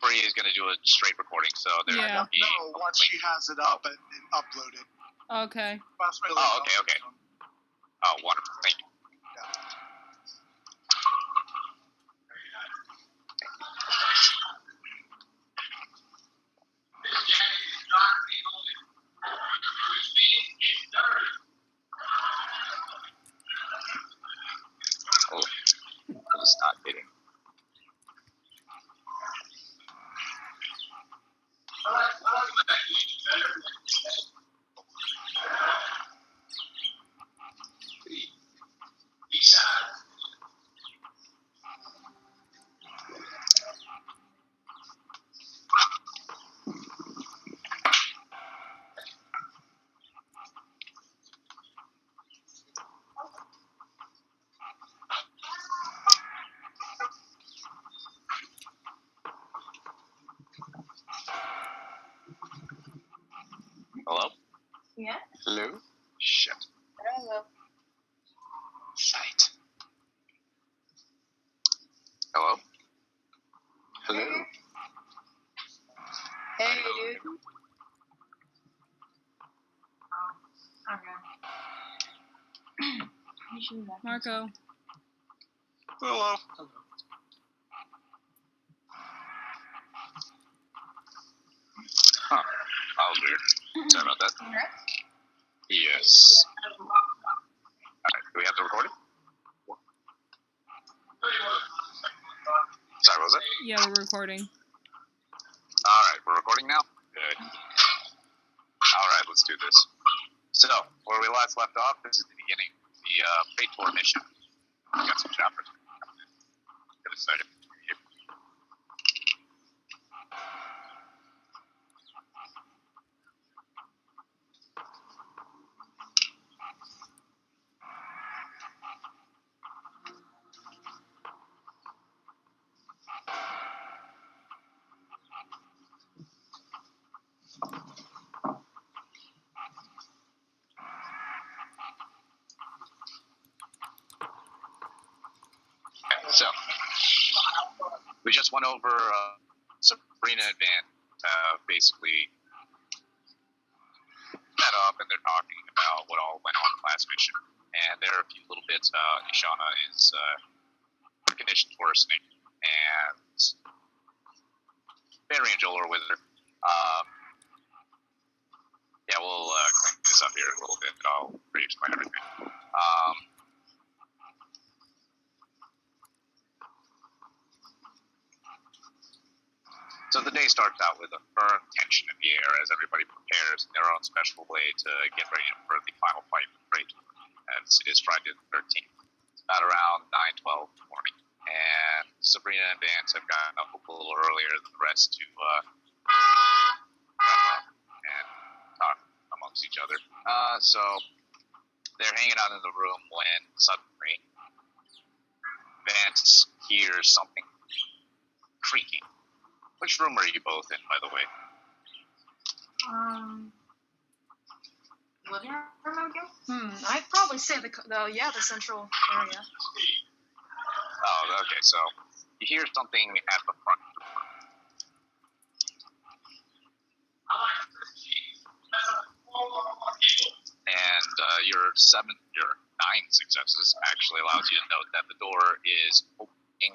Bree is going to do a straight recording, so there Yeah. won't be... No, once she has it up and uploaded. Okay. Oh, okay. Oh, wonderful. Thank you. Oh, it's not hitting. Hello? Yeah? Hello? Shit. Hello. Shite. Hello? Hello? Hey, dude. Okay. Marco. Hello? Huh. That was weird. Sorry about that. Yes. Alright, do we have to record it? Sorry, what was it? Yeah, we're recording. Alright, we're recording now? Good. Alright, let's do this. So, where we last left off, this is the beginning of the Fate Tour mission. We got some choppers. Get excited. So, we just went over Sabrina and Van, basically met up and they're talking about what all went on class mission. And there are a few little bits. Ishana is, her condition's worsening, and Barry and Joel are with her. Yeah, we'll clean this up here a little bit. I'll re-explain everything. So the day starts out with a firm tension in the air as everybody prepares in their own special way to get ready for the final fight with Fate, as it is Friday the 13th. It's about around 9:12 in the morning, and Sabrina and Vance have gotten up a little earlier than the rest to wrap up and talk amongst each other. So they're hanging out in the room when suddenly Vance hears something creaking. Which room are you both in, by the way? Living room, I guess? I'd probably say the central area. Oh, okay, so you hear something at the front door. And your 9 successes actually allows you to note that the door is opening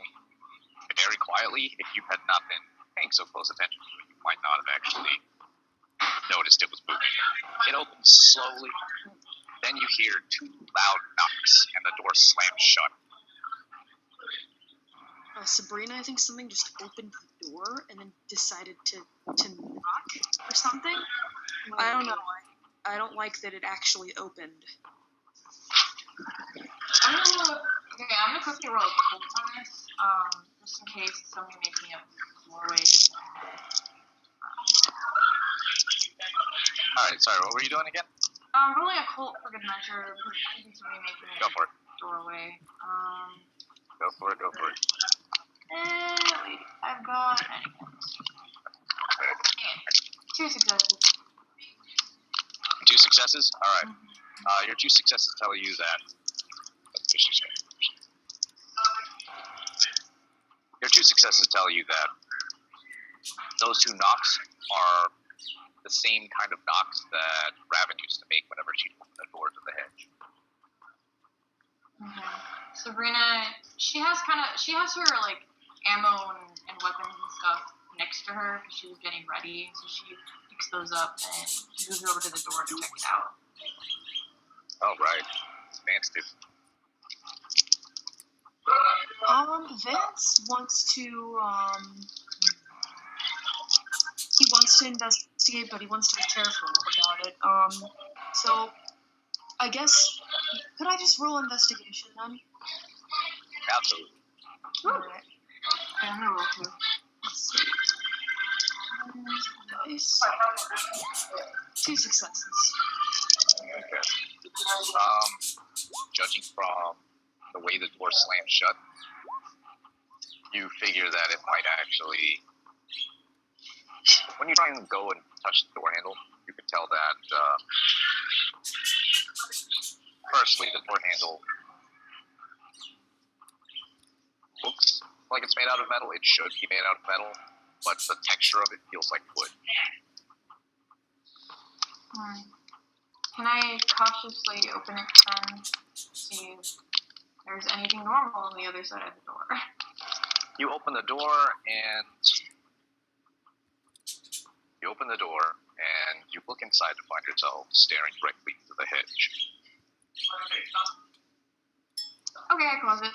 very quietly. If you had not been paying so close attention to it, you might not have actually noticed it was moving. It opens slowly, then you hear 2 loud knocks, and the door slams shut. Sabrina, I think something just opened the door and then decided to knock or something. I don't know. I don't like that it actually opened. I'm gonna quickly roll a cold on this, just in case somebody makes me a doorway just Alright, sorry, what were you doing again? Rolling a cult for good measure, maybe somebody making Go for it. doorway. Go for it. Wait, I've got Shennanigans. 2 successes. 2 successes? Alright. Your 2 successes tell you that... Your 2 successes tell you that those two knocks are the same kind of knocks that Raven used to make whenever she opened the door to the hedge. Okay. Sabrina, she has her like ammo and weapons and stuff next to her because she was getting ready. So she picks those up and moves over to the door to check it out. Oh, right. Vance did. Vance wants to, he wants to investigate, but he wants to be careful about it. So, I guess, could I just roll investigation then? Absolutely. Alright. Okay, I'm gonna roll too. Let's see. Nice. 2 successes. Okay. Judging from the way the door slammed shut, you figure that it might actually... When you try and go and touch the door handle, you can tell that, firstly, the door handle looks like it's made out of metal. It should be made out of metal, but the texture of it feels like wood. Alright. Can I cautiously open it then? See if there's anything normal on the other side of the door. You open the door and you look inside to find yourself staring directly into the hedge. Okay, I close it.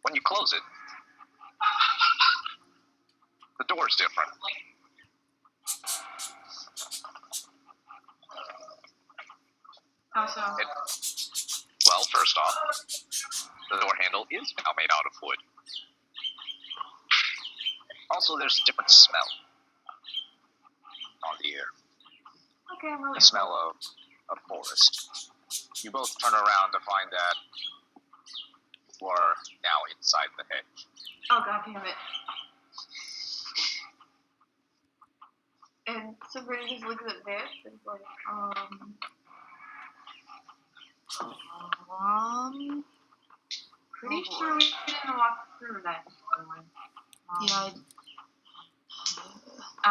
When you close it, the door's different. How so? Well, first off, the door handle is now made out of wood. Also, there's a different smell on the air. Okay, I'm really The smell of forest. You both turn around to find that you are now inside the hedge. Oh, god damn it. And Sabrina just looks at this and is like, pretty sure we didn't walk through that door. Yeah, I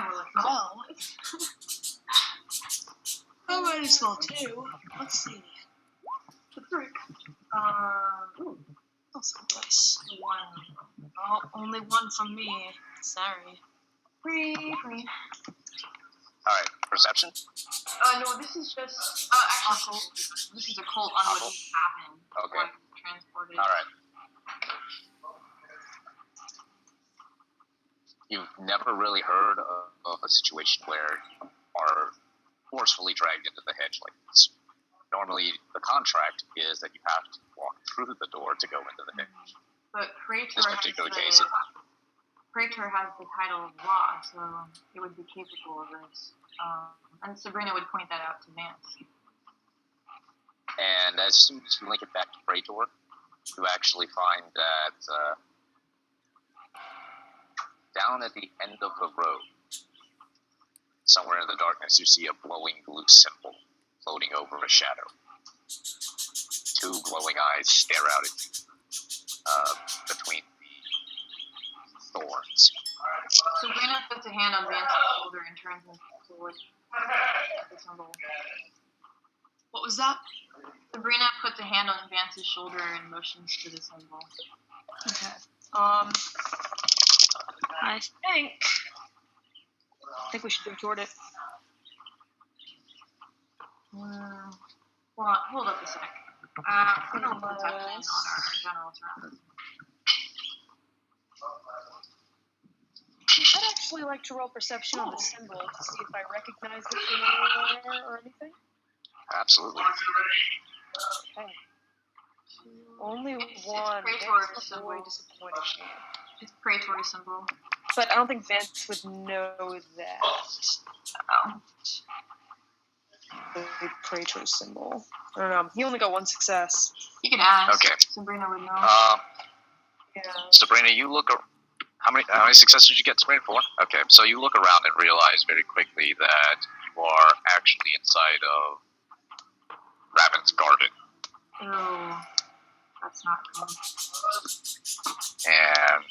will look. well, I might as well too. Let's see. The freak. Ooh, Also nice. 1. Oh, only 1 from me. Sorry. Free. Alright, perception? No, this is just, actually, this is a cult on what just happened. Okay. When transported. Alright. You've never really heard of a situation where you are forcefully dragged into the hedge like this. Normally, the contract is that you have to walk through the door to go into the hedge. But In this particular case, Praetor has the title of law, so it would be capable of this. And Sabrina would point that out to Vance. and as soon as you link it back to Praetor, you actually find that down at the end of the road, somewhere in the darkness, you see a glowing blue symbol floating over a shadow. 2 glowing eyes stare out at you between the thorns. Sabrina puts a hand on Vance's shoulder and turns him towards the symbol. What was that? Sabrina puts a hand on Vance's shoulder and motions to the symbol. Okay. I think we should go toward it. Hold up a sec. I'm gonna look perception on our general surroundings. I'd actually like to roll perception on the symbol to see if I recognize it from anywhere or anything. Absolutely. Okay. Only It's 1. Praetor's That's symbol. way disappointing. It's Praetor's symbol. But I don't think Vance would know that. Oh. The Praetor's symbol. I don't know. He only got 1 success. You can ask. Okay. Sabrina would know. Yeah. Sabrina, you look. How many successes did you get, Sabrina? 4? Okay, so you look around and realize very quickly that you are actually inside of Raven's garden. Ew. That's not good. And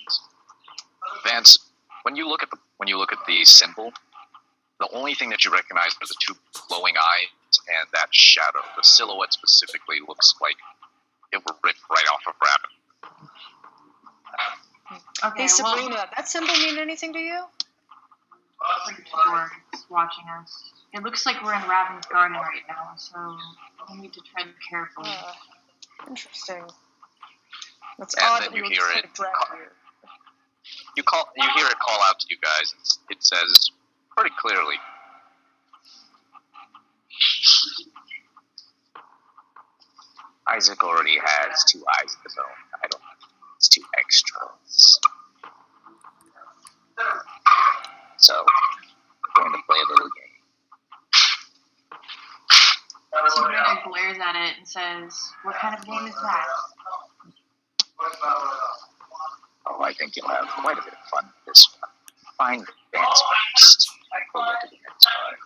when you look at the symbol, the only thing that you recognize are the two glowing eyes and that shadow. The silhouette specifically looks like it were ripped right off of Raven. Okay, Hey Sabrina, that symbol mean anything to you? Well, it's watching us. It looks like we're in Raven's garden right now, so we need to tread carefully. Interesting. That's And odd then that you we were hear just it kind of dragged here. You hear it call out to you guys. It says pretty clearly, Isaac already has 2 eyes of his own. I don't know. It's 2 extras. So, we're going to play a little game. Sabrina glares at it and says, "What kind of game is that?" Oh, I think you'll have quite a bit of fun with this one. Find Vance first. We'll get to the next part.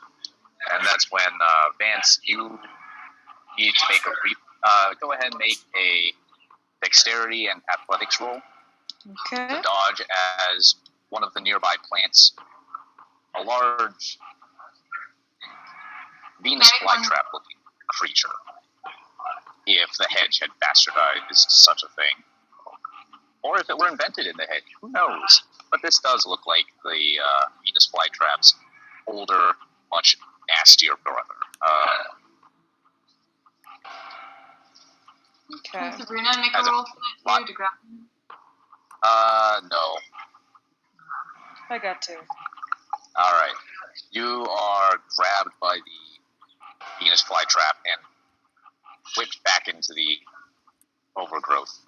And that's when, Vance, you need to make go ahead and make a dexterity and athletics roll Okay. to dodge as one of the nearby plants, a large Venus flytrap looking creature. If the hedge had bastardized such a thing. Or if it were invented in the hedge, who knows? But this does look like the Venus flytrap's older, much nastier brother. Okay. Can Sabrina make a As a roll for that too, to grab him? No. I got to. Alright. You are grabbed by the Venus flytrap and whipped back into the overgrowth,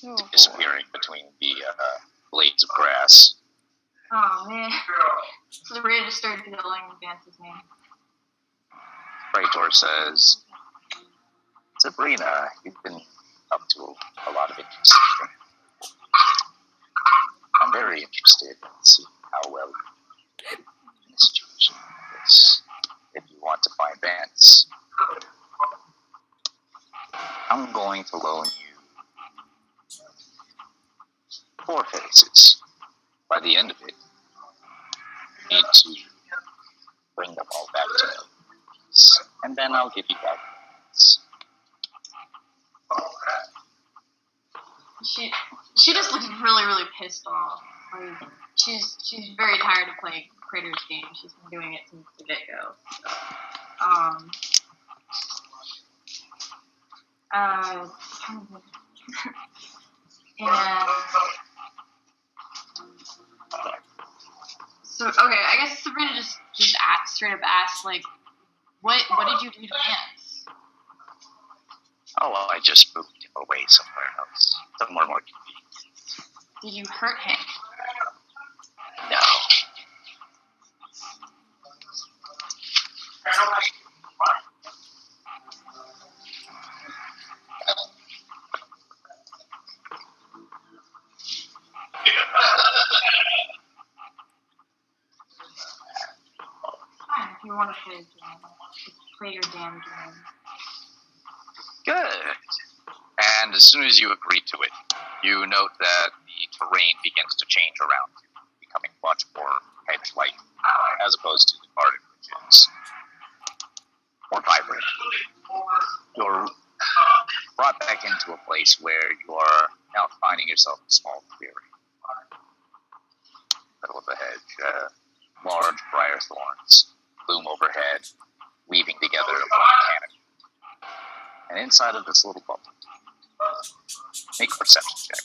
Oh, disappearing between the blades of grass. Oh man. Sabrina just started yelling Vance's name. Praetor says, Sabrina, you've been up to a lot of interesting things. I'm very interested in seeing how well you do in a situation like this. If you want to find Vance, I'm going to loan you 4 faces. By the end of it, you need to bring them all back to me. And then I'll give you back Vance. She just looks really, really pissed off. Like she's very tired of playing Crater's game. She's been doing it since the get go. And so okay, I guess Sabrina just straight up asked, like, what did you do to Vance? Oh, well, I just moved him away somewhere else. Somewhere more convenient. Did you hurt him? No. Fine, if you want to play a game, play your damn game. Good. And as soon as you agree to it, you note that the terrain begins to change around you, becoming much more hedge-like, as opposed to the garden, which is more vibrant. You're brought back into a place where you are now finding yourself in a small clearing. Middle of the hedge, large briar thorns bloom overhead, weaving together like a canopy. And inside of this little bubble, make a perception check.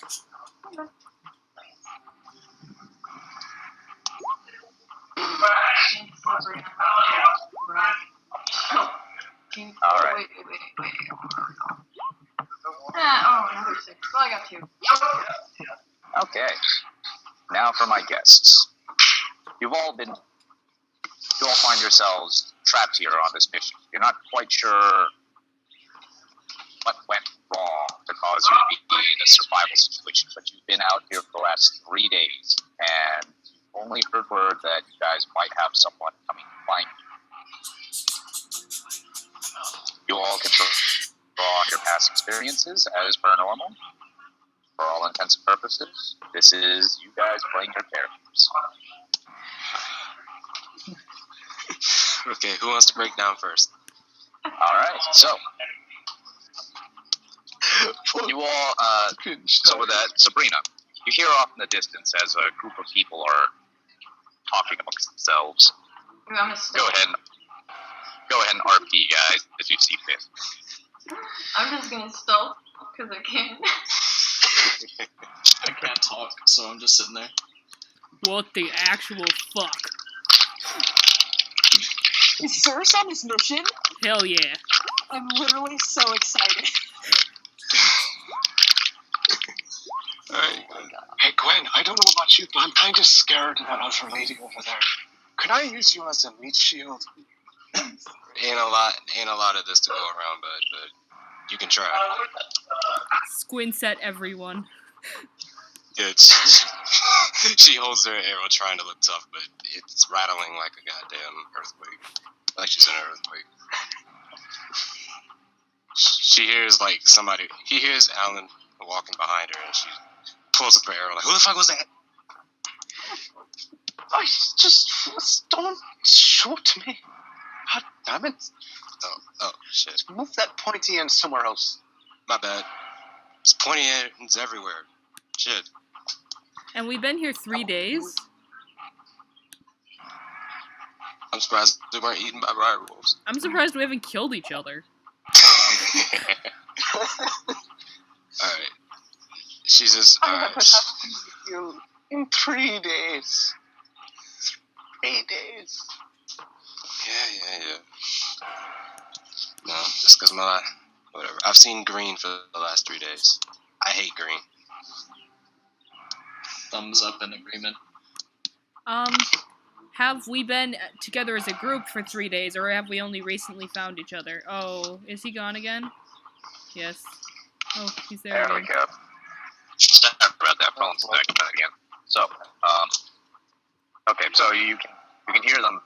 All right. Wait. Another 6. Well, I got 2. Okay. Now for my guests. You all find yourselves trapped here on this mission. You're not quite sure what went wrong to cause you to be in a survival situation, but you've been out here for the last 3 days, and you've only heard word that you guys might have someone coming to find you. You all can draw on your past experiences as per normal. for all intents and purposes, this is you guys playing your characters. Okay, who wants to break down first? Alright, so you all, so with that, Sabrina, you hear off in the distance as a group of people are talking amongst themselves. Ooh, I'm gonna Go ahead and RP, guys, as you see fit. I'm just gonna stealth because I can. I can't talk, so I'm just sitting there. What the actual fuck? Is Circe on this mission? Hell yeah. I'm literally so excited. Alright. Hey Gwen, I don't know about you, but I'm kind of scared of that other lady over there. Could I use you as a meat shield? Ain't a lot of this to go around, but you can try. Squints at everyone. Good. She holds her arrow trying to look tough, but it's rattling like a goddamn earthquake. Like she's in an earthquake. She hears like somebody. He hears Alan walking behind her, and she pulls up her arrow like, "Who the fuck was that?" I just don't shoot me. God damn it. Oh shit. Move that pointy end somewhere else. My bad. It's pointy ends everywhere. Shit. And we've been here 3 days? I'm surprised they weren't eaten by riot wolves. I'm surprised we haven't killed each other. Alright. She's just. I Alright. haven't had you in 3 days. 3 days. Yeah. No, just because my. Whatever. I've seen green for the last 3 days. I hate green. Thumbs up in agreement. Have we been together as a group for 3 days, or have we only recently found each other? Oh, is he gone again? Yes. Oh, he's there There we again. go. Sorry about that, phone's acting up again. So, okay, so you can hear them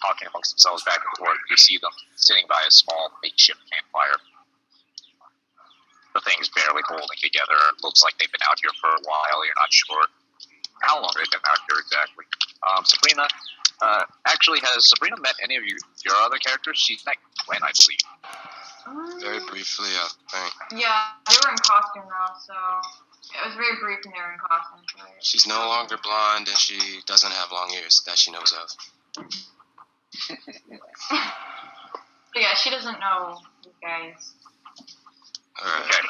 talking amongst themselves back and forth. You see them sitting by a small makeshift campfire. The thing's barely holding together. It looks like they've been out here for a while. You're not sure how long they've been out here exactly. Sabrina, actually, has Sabrina met any of your other characters? She's met Gwen, I believe. Very briefly, I think. Yeah, they were in costume though, so it was very brief when they were in costume. So She's no longer blonde, and she doesn't have long ears that she knows of. But yeah, she doesn't know you guys. Alright. Okay.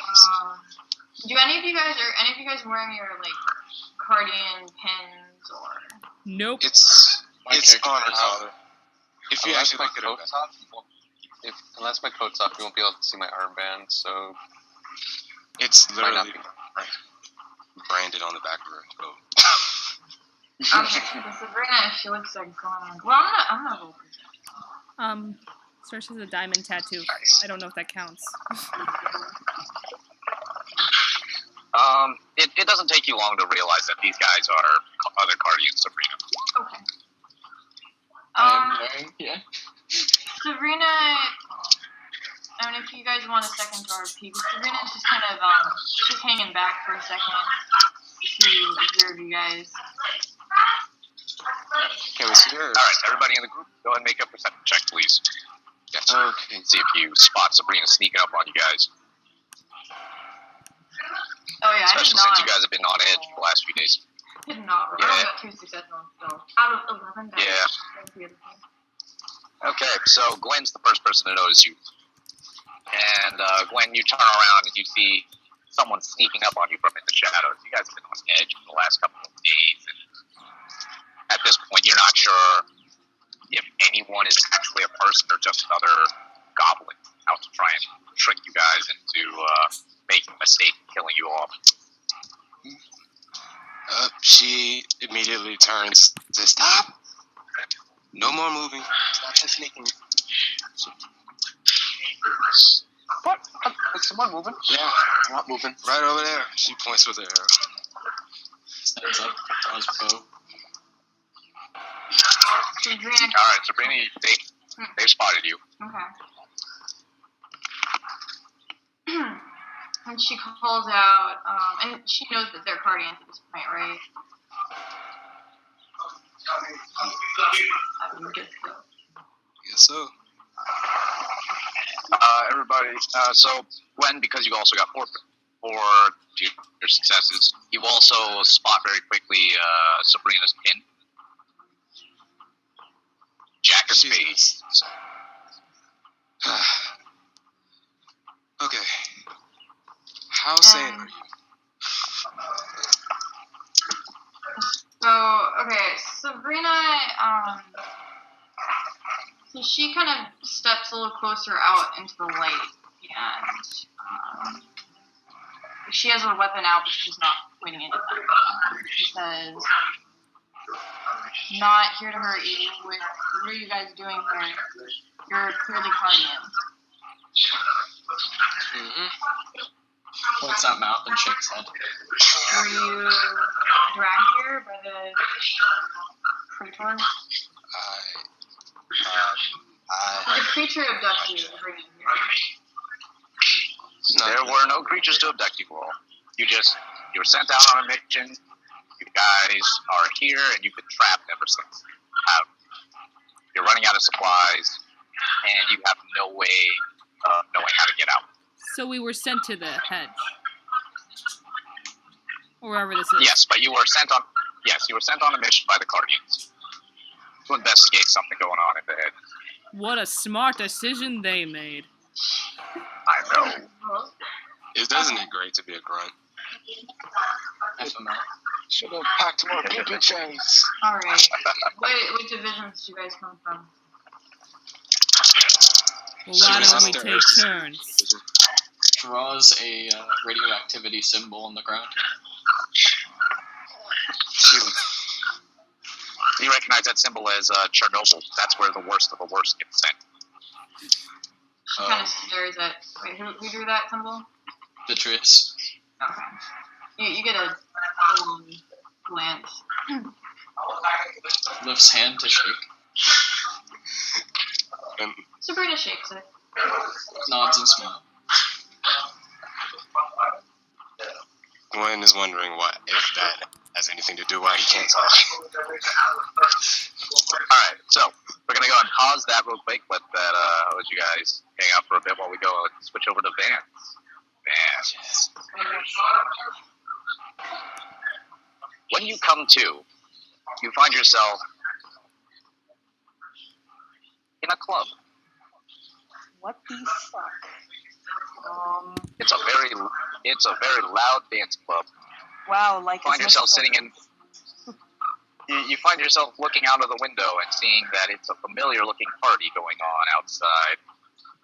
Do any of you guys wearing your like cardigan pins or? Nope. It's My it's character on her is collar. If you Unless actually my look at her, coat's off, unless my coat's off, you won't be able to see my armband, so it's it might not literally be. branded on the back of her coat. Okay, so Sabrina, she looks like going. Well, I'm not roll perception. Circe has a diamond tattoo. Nice. I don't know if that counts. It doesn't take you long to realize that these guys are other Guardians, Sabrina. Okay. I'm wearing, yeah. Sabrina, I mean, if you guys want a second to RP, but Sabrina's just kind of she's hanging back for a second to observe you guys. Can we see her? Alright, everybody in the group, go ahead and make a perception check, please. Gotcha. Okay. See if you spot Sabrina sneaking up on you guys. Oh yeah, Especially since you guys have been on edge for the last few days. I did not roll. Yeah. I only got 2 successful still. Out of 11 dice. Yeah. That's the other thing. Okay, so Gwen's the first person to notice you. And Gwen, you turn around and you see someone sneaking up on you from in the shadows. You guys have been on edge for the last couple of days, and at this point, you're not sure if anyone is actually a person or just another goblin out to try and trick you guys into making a mistake and killing you off. She immediately turns and says, "Stop! No more moving. Stop sneaking." What? Is someone moving? Yeah, I'm not moving. right over there. She points with her arrow. Stands up, draws bow. Sabrina. Alright, Sabrina, they've spotted you. Okay. And she calls out, and she knows that they're partying at this point, right? I would guess so. Yes, so. Everybody. So Gwen, because you also got four your successes, you also spot very quickly Sabrina's pin. Jack of Spades. Okay. How sane are you? So, okay, Sabrina, so she kind of steps a little closer out into the light, and she has her weapon out, but she's not pointing it at them. She says, not here to hurt you. What are you guys doing here? You're clearly partying. Mm-hmm. Points out mouth and shakes head. Were you dragged here by the Praetor? The creature abducted you and bring you here. There were no creatures to abduct you all. You were sent out on a mission. You guys are here, and you've been trapped ever since. You're running out of supplies, and you have no way of knowing how to get out. So we were sent to the hedge. Or wherever this is. Yes, but you were sent on a mission by the Guardians to investigate something going on in the head. What a smart decision they made. I know. Isn't it great to be a grunt? FML. Should have packed more PP chains. Alright. What divisions do you guys come from? Well, why don't we take turns? Draws a radioactivity symbol on the ground. You recognize that symbol as Chernobyl. That's where the worst of the worst gets sent. She kind of stares at. Wait, who drew that symbol? Vitreous. Okay. You get a glance. Lifts hand to shake. Sabrina shakes it. Nods and smiles. Gwen is wondering if that has anything to do why he can't talk. Alright, so we're gonna go and pause that real quick. Let you guys hang out for a bit while we go and switch over to Vance. Vance. When you come to, you find yourself in a club. What the fuck? It's a very loud dance club. Wow, like You find yourself sitting in. You find yourself looking out of the window and seeing that it's a familiar-looking party going on outside.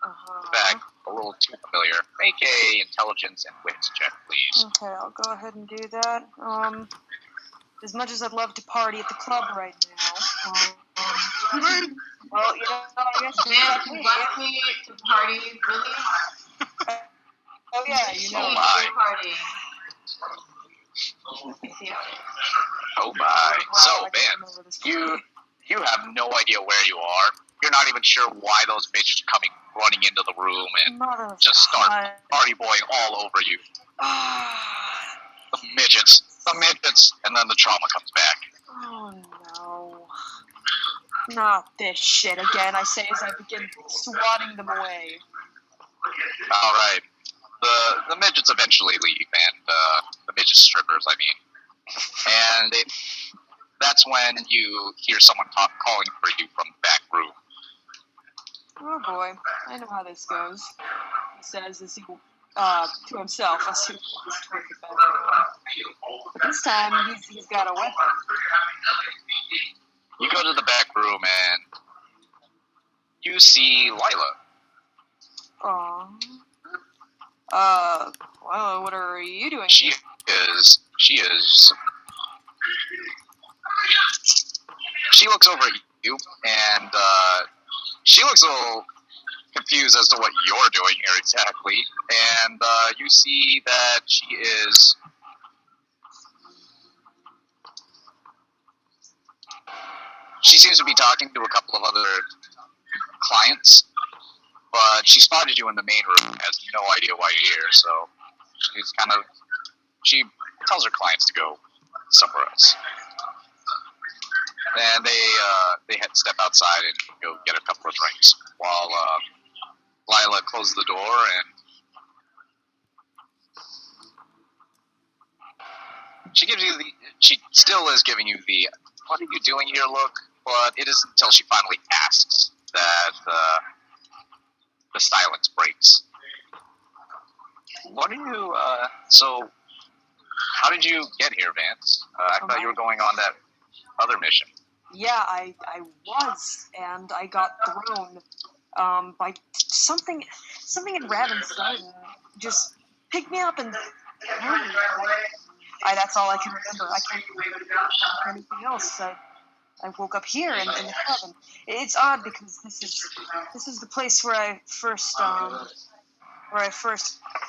In fact, a little too familiar. Make a intelligence and wits check, please. Okay, I'll go ahead and do that. As much as I'd love to party at the club right now, well, you know, I guess Man, you left me to party, really? Oh yeah, you know. Oh my. Party. Oh my. So, man, you have no idea where you are. You're not even sure why those bitches are coming running into the room and just start party boying all over you. The midgets, and then the trauma comes back. Oh no. Not this shit again, I say as I begin swatting them away. Alright. The midgets eventually leave, and the midget strippers, I mean. And that's when you hear someone calling for you from the back room. Oh boy, I know how this goes. He says as he, to himself as he walks toward the back room. But this time, he's got a weapon. You go to the back room, and you see Lila. Well, what are you doing She here? She looks over at you, and she looks a little confused as to what you're doing here exactly. And you see that she seems to be talking to a couple of other clients, but she spotted you in the main room and has no idea why you're here, so She tells her clients to go somewhere else. And they had to step outside and go get a couple of drinks while Lila closes the door and she still is giving you the "what are you doing here" look, but it isn't until she finally asks that the silence breaks. What are you? So, how did you get here, Vance? I thought you were going on that other mission. Yeah, I was, and I got thrown by something in Raven's garden. Just picked me up and threw me. That's all I can remember. I can't remember anything else. I woke up here in the cabin. It's odd because this is the place where I first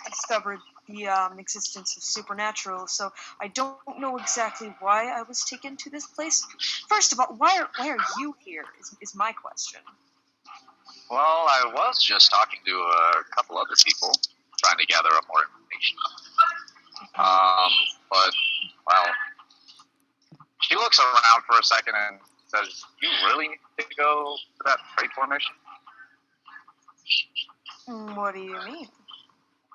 discovered the existence of supernatural. So I don't know exactly why I was taken to this place. First of all, why are you here? Is my question. Well, I was just talking to a couple other people, trying to gather up more information. But, well, she looks around for a second and says, "You really need to go to that trade formation?" What do you mean?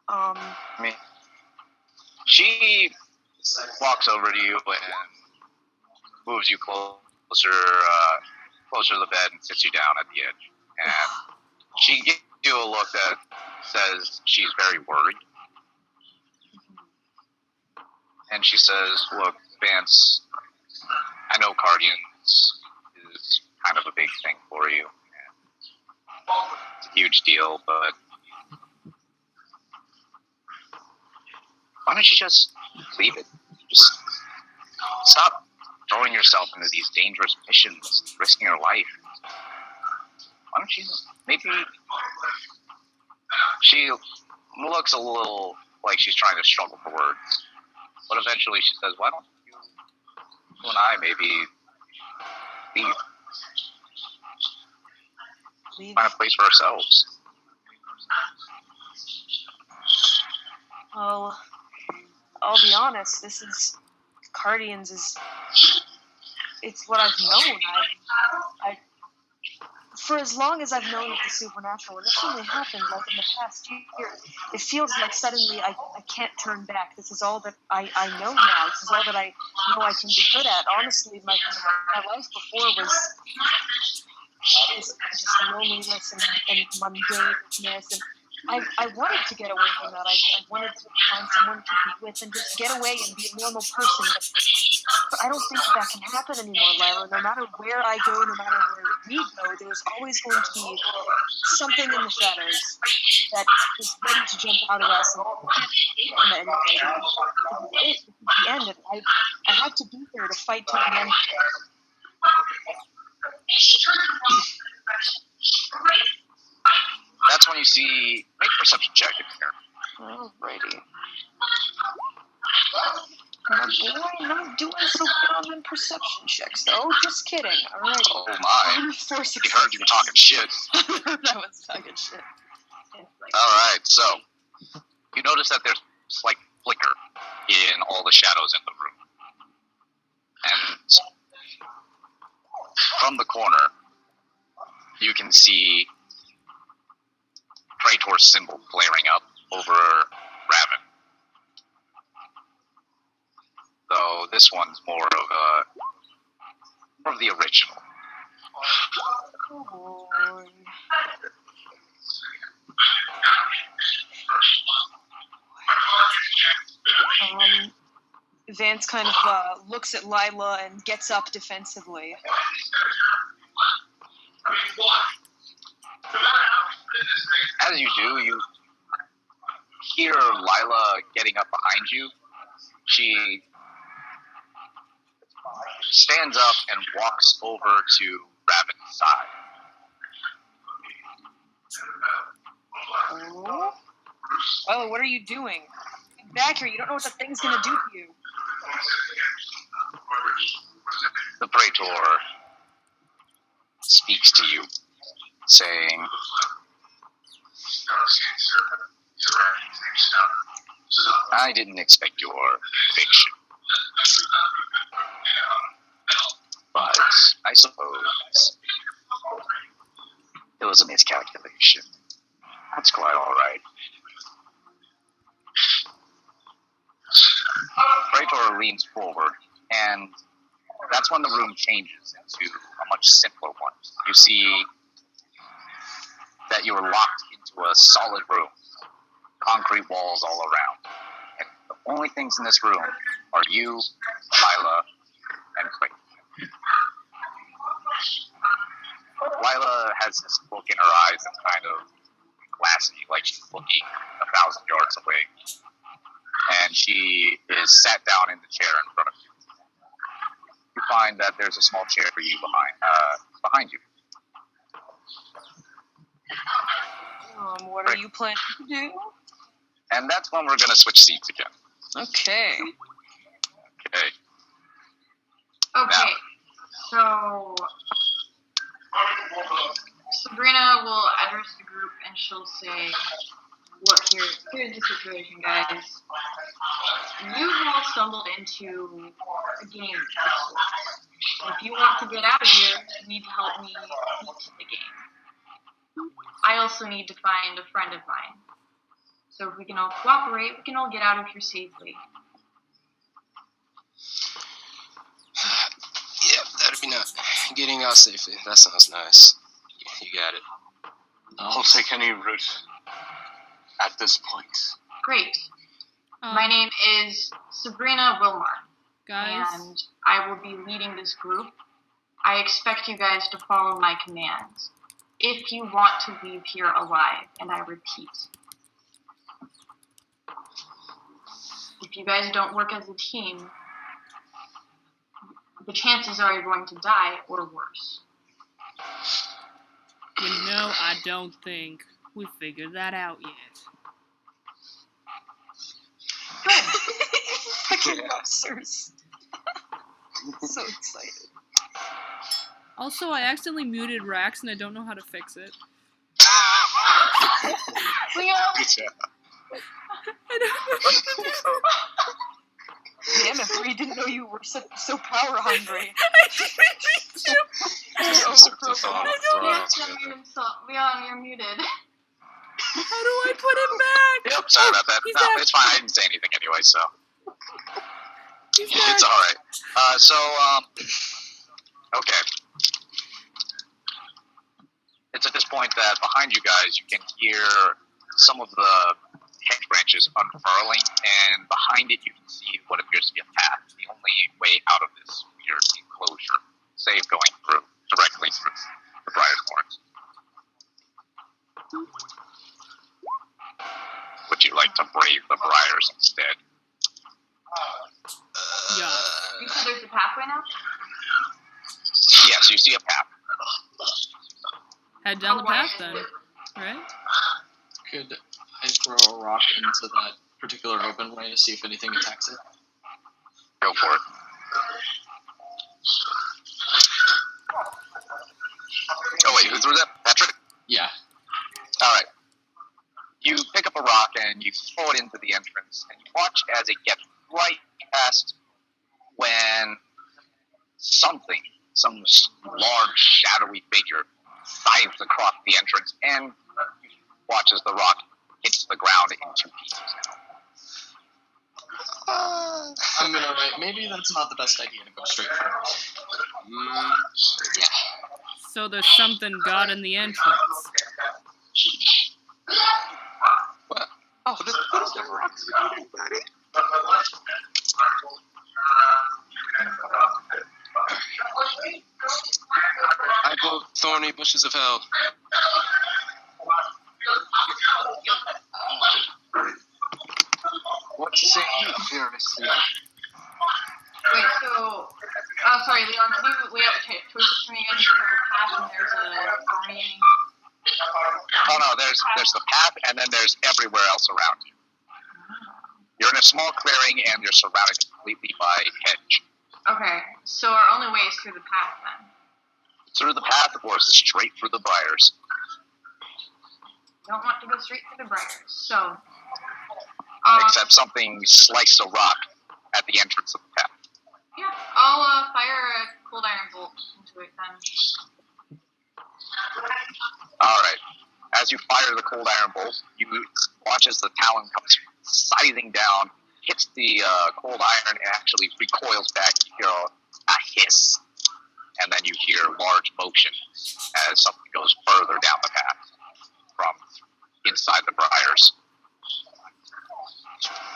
I mean, she walks over to you and moves you closer to the bed and sits you down at the edge. And she gives you a look that says she's very worried. And she says, "Look, Vance, I know Guardians is kind of a big thing for you. It's a huge deal, but why don't you just leave it? Just stop throwing yourself into these dangerous missions, risking your life. Why don't you maybe..." She looks a little like she's trying to struggle for words, but eventually she says, "Why don't you and I maybe leave? Find a place for ourselves." Well, I'll be honest. Guardians it's what I've known. I for as long as I've known of the supernatural, and this only happened like in the past year, it feels like suddenly I can't turn back. This is all that I know now. This is all that I know I can be good at. Honestly, my life before was just loneliness and mundaneness, and I wanted to get away from that. I wanted to find someone to be with and just get away and be a normal person. But I don't think that can happen anymore, Lila. No matter where I go, no matter where we go, there's always going to be something in the shadows that is ready to jump out of us and from it anyway. This is the end. And I have to be here to fight till the end. That's when you see... Make a perception check in here. Alrighty. Boy, not doing so good on them perception checks, though. Just kidding. Alrighty. Oh my. 4 successes. You heard you were talking shit. That was talking shit. Alright, so you notice that there's a slight flicker in all the shadows in the room. And from the corner, you can see Praetor's symbol flaring up over Raven. Though this one's more of the original. Oh. Vance kind of looks at Lila and gets up defensively. As you do, you hear Lila getting up behind you. She stands up and walks over to Raven's side. Oh? Oh, what are you doing? Get back here. You don't know what the thing's gonna do to you. The Praetor speaks to you, saying, I didn't expect your fiction. But I suppose it was a miscalculation. That's quite alright. Praetor leans forward, and that's when the room changes into a much simpler one. You see that you are locked into a solid room, concrete walls all around. And the only things in this room are you, Lila, and Clayton. Lila has this look in her eyes that's kind of glassy, like she's looking 1,000 yards away. And she is sat down in the chair in front of you. You find that there's a small chair for you behind you. What are you planning to do? And that's when we're going to switch seats again. Okay. Okay. Okay, so Sabrina will address the group and she'll say, look, here's the situation, guys. You've all stumbled into a game of sorts. If you want to get out of here, you need to help me beat the game. I also need to find a friend of mine. So if we can all cooperate, we can all get out of here safely. Yep, that'd be nice. Getting out safely. That sounds nice. Yeah, you got it. I'll take any route at this point. Great. My name is Sabrina Wilmar. Guys. And I will be leading this group. I expect you guys to follow my commands. If you want to leave here alive, and I repeat, if you guys don't work as a team, the chances are you're going to die or worse. You know, I don't think we figured that out yet. Fucking monsters. So excited. Also, I accidentally muted Rax and I don't know how to fix it. Leo! Good job. I don't know what to do. Damn, if we didn't know you were so power hungry. Leon, you're muted. How do I put him back? Yep, sorry about that. He's No, back. it's fine. I didn't say anything anyway, so He's back. it's alright. Okay. It's at this point that behind you guys, you can hear some of the hedge branches unfurling, and behind it you can see what appears to be a path. The only way out of this weird enclosure, save going directly through the briar's horns. Would you like to brave the briars instead? Yeah. You said there's a pathway now? Yes, you see a path. Head down the path then, right? Could I throw a rock into that particular open way to see if anything attacks it? Go for it. Oh wait, who threw that? Patrick? Yeah. Alright. You pick up a rock and you throw it into the entrance, and you watch as it gets right past when some large shadowy figure dives across the entrance, and you watch as the rock hits the ground in 2 pieces. I'm gonna write, maybe that's not the best idea to go straight for it. So there's something got in the entrance. What? Oh, what is that rock? I go thorny bushes of hell. What say you, fearless leader? Wait, so... Oh, sorry, Leon, can you lay out the choices for me again? So there's a path and there's a thorny... Oh no, there's the path, and then there's everywhere else around you. You're in a small clearing, and you're surrounded completely by hedge. Okay, so our only way is through the path then. Through the path, or straight through the briars. Don't want to go straight through the briars. So, except something sliced a rock at the entrance of the path. Yeah, I'll fire a cold iron bolt into it then. Alright. As you fire the cold iron bolt, you watch as the talon comes scything down, hits the cold iron, and actually recoils back. You hear a hiss, and then you hear large motion as something goes further down the path from inside the briars.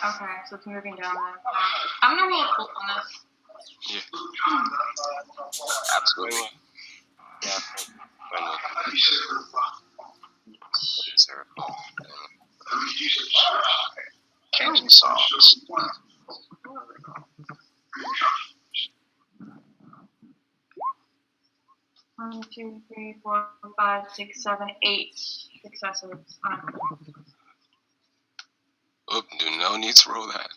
Okay, so it's moving down then. I'm gonna roll a bolt on this. Yeah. Absolutely. Yeah. When looking. Is there a Changing songs. 1, 2, 3, 4, 5, 6, 7, 8 successes. Oh, do no need to roll that.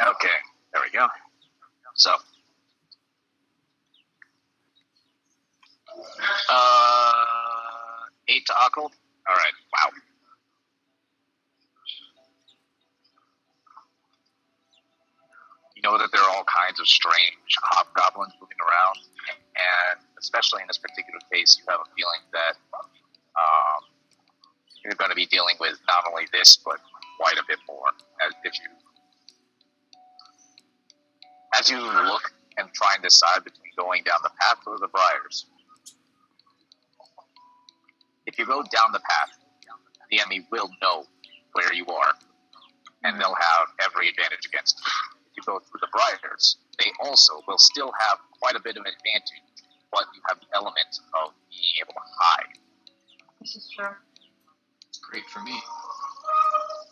Okay, there we go. So, 8 to Occult. All right. Wow. You know that there are all kinds of strange hobgoblins moving around, and especially in this particular case, you have a feeling that you're going to be dealing with not only this, but quite a bit more. As you look and try and decide between going down the path or the briars. If you go down the path, the enemy will know where you are, and they'll have every advantage against you. If you go through the briars, they also will still have quite a bit of an advantage, but you have the element of being able to hide. This is true. Great for me.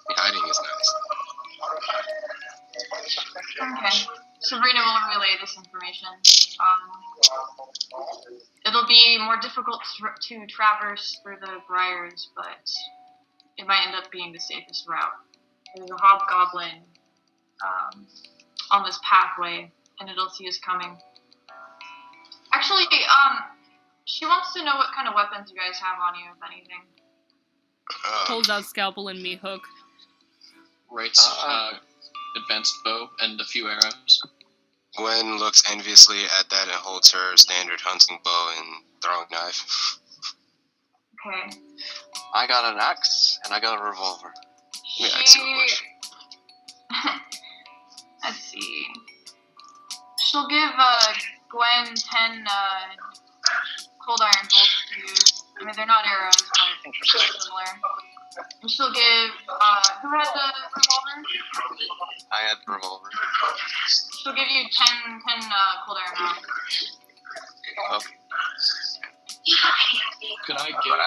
The hiding is nice. Okay. Sabrina will relay this information. It'll be more difficult to traverse through the briars, but it might end up being the safest route. There's a hobgoblin on this pathway, and it'll see us coming. Actually, she wants to know what kind of weapons you guys have on you, if anything. Pulls out scalpel and meat hook. Right, advanced bow and a few arrows. Gwen looks enviously at that and holds her standard hunting bow and throwing knife. Okay. I got an axe and I got a revolver. Yeah, axe you a question. Let's see. She'll give Gwen 10 cold iron bolts to use. I mean, they're not arrows, but they're similar. And she'll give, who had the revolver? I had the revolver. She'll give you 10 cold iron rounds. Okay. Could I give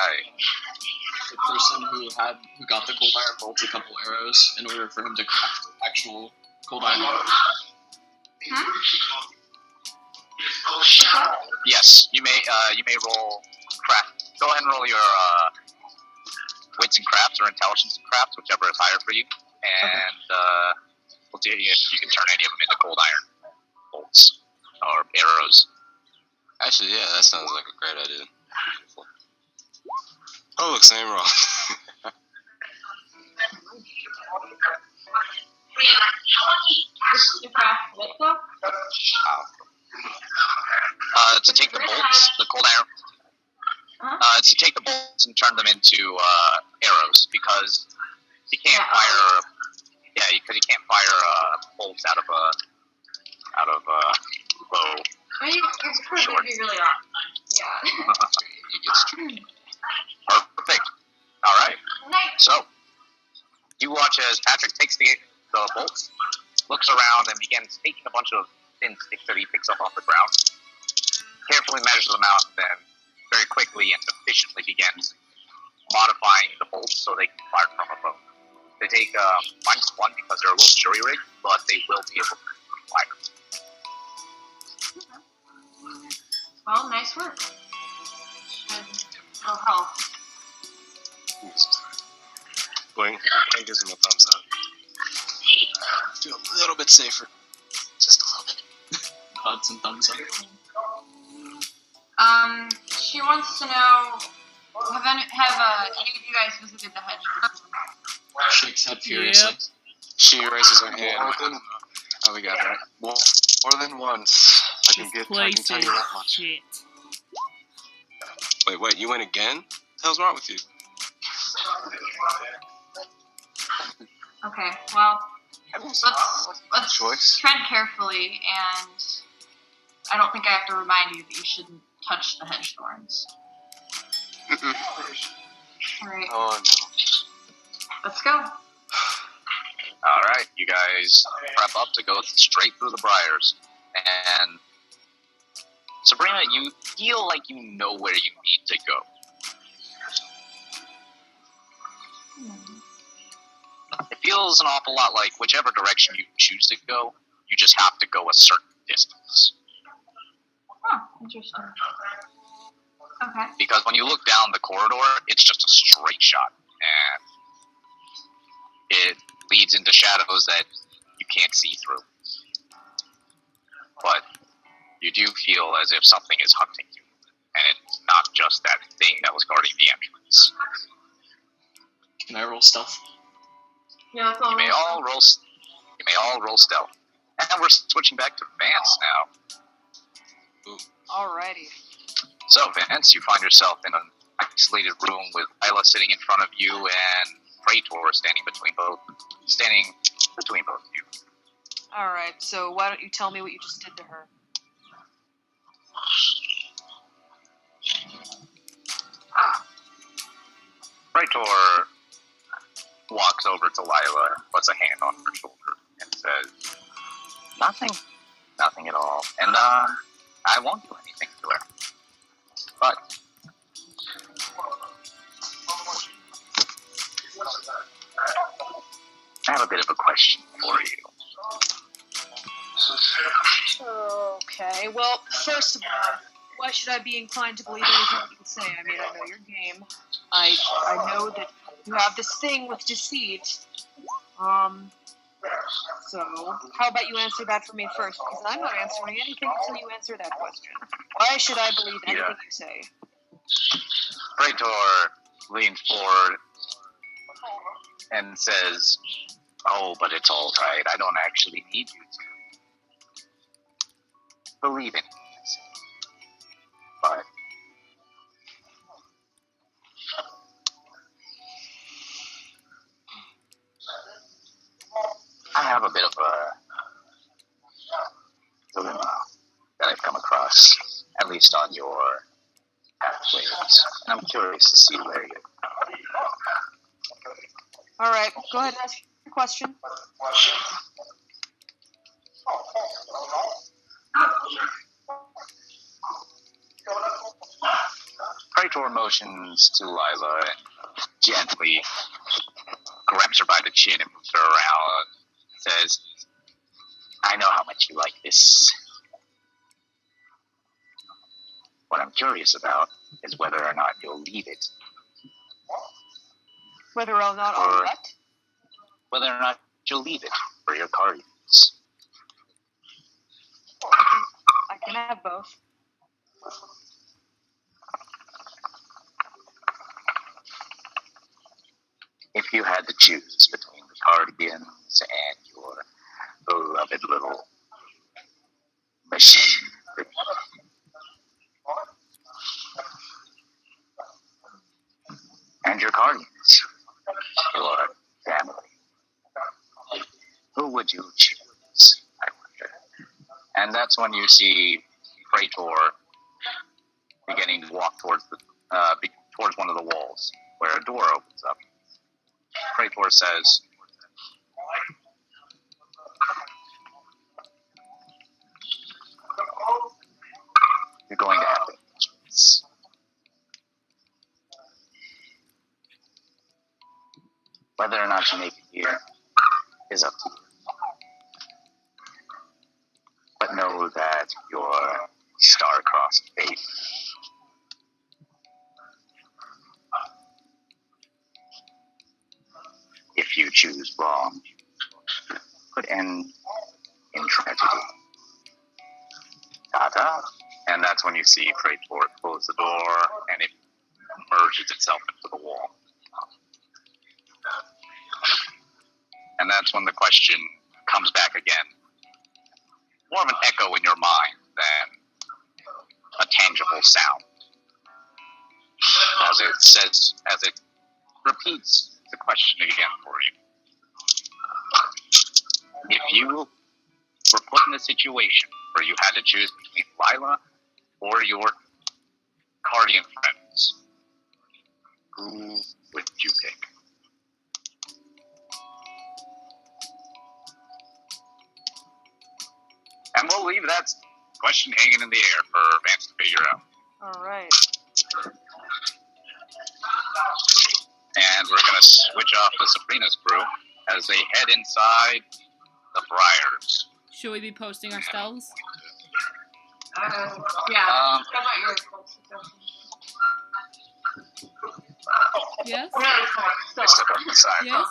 the person who got the cold iron bolts a couple arrows in order for him to craft actual cold iron bolts? Yes, you may roll craft. Go ahead and roll your wits and crafts or intelligence and crafts, whichever is higher for you, and we'll see if you can turn any of them into cold iron bolts or arrows. Actually, yeah, that sounds like a great idea. Oh, look, same roll. Your craft what though? To take the bolts, the cold iron. To take the bolts and turn them into arrows, because you can't fire. Yeah, because you can't fire bolts out of a bow. I mean, it's pretty really off. Yeah. You get straight. Perfect. All right. Nice. So you watch as Patrick takes the bolts, looks around, and begins taking a bunch of thin sticks that he picks up off the ground. Carefully measures them out, and then very quickly and efficiently begins modifying the bolts so they can fire from a bow. They take -1 because they're a little jury-rigged, but they will be able to fire. Well, nice work. It'll help. Gwen gives him a thumbs up. Feel a little bit safer. Just a little bit. Nods and thumbs up. She wants to know, have any of you guys visited the hedge before? Shakes head furiously. Yep. She raises her hand. More than, Oh, we got that. more than once. I This can place tell is you that much. shit. Wait, what? You went again? What the hell's wrong with you? Okay, well, Let's let's choice. tread carefully, and I don't think I have to remind you that you shouldn't touch the hedge thorns. Mm-mm. Alright, Oh no. let's go. Alright, you guys prep up to go straight through the briars. And Sabrina, you feel like you know where you need to go. It feels an awful lot like whichever direction you choose to go, you just have to go a certain distance. Oh, interesting. Okay. Because when you look down the corridor, it's just a straight shot. And it leads into shadows that you can't see through. But you do feel as if something is hunting you. And it's not just that thing that was guarding the entrance. Can I roll stealth? Yeah, that's all. You may all roll stealth. And we're switching back to Vance now. Alrighty. So, Vance, you find yourself in an isolated room with Isla sitting in front of you and Praetor standing between both of you. Alright, so why don't you tell me what you just did to her? Praetor walks over to Lila and puts a hand on her shoulder and says, Nothing at all. And, I won't do anything to her. But I have a bit of a question for you. Okay, well, first of all, why should I be inclined to believe anything that you say? I mean, I know your game. I know that you have this thing with deceit. So, how about you answer that for me first? Because I'm not answering anything until you answer that question. Why should I believe anything you say? Praetor leans forward and says, Oh, but it's all right. I don't actually need you to believe in me. But I have a bit of a dilemma that I've come across, at least on your pathways. And I'm curious to see where you... Alright, go ahead and ask your question. Praetor motions to Lila and gently grabs her by the chin and moves her around and says, I know how much you like this. What I'm curious about is whether or not you'll leave it. Whether or not I'll what? Whether or not you'll leave it for your guardians. I can have both. If you had to choose between the guardians and your beloved little machine, and your guardians, your family, who would you choose, I wonder? And that's when you see Praetor beginning to walk towards towards one of the walls, where a door opens up. Praetor says, You're going to have to choose. Whether or not you make it here is up to you. But know that your star-crossed fate if you choose wrong, could end in tragedy. Ta-ta, And that's when you see Praetor close the door, and it merges itself into the wall. And that's when the question comes back again. More of an echo in your mind than a tangible sound. As it repeats the question again for you. If you were put in a situation where you had to choose between Lila or your Cardian friends, who would you pick? And we'll leave that question hanging in the air for Vance to figure out. Alright. And we're going to switch off the Sabrina's crew as they head inside the Briars. Should we be posting our spells? Yeah. How about yours? Yes? They step up inside. Yes?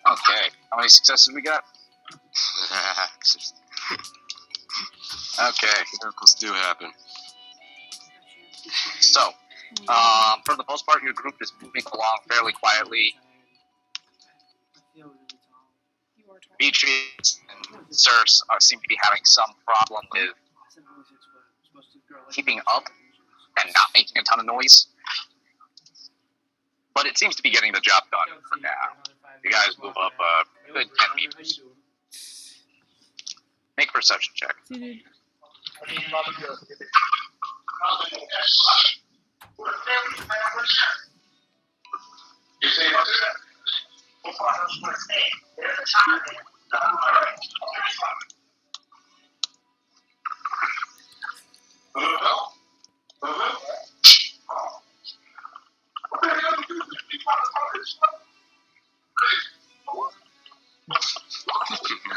Okay. How many successes we got? Okay. Miracles do happen. So, for the most part, your group is moving along fairly quietly. Beatrice and Circe seem to be having some problem with keeping up and not making a ton of noise. But it seems to be getting the job done for now. You guys move up a good 10 meters. Make perception check. Dude.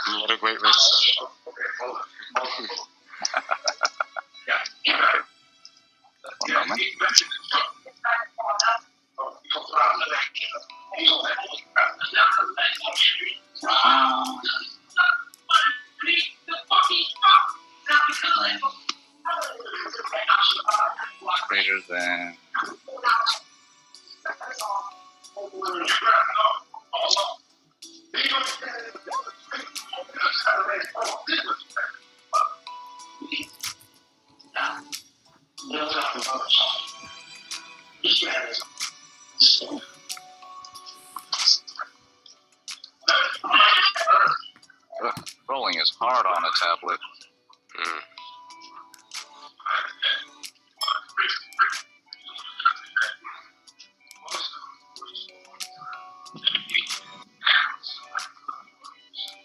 What a great race. One moment. Greater than. Rolling is hard on a tablet.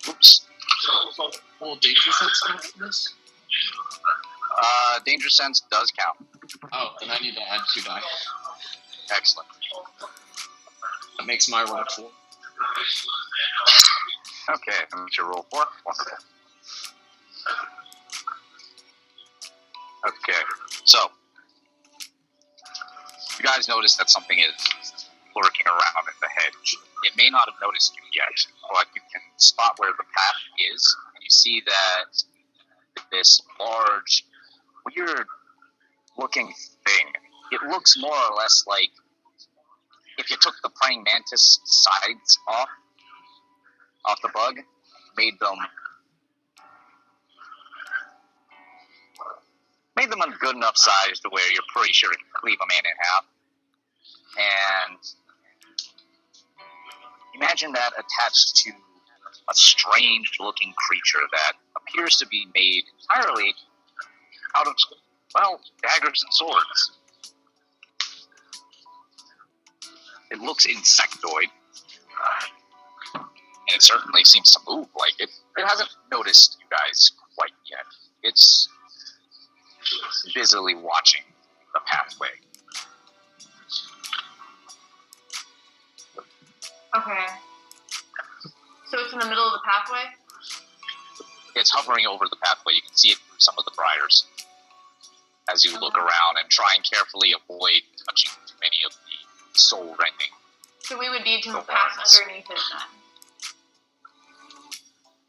Oops. Will danger sense count for this? Danger sense does count. Oh, then I need to add 2 die. Excellent. That makes my roll 4. Okay, that makes your roll 4. Wonderful. Okay, so you guys notice that something is lurking around in the hedge. It may not have noticed you yet, but you can spot where the path is, and you see that this large, weird-looking thing, it looks more or less like if you took the praying mantis sides off the bug, made them a good enough size to where you're pretty sure it can cleave a man in half. And imagine that attached to a strange-looking creature that appears to be made entirely out of, well, daggers and swords. It looks insectoid, and it certainly seems to move like it. It hasn't noticed you guys quite yet. It's busily watching the pathway. Okay. So it's in the middle of the pathway? It's hovering over the pathway. You can see it through some of the briars as you look around and try and carefully avoid touching too many of the soul-rending. So we would need to pass underneath it then.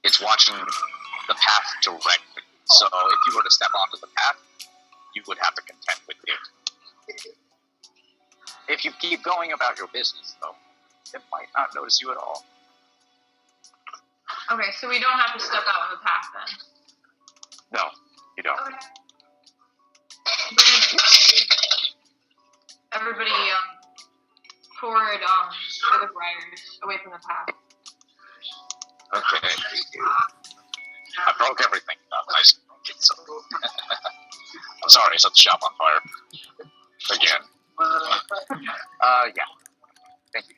It's watching the path directly. So if you were to step onto the path, you would have to contend with it. If you keep going about your business, though, it might not notice you at all. Okay, so we don't have to step out on the path then. No, you don't. Okay. Everybody forward to the briars, away from the path. Okay. I broke everything. Nice. So. I'm sorry, I set the shop on fire. Again. Yeah. Thank you.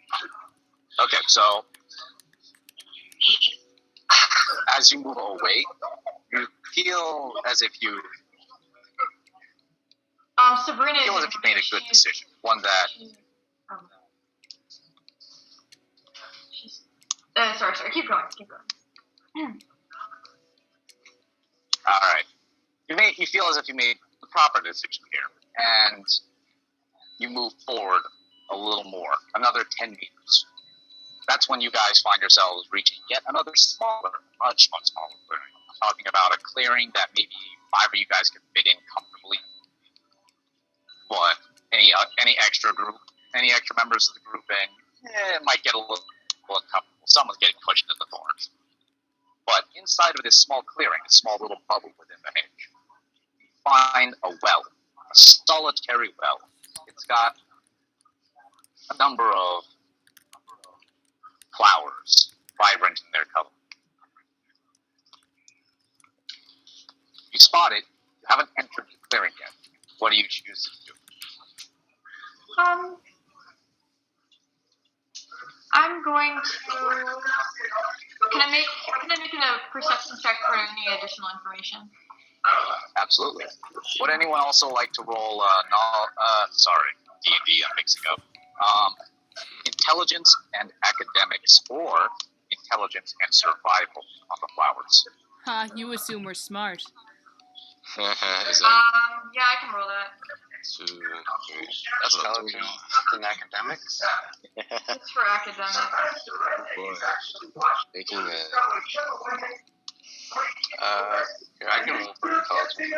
Okay, so as you move away, you feel as if you Sabrina feel as if you made a good decision. One that sorry, keep going. Alright. You feel as if you made the proper decision here. And you move forward a little more, another 10 meters. That's when you guys find yourselves reaching yet another smaller, much smaller clearing. I'm talking about a clearing that maybe 5 of you guys could fit in comfortably. But any extra members of the group in, it might get a little uncomfortable. Someone's getting pushed into the thorns. But inside of this small clearing, a small little bubble within the hedge, you find a well, a solitary well. It's got a number of flowers, vibrant in their color. You spot it. You haven't entered the clearing yet. What do you choose to do? I'm going to. Can I make a perception check for any additional information? Absolutely. Would anyone also like to roll? D&D. I'm mixing up. Intelligence and academics, or intelligence and survival on the flowers. Ha, you assume we're smart. Is that Yeah, I can roll that. 2, 3? That's a 3. Intelligence and academics. It's for academics. Making a... Here, I can roll for intelligence.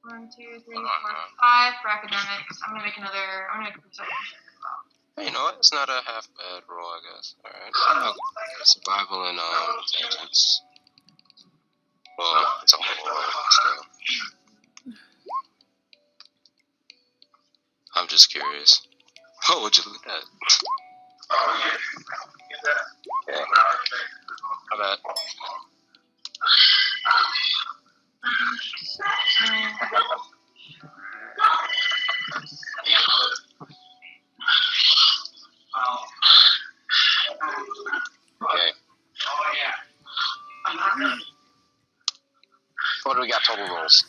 1, 2, 3, 4, 5 for academics. I'm gonna make a perception check. Hey, you know what? It's not a half bad roll, I guess. Alright. Survival and intelligence. Well, it's a whole lot. I'm just curious. What would you look at? Okay. How about? Okay. What do we got total rolls?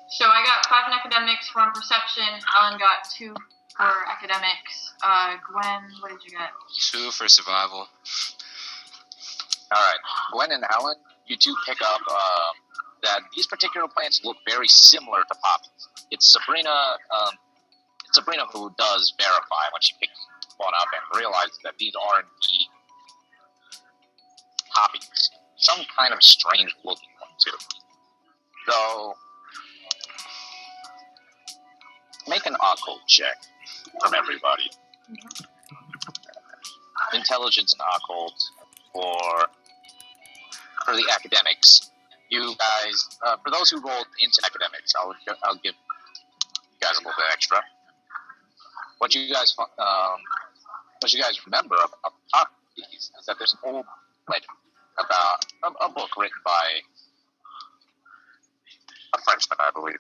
So I got 5 in academics, 4 in perception. Alan got 2 for academics. Gwen, what did you get? 2 for survival. Alright. Gwen and Alan, you two pick up that these particular plants look very similar to poppies. It's Sabrina who does verify when she picks one up and realizes that these are indeed poppies. Some kind of strange looking one too. So make an occult check from everybody. Intelligence and occult for the academics. You guys, for those who rolled into academics, I'll give you guys a little bit extra. What you guys remember of poppies is that there's an old legend about a book written by a Frenchman, I believe.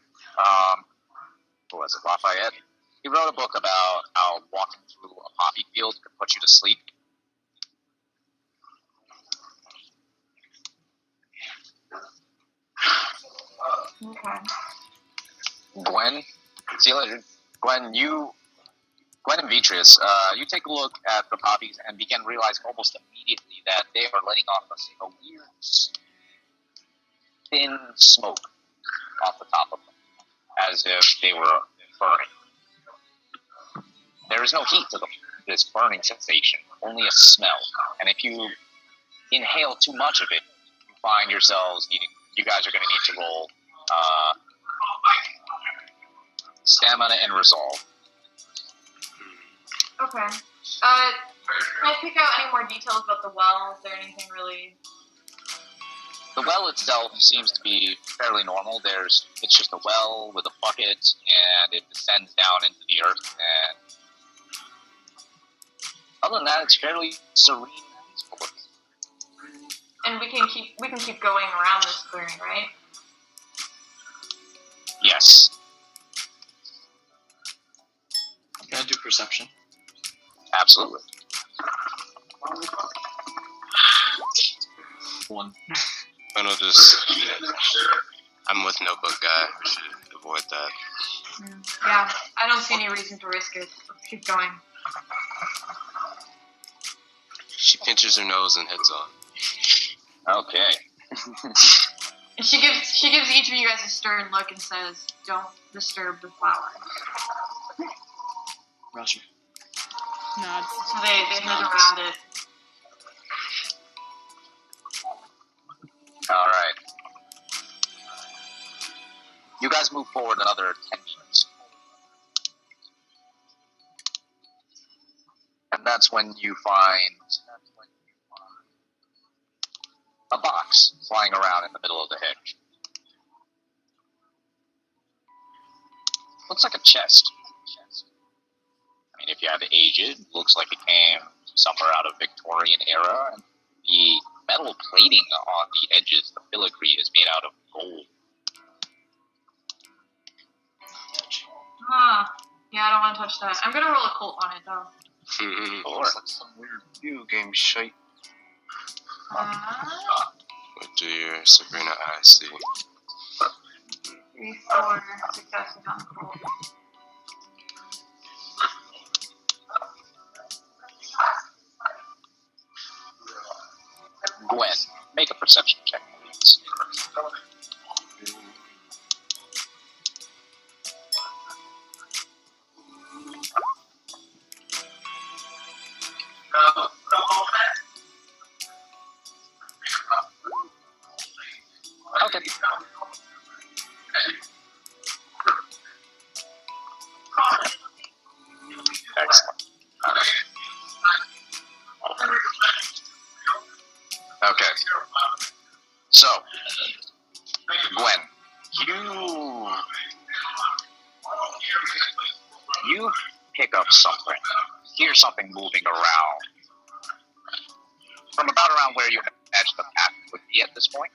Who was it? Lafayette. He wrote a book about how walking through a poppy field could put you to sleep. Okay. Gwen, see you later. Gwen and Vitreous, you take a look at the poppies and begin realizing almost immediately that they are letting off a weird, thin smoke off the top of them, as if they were burning. There is no heat to this burning sensation, only a smell. And if you inhale too much of it, you find yourselves needing. You guys are going to need to roll stamina and resolve. Okay. Can I pick out any more details about the well? Is there anything really? The well itself seems to be fairly normal. It's just a well with a bucket, and it descends down into the earth. And other than that, it's fairly serene and peaceful. And we can keep going around this clearing, right? Yes. Can I do perception? Absolutely. 1. I know this. I'm with Notebook Guy. We should avoid that. Yeah, I don't see any reason to risk it. Let's keep going. She pinches her nose and heads on. Okay. And she gives each of you guys a stern look and says, "Don't disturb the flower." Roger. Nods. So they head around it. All right. You guys move forward another 10 meters. And that's when you find a box flying around in the middle of the hedge. Looks like a chest. I mean, if you have to age it, looks like it came somewhere out of Victorian era. And the metal plating on the edges, the filigree, is made out of gold. Yeah, I don't want to touch that. I'm gonna roll a cult on it though. Looks like some weird video game shite. What do your Sabrina eyes see? 3, 4 successes on the cult. Gwen, make a perception check, please. Okay. Excellent. Okay. So, Gwen, you pick up something, hear something moving around from about around where you imagine the path would be at this point.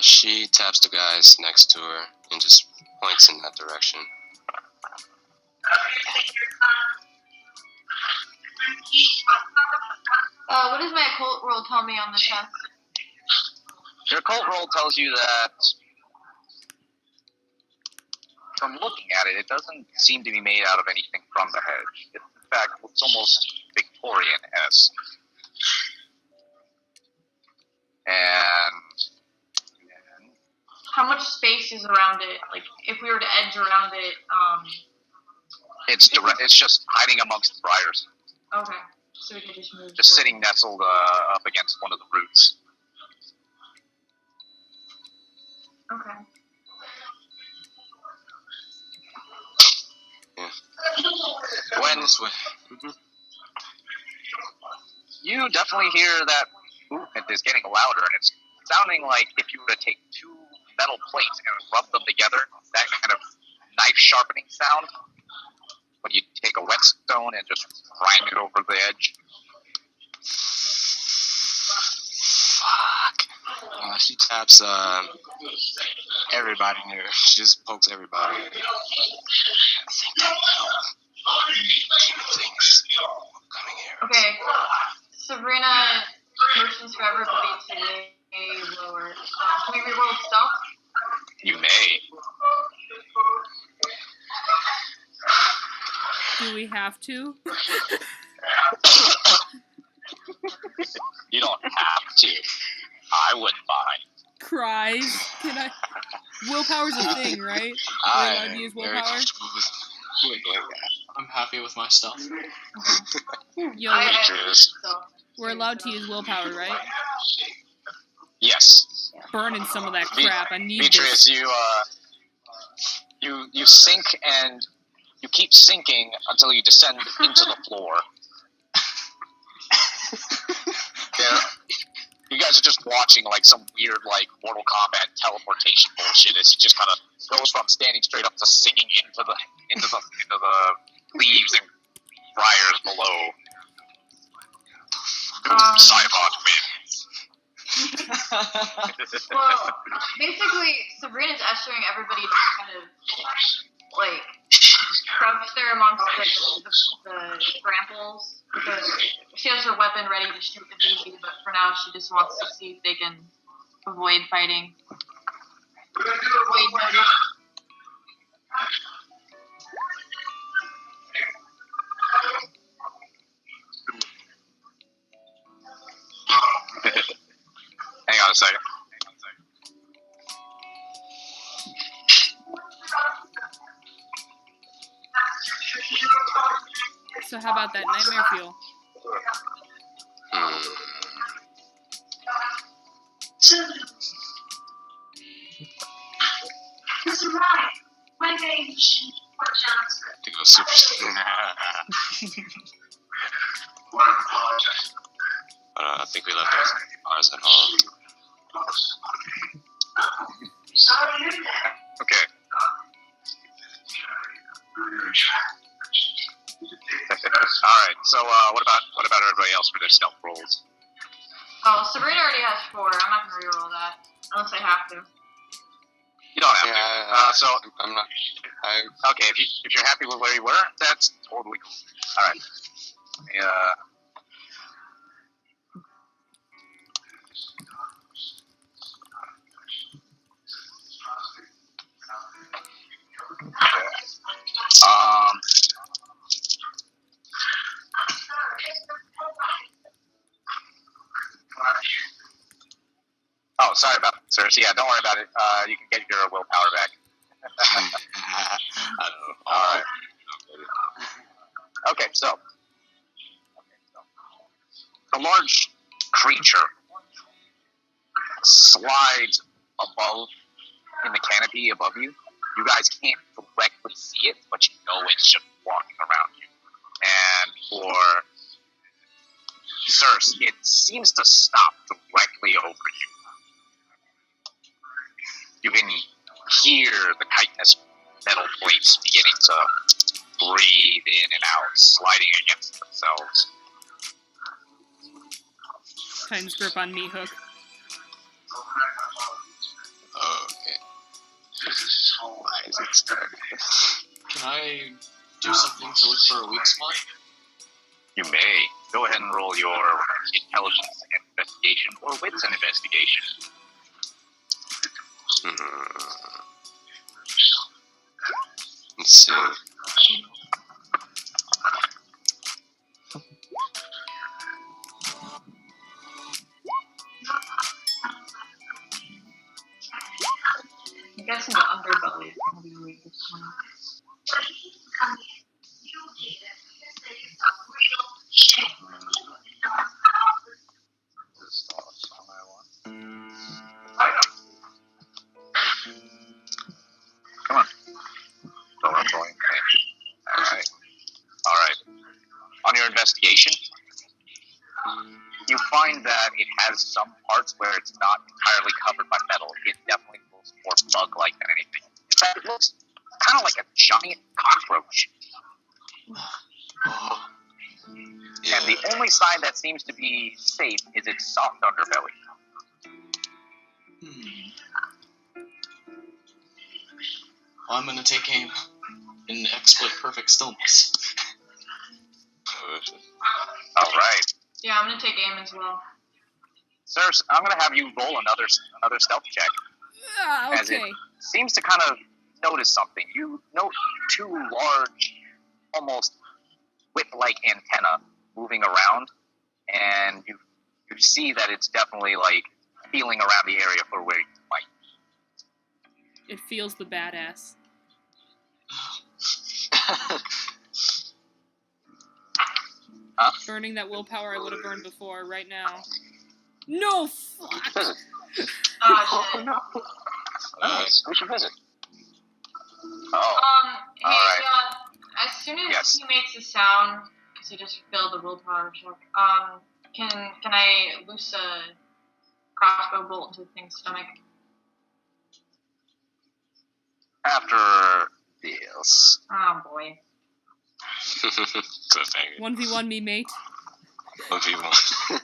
She taps the guys next to her and just points in that direction. What does my occult roll tell me on the test? Your occult roll tells you that, from looking at it, it doesn't seem to be made out of anything from the hedge. In fact, it's almost Victorian-esque. And How much space is around it? Like, if we were to edge around it, it's just hiding amongst the briars. Okay. So we could just move. Just sitting nestled up against one of the roots. Okay. When you definitely hear that movement is getting louder, and it's sounding like if you were to take 2 metal plates and rub them together, that kind of knife sharpening sound. When you take a whetstone and just grind it over the edge. Fuck. She taps everybody in here. She just pokes everybody. I think that demon things coming here. Okay. Sabrina motions for everybody to lay lower. Can we reroll stealth? You may. Do we have to? You don't have to. I wouldn't mind. cries. Can I? Willpower's a thing, right? We're allowed to use very willpower. comfortable with doing that. I'm happy with my stuff. Yo, So, we're allowed to use willpower, right? Yes. Burning some of that crap. I need Demetrius, this. you sink and you keep sinking until you descend into the floor. Yeah. You guys are just watching like some weird like Mortal Kombat teleportation bullshit as he just kind of goes from standing straight up to sinking into the leaves and briars below. Cybot wins. well, basically, Sabrina's ushering everybody to kind of, like, crouch there amongst the tramples. Because she has her weapon ready to shoot if need be, but for now she just wants to see if they can avoid fighting. Avoid notice. Hang on a second. So how about that nightmare fuel? To go super speed. I think we left ours at home. Okay. Alright, so what about everybody else for their stealth rolls? Oh, Sabrina already has 4. I'm not gonna reroll that unless I have to. You don't have Yeah, to. So I'm not. okay, if you're happy with where you were, that's totally cool. Alright. Oh, sorry about it, sir. So, yeah, don't worry about it. You can get your willpower back. I don't know. All right. Okay, so the large creature slides above in the canopy above you. You guys can't directly see it, but you know it's just walking around you. And for Circe, it seems to stop directly over you. You can hear the chitinous metal plates beginning to breathe in and out, sliding against themselves. Titan's grip on meat hook. Okay. Why is it starting? Can I do something to look for a weak spot? You may. Go ahead and roll your intelligence and investigation, or wits and investigation. Let's see. I'm guessing the underbelly is going to be weak this one. Come on. So I'm going. Alright. Alright. On your investigation, you find that it has some parts where it's not entirely covered by metal. It definitely looks more bug-like than anything. In fact, it looks kind of like a giant cockroach. Yeah. And the only side that seems to be safe is its soft underbelly. Well, I'm gonna take aim and exploit perfect stillness. Alright. Yeah, I'm going to take aim as well. Sirs, I'm going to have you roll another stealth check. As it Okay. seems to kind of notice something. You note 2 large, almost whip-like antenna moving around, and you see that it's definitely like feeling around the area for where you might. It feels the badass. Huh? Burning that willpower I would have burned before, right now. No, fuck! Oh, shit. no. Nice. We should visit. Oh. Hey, Alright. Leon, as soon as Yes. he makes a sound, because he just failed the willpower check, can I loose a crossbow bolt into the thing's stomach? After this. Oh, boy. Cliffhanger. 1v1 me, mate. 1v1.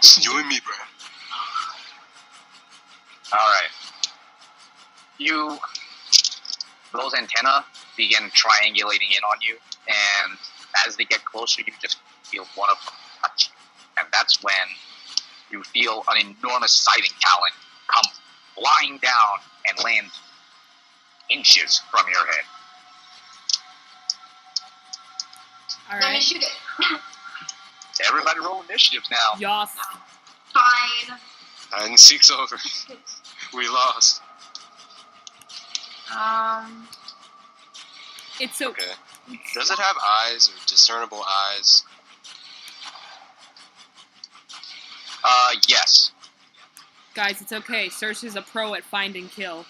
Just you and me, bro. Alright. Those antennae begin triangulating in on you, and as they get closer, you just feel one of them touch you. And that's when you feel an enormous sighting talon come flying down and land inches from your head. Let me Alright. shoot it. Everybody roll initiatives now. Yoss. Fine. Hide and seek's over. We lost. It's so... Okay. Does it have eyes or discernible eyes? Yes. Guys, it's okay. Cersei is a pro at find and kill.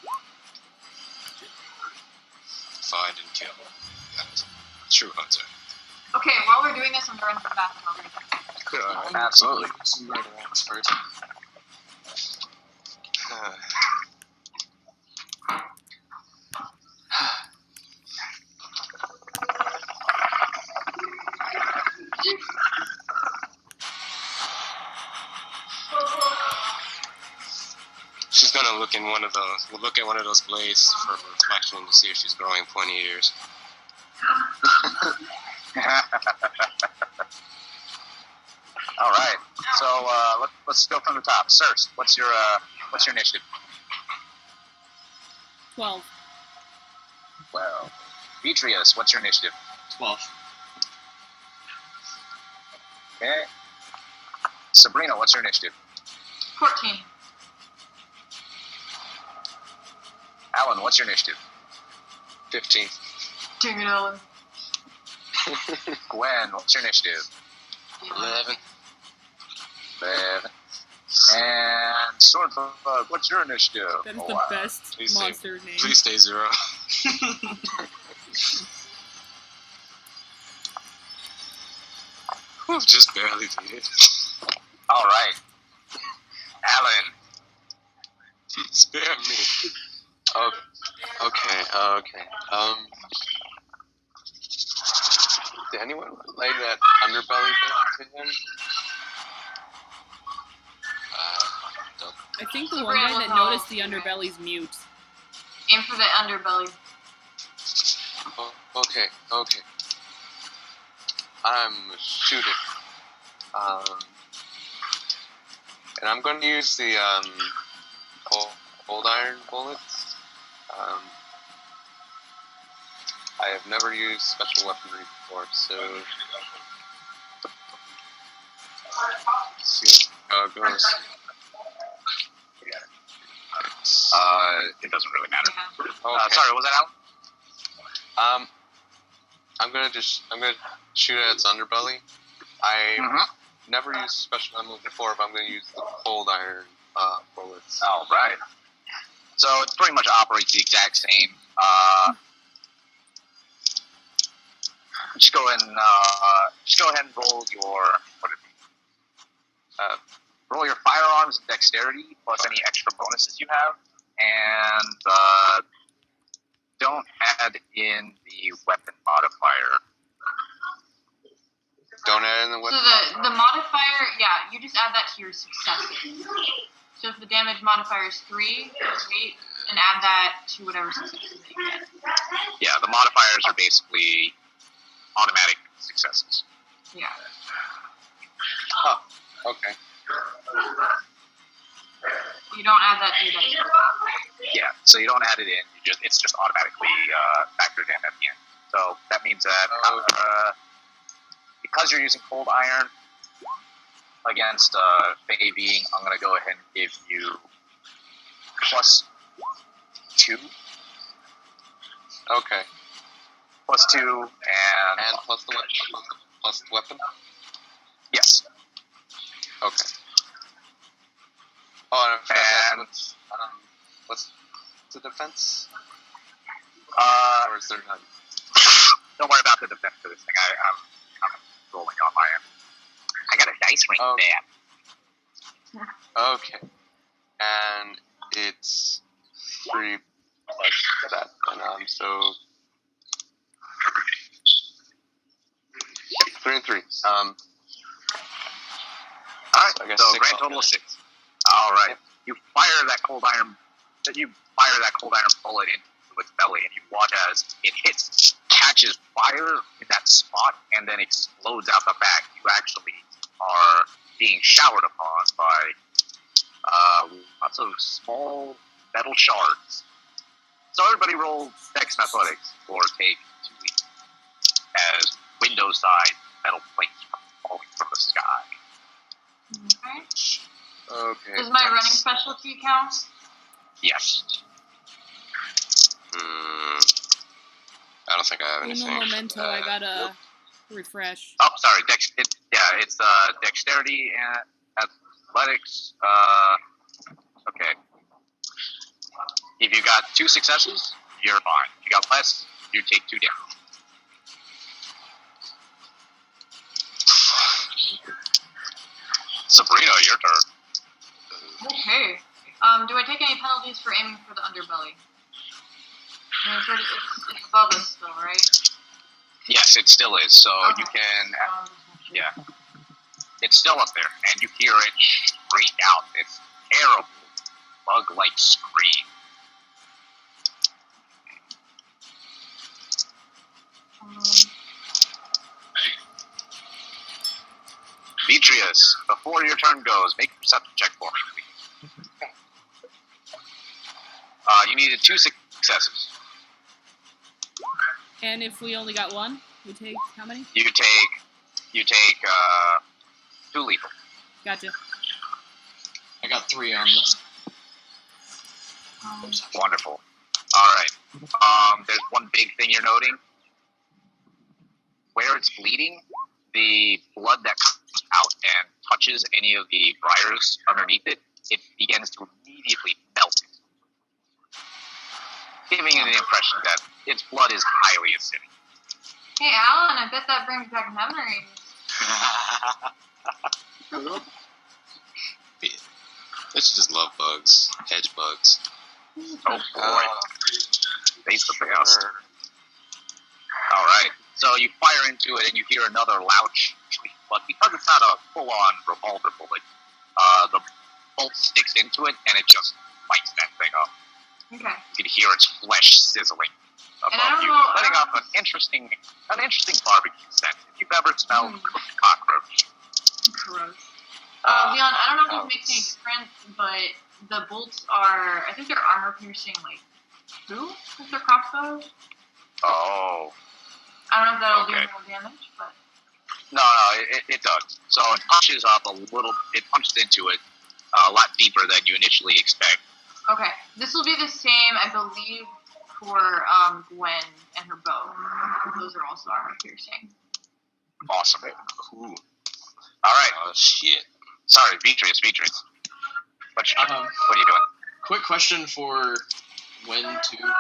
Find and kill. True hunter. Okay, while we're doing this, I'm going to run to the bathroom. I'll be right back. Absolutely. Some red ones first. She's gonna look at one of those blades for reflection to see if she's growing pointy ears. All right. So let's go from the top. Circe, what's your initiative? 12. Well, Demetrius, what's your initiative? 12. Okay. Sabrina, what's your initiative? 14. Alan, what's your initiative? 15. Dang it, Ellen. Gwen, what's your initiative? 11. 11. And Swordbug, what's your initiative? That is Oh, the wow. best Please say- monster name. Please stay 0. Whew, just barely did. All right. Alan. Spare me. Oh, okay. Did anyone lay that underbelly bit to him? Don't. I think the one guy that noticed the underbelly's mute. Aim for the underbelly. Oh, okay. I'm shooting. And I'm going to use the cold iron bullets. I have never used special weaponry before, so let's see how it goes. It doesn't really matter. Yeah. Okay. Sorry, was that Alan? I'm gonna shoot at its underbelly. I Mm-hmm. never used special ammo before, but I'm gonna use the cold iron bullets. All right. So it pretty much operates the exact same. Just go ahead and roll your roll your firearms and dexterity plus any extra bonuses you have, and don't add in the weapon modifier. Don't add in the weapon. So the modifier, yeah, you just add that to your successes. So if the damage modifier is 3, wait, and add that to whatever successes that you get. Yeah, the modifiers are basically automatic successes. Yeah. Oh, okay. You don't add that to your dex. Yeah, so you don't add it in. It's just automatically factored in at the end. So that means that because you're using cold iron, against Fey Being, I'm going to go ahead and give you +2. Okay. +2 and plus the weapon. Plus the weapon. Yes. Okay. Oh, and I forgot to ask, what's the defense? Or is there none? Don't worry about the defense for this thing. I'm kind of rolling on my end. I got a dice ring there. Okay. And it's 3 plus that. And so 3 and 3. Alright, so I guess so 6 grand total of 6. Alright. You fire that cold iron bullet into its belly, and you watch as it hits, catches fire in that spot, and then explodes out the back. You actually are being showered upon by lots of small metal shards. So everybody roll Dex and Athletics, or take 2 weeks, as window-side metal plates are falling from the sky. Okay. Okay. Does my running specialty count? Yes. I don't think I have anything. Uno momento, I gotta refresh. Oh, sorry. It's dexterity and athletics. Okay. If you got 2 successes, you're fine. If you got less, you take 2 damage. Sabrina, your turn. Okay. Do I take any penalties for aiming for the underbelly? I mean, it's above us still, right? Yes, it still is. So Okay. you can, yeah, it's still up there, and you hear it shriek out this terrible bug-like scream. Demetrius, before your turn goes, make a perception check for me, please. You needed 2 successes. And if we only got 1, we take how many? You take 2 lethal. Gotcha. I got 3 on the. Wonderful. All right. There's one big thing you're noting. Where it's bleeding, the blood that comes out and touches any of the briars underneath it, it begins to immediately melt, giving you the impression that its blood is highly acidic. Hey, Alan, I bet that brings back memories. They should just love bugs. Hedge bugs. Oh boy. Face the chaos. Alright. So you fire into it and you hear another loud shriek, but because it's not a full-on revolver bullet, the bolt sticks into it and it just lights that thing up. Okay. You can hear its flesh sizzling above you, letting off an interesting barbecue scent. If you've ever smelled cooked cockroach. Gross. Leon, I don't know if this makes any difference, but the bolts are, I think they're armor piercing, like, 2 with their crossbows. Oh. I don't know if that'll do more damage, but. No, it does. So it punches up a little, it punches into it a lot deeper than you initially expect. Okay. This will be the same, I believe, for Gwen and her bow. Those are also armor piercing. Awesome. Ooh. Alright. Oh, shit. Sorry, Demetrius. What are you doing? Quick question for Gwen, too.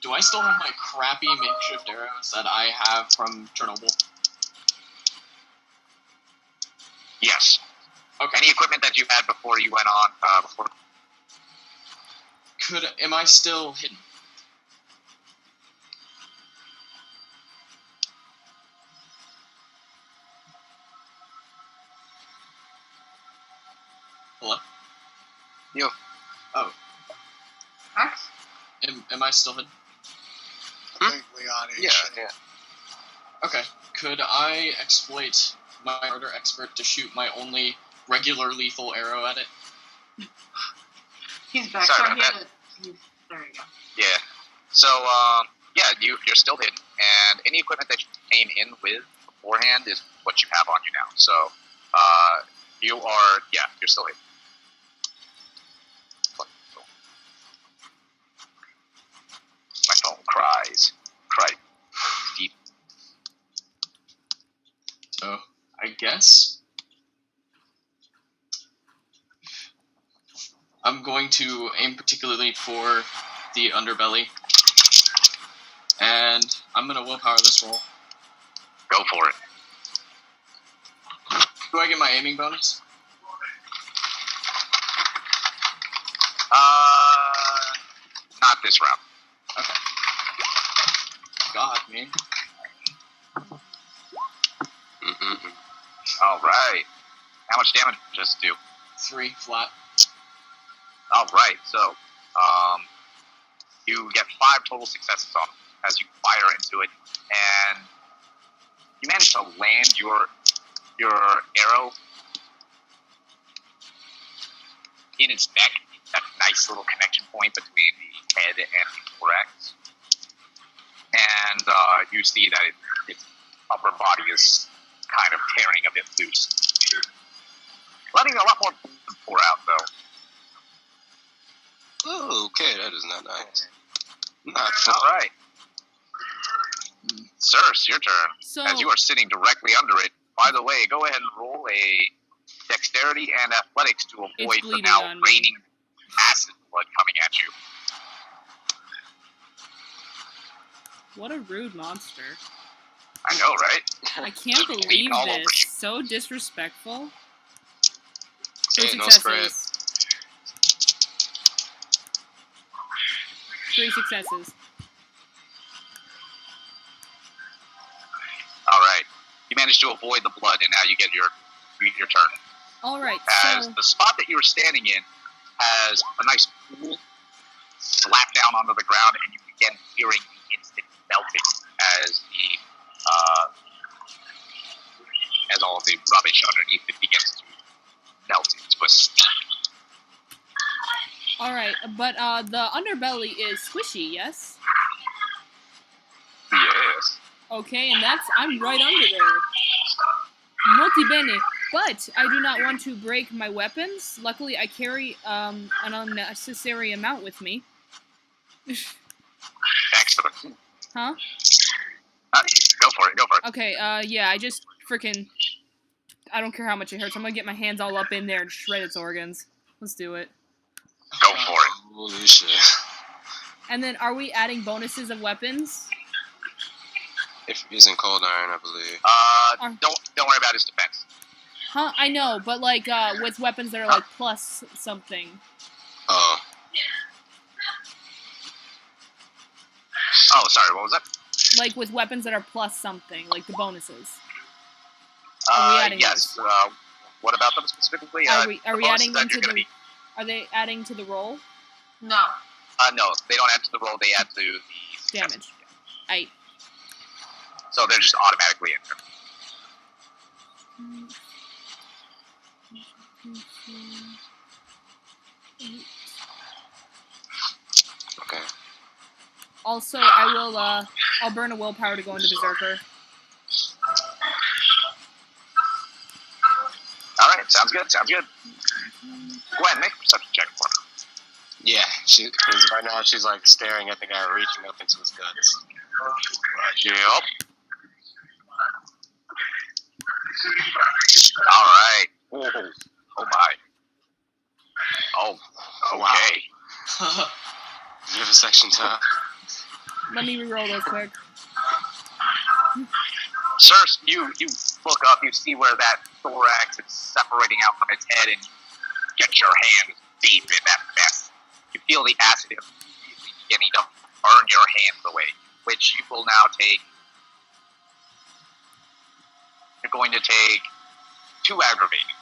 Do I still have my crappy makeshift arrows that I have from Chernobyl? Yes. Okay. Any equipment that you had before you went on, Am I still hidden? Hello? You. Oh. Max? Am I still hidden? I think Leon is. Yeah. Okay. Could I exploit my murder expert to shoot my only regular lethal arrow at it? He's back. Sorry So about there you go. Yeah. So, you're still hidden, and any equipment that you came in with beforehand is what you have on you now. So, You are, yeah, you're still here. My phone cries. Deep. So, I guess I'm going to aim particularly for the underbelly, and I'm gonna willpower this roll. Go for it. Do I get my aiming bonus? Not this round. Okay. God, man. All right. How much damage does it do? 3 flat. All right. So, you get 5 total successes on as you fire into it, and you manage to land your arrow in its neck. That nice little connection point between the head and the thorax, and you see that its upper body is kind of tearing a bit loose, letting a lot more blood pour out, though. Oh, okay, that is not nice. Not fun. All right. Sir, it's your turn. So, As you are sitting directly under it. By the way, go ahead and roll a dexterity and athletics to avoid the bleeding now on me. raining acid blood coming at you. what a rude monster. I know, right? I can't Just believe bleeding all over this. you. So disrespectful. Hey, 3 no spread. successes. 3 successes. All right. You managed to avoid the blood, and now you get your turn. All right, As so the spot that you were standing in has a nice pool slap down onto the ground, and you begin hearing the instant melting as all of the rubbish underneath it begins to melt into a steam. all right, but the underbelly is squishy, yes? Yes. Okay, and I'm right under there. Molti bene. But I do not want to break my weapons. Luckily, I carry an unnecessary amount with me. Excellent. Huh? Go for it. Okay, yeah, I just freaking... I don't care how much it hurts. I'm gonna get my hands all up in there and shred its organs. Let's do it. Go for it. Holy shit. And then, are we adding bonuses of weapons? If you're using cold iron, I believe. Don't worry about his defense. Huh? I know, but like, with weapons that are like plus something. Oh. Oh, sorry, what was that? Like with weapons that are plus something, like the bonuses. Are we adding yes. those? What about them specifically? Are we bonuses adding them that you're to gonna the? Are they adding to the roll? No. No, they don't add to the roll. They add to the Damage. Aight. So they're just automatically in there. Okay. Also, I'll burn a willpower to go into Berserker. All right, sounds good. Go ahead, make a perception check for me. Yeah, because right now she's like staring at the guy reaching up into his guts. Yep. All right. Oh my. Oh, okay. Vivisection time. Let me reroll those quick. Sir, you look up, you see where that thorax is separating out from its head, and you get your hands deep in that mess. You feel the acid immediately beginning to burn your hands away, which you will now take. You're going to take 2 aggravating,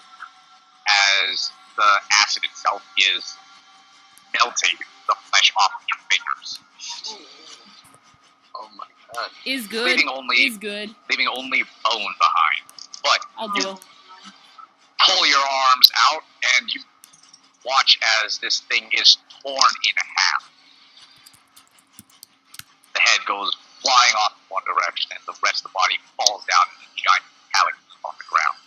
as the acid itself is melting the flesh off of your fingers. Oh my god. Is good. Leaving only bone behind. But I'll do it. pull your arms out, and you watch as this thing is torn in half. The head goes flying off in one direction, and the rest of the body falls down in a giant calyx on the ground.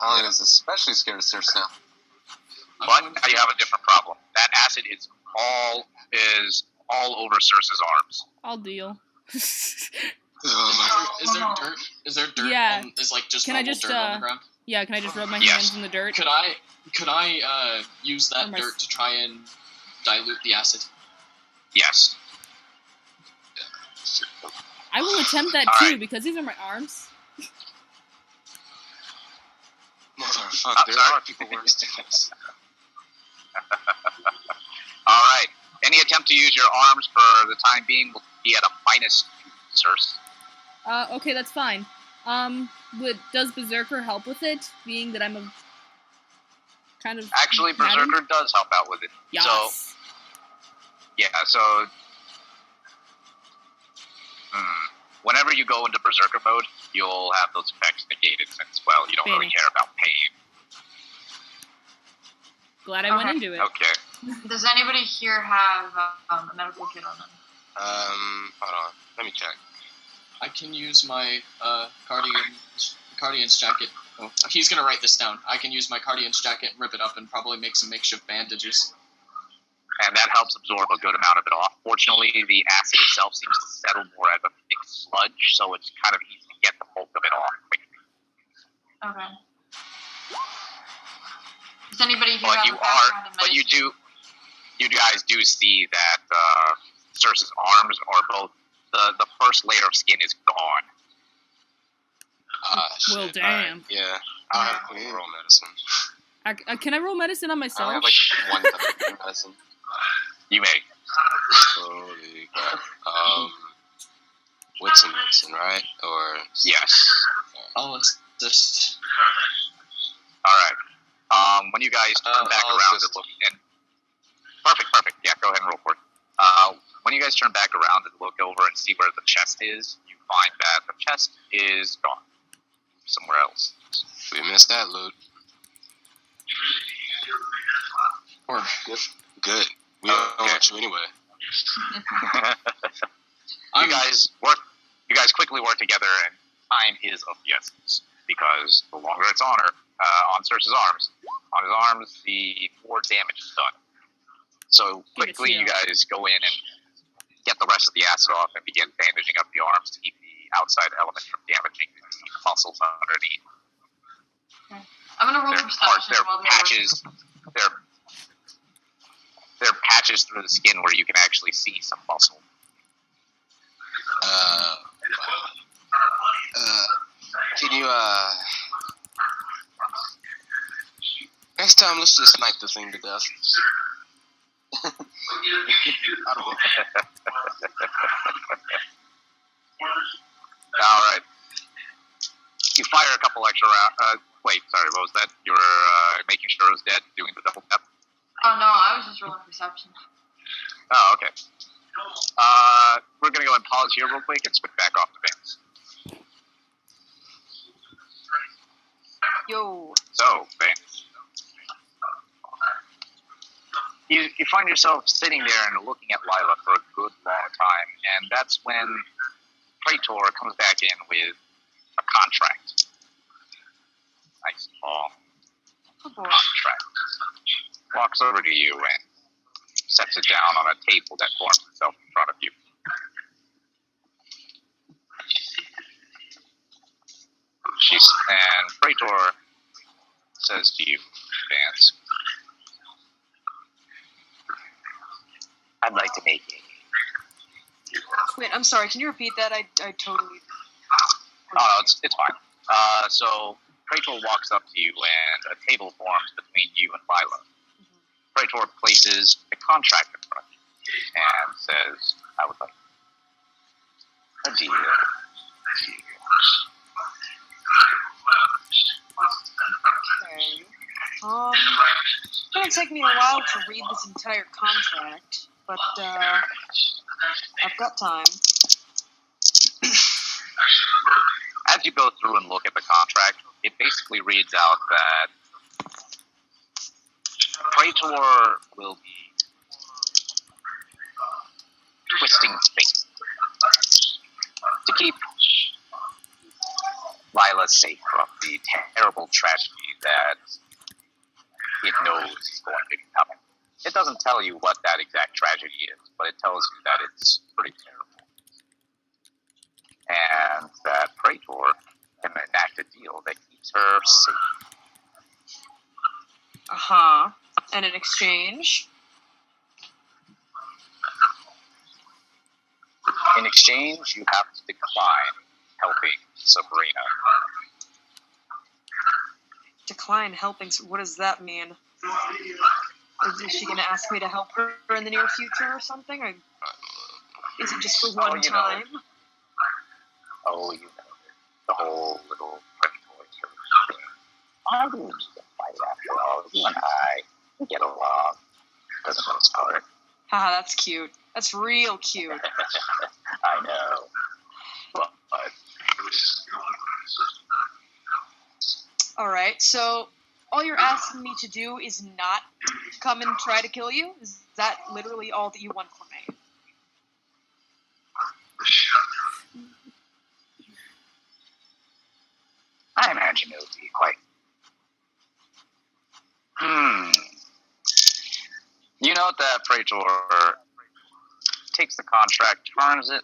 Alan is especially scared of Sir Snap. But now you have a different problem. That acid is all over Circe's arms. I'll deal. Is there dirt? Is there dirt? Yeah. Is like just Can I normal just, dirt on the ground? Yeah, can I just rub my Yes. hands in the dirt? Could I use that Or my dirt to try and dilute the acid? Yes. I will attempt that All too, right. because these are my arms. Motherfucker, there sorry. are people worse than this. All right. Any attempt to use your arms for the time being will be at a -2, Circe. Okay, that's fine. Does Berserker help with it, being that I'm a kind of... Actually, pattern? Berserker does help out with it. Yes. So, yeah, so... whenever you go into Berserker mode, you'll have those effects negated since, well, you don't really Panic. care about pain. Glad I went Okay. into it. Okay. Does anybody here have a medical kit on them? Hold on. Let me check. I can use my Guardian's jacket. Oh, he's gonna write this down. I can use my Guardian's jacket, rip it up, and probably make some makeshift bandages. And that helps absorb a good amount of it off. Fortunately, the acid itself seems to settle more as a thick sludge, so it's kind of easy to get the bulk of it off quickly. Okay. Does anybody here But have you a background in medicine? you guys do see that Circe's arms are both, the first layer of skin is gone. Well, Shit. damn. Yeah, I'll have quick roll medicine. Can I roll medicine on I myself? only have like one type of medicine. You may. Holy crap. Wits and medicine, right? Or Yes. I'll assist. All right. When you guys turn back I'll around assist. and look, and perfect. Yeah, go ahead and roll for it. When you guys turn back around and look over and see where the chest is, you find that the chest is gone somewhere else. we missed that loot. Or Good. We don't want you anyway. You guys quickly work together, and time is of the essence because the longer it's on her, on Circe's arms, on his arms, the more damage is done. So quickly, you guys go in and get the rest of the acid off and begin bandaging up the arms to keep the outside element from damaging the muscles underneath. I'm gonna roll perception There while are they're patches. There are patches through the skin where you can actually see some muscle. Can you, next time, let's just snipe the thing to death. I don't know. All right. You fire a couple extra rounds. Wait, sorry, what was that? You were making sure it was dead, doing the double tap? Oh no, I was just rolling perception. Oh, okay. We're going to go and pause here real quick and switch back off to Vance. Yo. So, Vance. You find yourself sitting there and looking at Lila for a good long time, and that's when Praetor comes back in with a contract. Nice tall Oh boy. contract. Walks over to you and sets it down on a table that forms itself in front of you. And Praetor says to you, Vance, I'd like to make Wait, I'm sorry. Can you repeat that? I totally. Oh, no, it's fine. So Praetor walks up to you, and a table forms between you and Lila. Praetor places the contract in front of you and says, I would like a deal. Okay. It's gonna take me a while to read this entire contract, but I've got time. As you go through and look at the contract, it basically reads out that Praetor will be twisting fate to keep Lila safe from the terrible tragedy that it knows is going to be coming. It doesn't tell you what that exact tragedy is, but it tells you that it's pretty terrible. And that Praetor can enact a deal that keeps her safe. Uh-huh. And in exchange? In exchange, you have to decline helping Sabrina. Decline helping? What does that mean? Is she going to ask me to help her in the near future or something? Or is it just for one time? Oh, you know, the whole little Praetor thing. I will just fight after all. You and I get along for the most part. Haha, that's cute. That's real cute. I know. But Alright, so all you're asking me to do is not come and try to kill you? Is that literally all that you want from me? I imagine it would be quite... You know that Praetor takes the contract, turns it,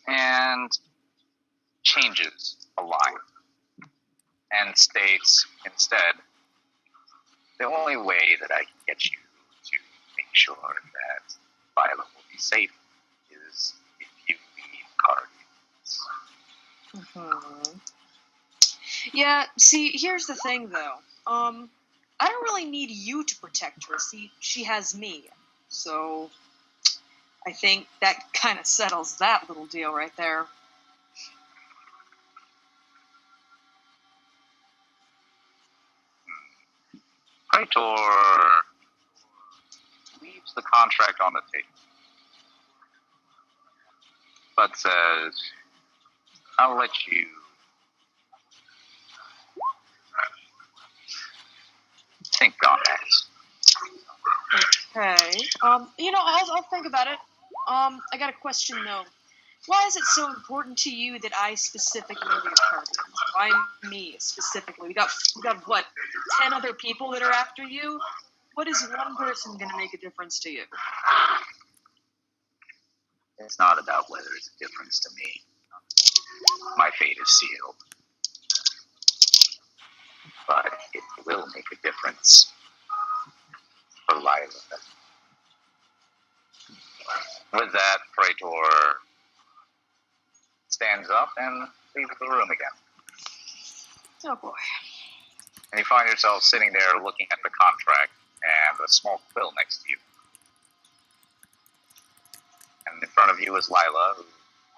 and changes a line. And states, instead, the only way that I can get you to make sure that Violet will be safe is if you leave Guardians. Yeah, see, here's the thing, though. I don't really need you to protect her. See, she has me. So, I think that kind of settles that little deal right there. Praetor leaves the contract on the table, but says, I'll let you think on that. Okay. I'll think about it. I got a question, though. Why is it so important to you that I specifically leave Guardians? Why me specifically? We got what, 10 other people that are after you? What is one person going to make a difference to you? It's not about whether it's a difference to me. My fate is sealed. But it will make a difference for Lila. With that, Praetor stands up and leaves the room again. Oh boy. And you find yourself sitting there looking at the contract and a small quill next to you. And in front of you is Lila, who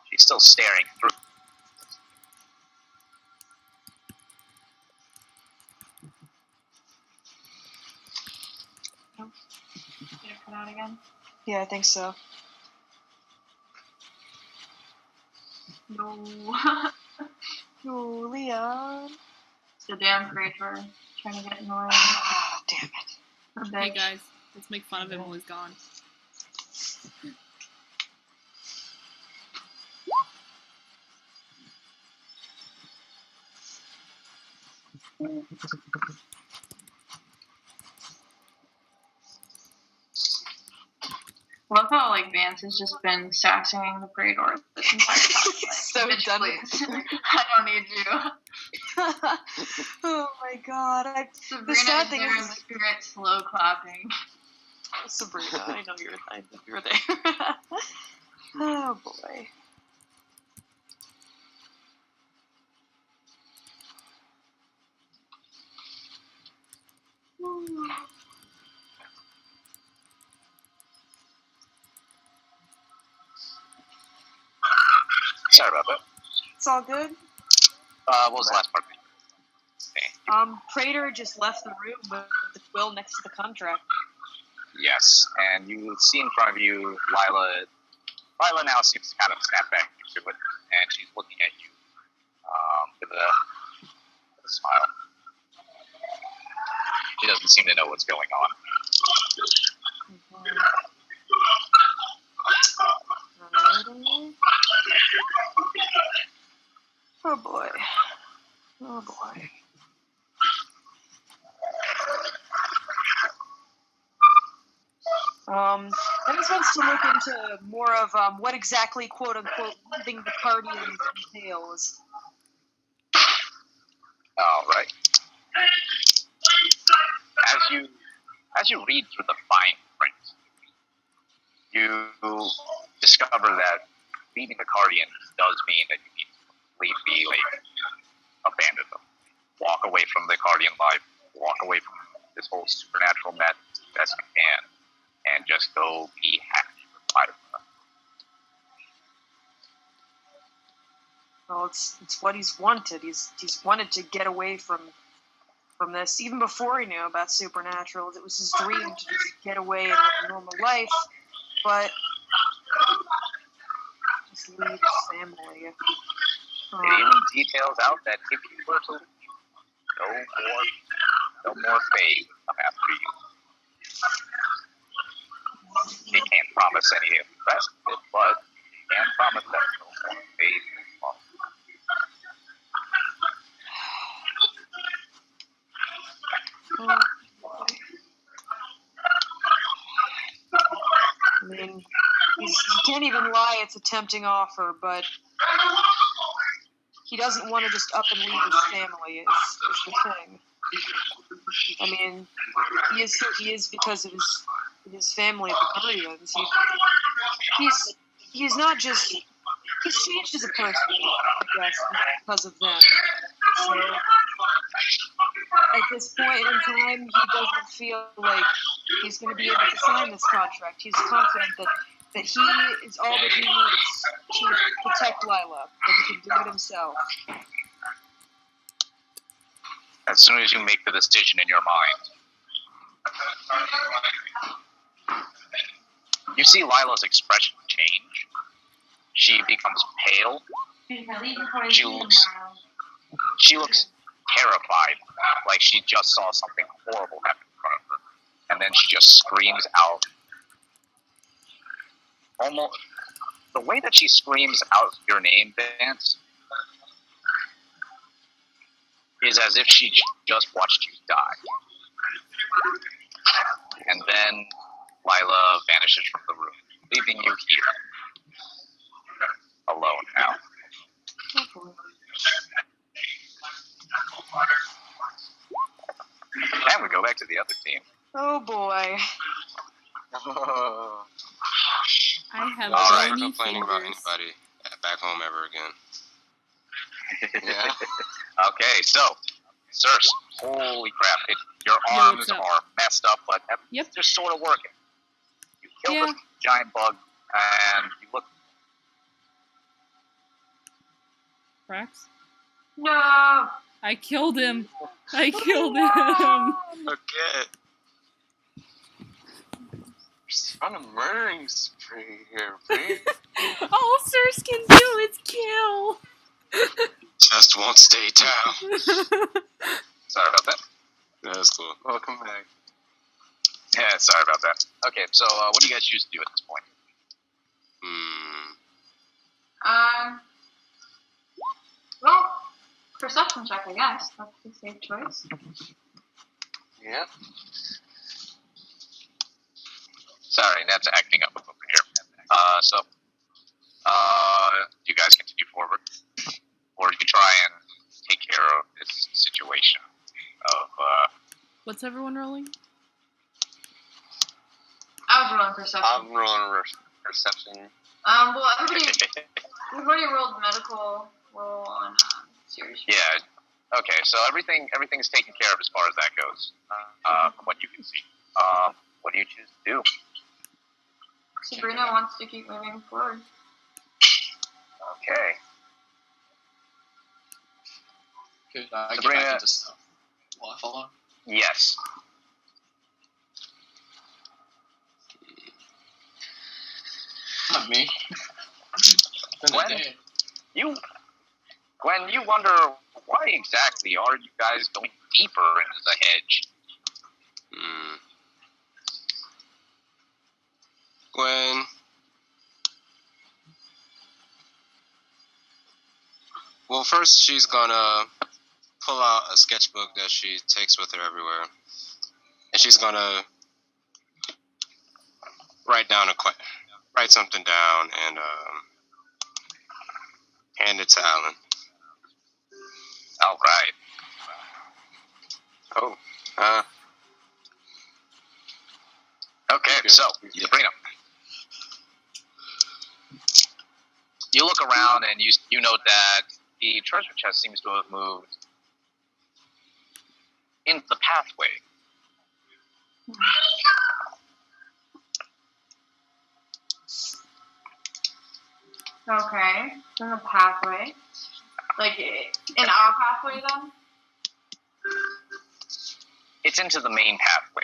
she's still staring through. Did it cut out again? Yeah, I think so. No. Oh, Leon. It's the damn Praetor trying to get annoying. Oh, damn it. Hey guys, let's make fun of him while he's gone. I love how like Vance has just been sassing the Praetor this entire time. Like, So bitch, done please. I don't need you. Oh my god. Sabrina is there in the spirit, slow clapping. Sabrina, I know you're there. Oh boy. Sorry about that. It's all good. What was the last part? Okay. Praetor just left the room with the quill next to the contract. Yes, and you see in front of you Lila. Lila now seems to kind of snap back to it, and she's looking at you with a smile. She doesn't seem to know what's going on. Oh boy. Oh boy. Then this wants to look into more of what exactly, quote unquote, leaving the Guardians entails. All right. As you read through the fine print, you discover that leaving the Guardian does mean that you need to completely abandon them. Walk away from the Guardian life, walk away from this whole supernatural mess as best you can, and just go be happy with life. Well, it's what he's wanted. He's wanted to get away from this even before he knew about supernaturals. It was his dream to just get away and live a normal life, but just leave his family. It even details out that if you were to leave, no more Fae would come after you. It can't promise any of the rest of it, but it can promise that no more Fae will come. I mean, he can't even lie. It's a tempting offer, but he doesn't want to just up and leave his family. Is the thing. I mean, he is who he is because of his family, the Guardians. He's not just. He's changed as a person, I guess, because of them. So, at this point in time, he doesn't feel like he's going to be able to sign this contract. He's confident that he is all that he needs to protect Lila, that he can do it himself. As soon as you make the decision in your mind, you see Lila's expression change. She becomes pale. She looks terrified, like she just saw something horrible happen in front of her. And then she just screams out. Almost the way that she screams out your name, Vance, is as if she just watched you die. And then Lila vanishes from the room, leaving you here. Alone now. And we go back to the other team. Oh boy. I have All right, bony complaining about fingers. anybody back home ever again. Yeah. Okay, so, Circe, holy crap, your arms what's up? are messed up, but Yep. they're sort of working. You killed Yeah. this giant bug, and you look. Brax? No. I killed him. I killed him. Okay. Just on a murdering spree here, please. All Circe can do is kill. Just won't stay down. Sorry about that. That's cool. Welcome back. Yeah, sorry about that. Okay, so what do you guys choose to do at this point? Well, perception check, I guess. That's the safe choice. Yeah. Sorry, Ned's acting up over here. So, do you guys continue forward? Or do you try and take care of this situation of, What's everyone rolling? I was rolling perception. I'm rolling perception. Well, we've already rolled medical roll on serious. yeah, okay, so everything's taken care of as far as that goes, from what you can see. What do you choose to do? Sabrina wants to keep moving forward. Okay. Could I get Sabrina- back into stuff while I follow? Yes. Not me. Been a Gwen? day. Gwen, you wonder why exactly are you guys going deeper into the hedge? Gwen. Well, first she's gonna pull out a sketchbook that she takes with her everywhere. And she's gonna write something down and hand it to Alan. All right. Oh, Okay, so Sabrina, you look around and you note that the treasure chest seems to have moved into the pathway. Okay, in the pathway. Like, in our pathway, then? It's into the main pathway.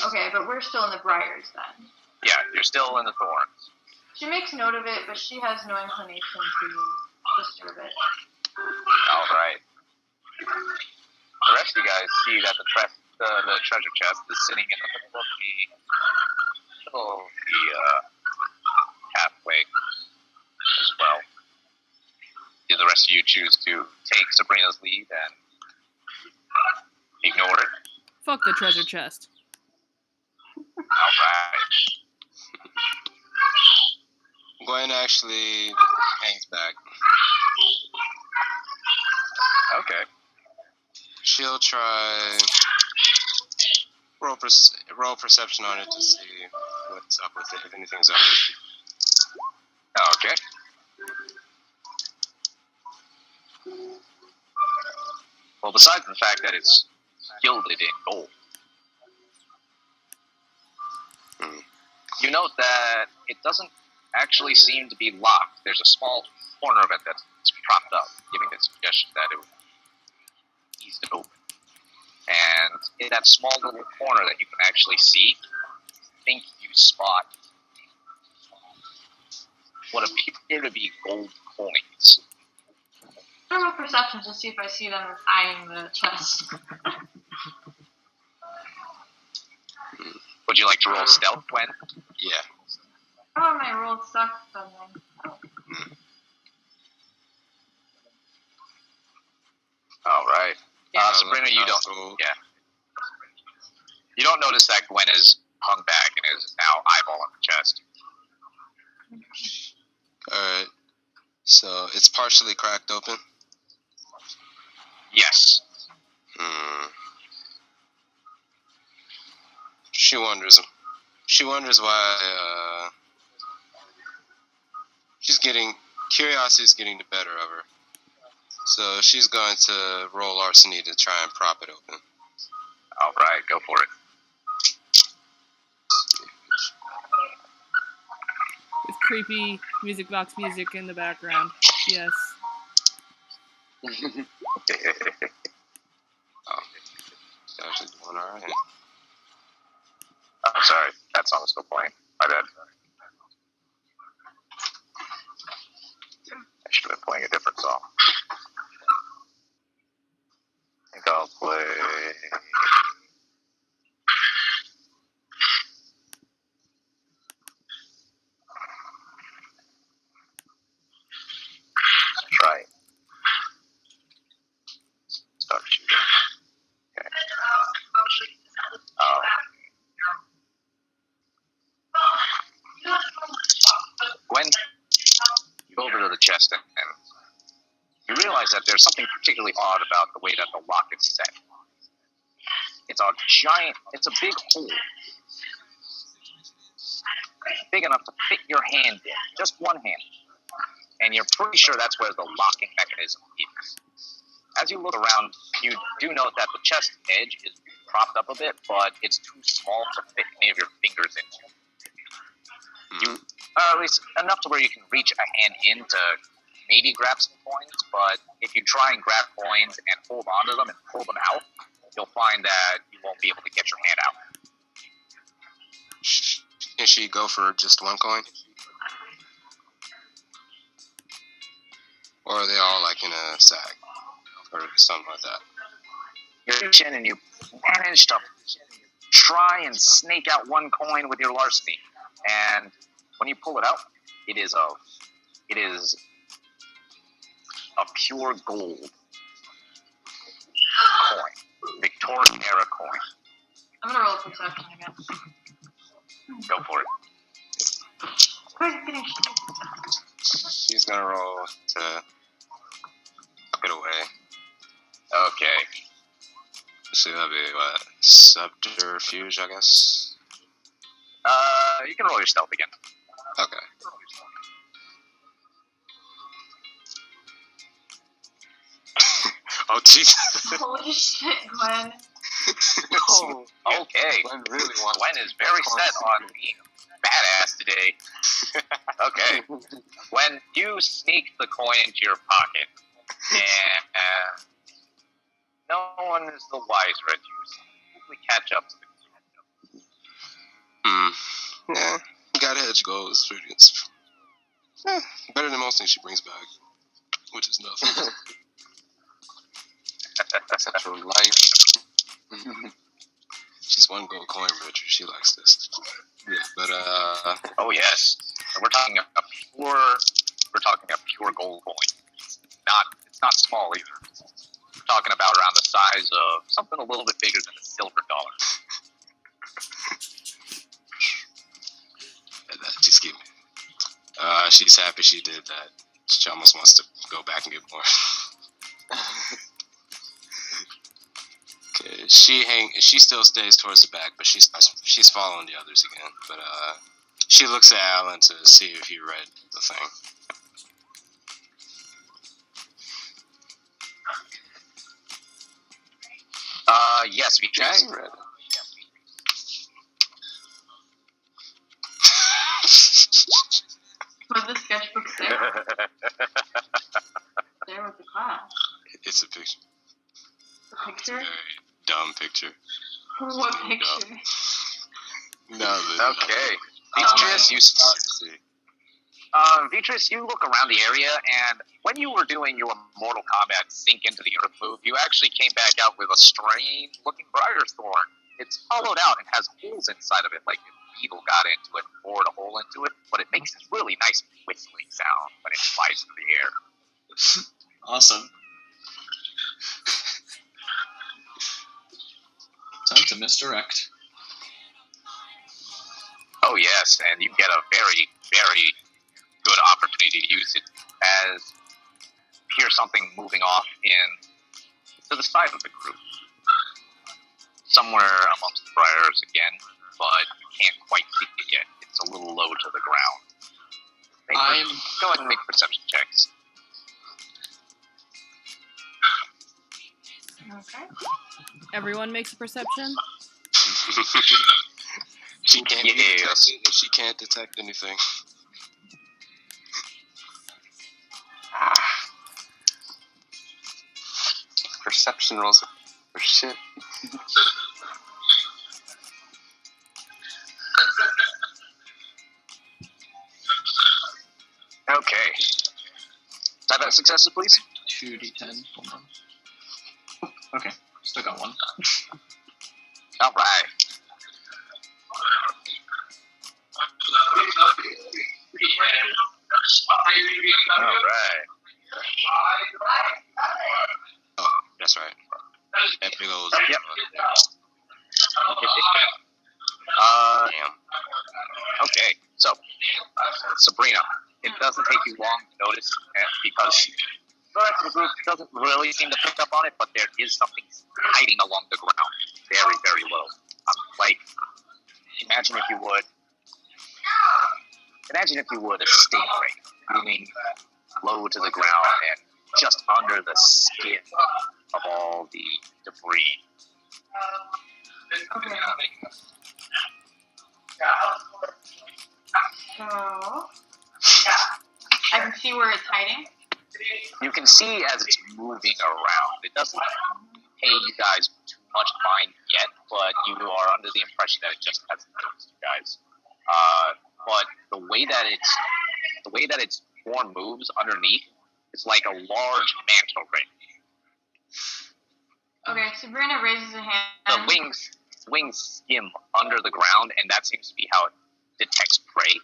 Okay, but we're still in the briars, then. Yeah, you're still in the thorns. She makes note of it, but she has no inclination to disturb it. All right. The rest of you guys see that the treasure chest is sitting in the middle of the pathway as well. Do the rest of you choose to take Sabrina's lead and ignore it? Fuck the treasure chest. All right. Gwen actually hangs back. Okay. She'll try roll perception on it to see what's up with it, if anything's up with it. Okay. Well, besides the fact that it's gilded in gold, you note that it doesn't actually seem to be locked. There's a small corner of it that's propped up, giving the suggestion that it would be easy to open. And in that small little corner that you can actually see, I think you spot what appear to be gold coins. I roll perception to see if I see them eyeing the chest. Would you like to roll stealth, Gwen? Yeah. Oh, my roll sucks suddenly. All right. Sabrina, you don't. Yeah. You don't notice that Gwen is hung back and is now eyeballing the chest. Alright. So it's partially cracked open? Yes. She wonders why curiosity's getting the better of her. So she's going to roll larceny to try and prop it open. All right, go for it. With creepy music box music in the background. Yes. Oh. Actually doing alright. I'm sorry, that song is still playing. My bad. I should have been playing a different song. I think I'll play... Try it. Start shooting. Okay. Gwen, you go over to the chest and you realize that there's something particularly odd about the way that the lock is set. It's a big hole. Big enough to fit your hand in, just one hand. And you're pretty sure that's where the locking mechanism is. As you look around, you do note that the chest edge is propped up a bit, but it's too small to fit any of your fingers into. At least enough to where you can reach a hand in to maybe grab some coins, but if you try and grab coins and hold onto them and pull them out, you'll find that you won't be able to get your hand out. Can she go for just one coin? Or are they all like in a sack? Or something like that? You reach in and you manage to try and snake out one coin with your larceny. And when you pull it out, it is a pure gold coin. Victorian era coin. I'm gonna roll a perception again. Go for it. Where's it getting She's gonna roll to tuck it away. Okay. So that'll be what? Subterfuge, I guess. You can roll your stealth again. Okay. Oh, jeez. Holy shit, Gwen. Oh, okay. Gwen really wants Gwen is very set on being badass today. Okay. When you sneak the coin into your pocket, and no one is the wiser as you simply catch up to the Yeah, got hedge goals. It's better than most things she brings back, which is nothing. Except for life. She's one gold coin richer. She likes this. Yeah, but Oh yes, we're talking a pure gold coin. It's not small either. We're talking about around the size of something a little bit bigger than a silver dollar. Just give me. She's happy she did that. She almost wants to go back and get more. Okay, she still stays towards the back, but she's following the others again. But she looks at Alan to see if he read the thing. Yes, we Yeah, just he read it. Was the sketchbook there? There with the class. It's a picture. The picture? Very dumb picture. What picture? No, okay. Beatrice, you look around the area, and when you were doing your Mortal Kombat sink into the earth move, you actually came back out with a strange-looking Briarthorn. It's hollowed out and has holes inside of it, like a beetle got into it and bored a hole into it, but it makes this really nice whistling sound when it flies through the air. Awesome. Time to misdirect. Oh yes, and you get a very, very good opportunity to use it as you hear something moving off to the side of the group. Somewhere amongst the briars again, but you can't quite see it yet. It's a little low to the ground. Go ahead and make perception checks. Okay. Everyone makes a perception. She can't be Yes. detected if she can't detect anything. Perception rolls for shit. Okay. Type out successes, please. 2d10. Hold on. Okay, still got one. All right. All right. Oh, that's right. That big old. Yep. Damn. Okay. So, Sabrina, it doesn't take you long to notice because the rest of the group doesn't really seem to pick up on it, but there is something hiding along the ground, very, very low. Like, imagine if you would a stingray moving low to the ground and just under the skin of all the debris. Okay. So, I can see where it's hiding. You can see as it's moving around. It doesn't pay you guys too much mind yet, but you are under the impression that it just hasn't noticed you guys. But the way that its form moves underneath is like a large manta ray. Okay, Sabrina raises a hand. The wings skim under the ground, and that seems to be how it detects prey.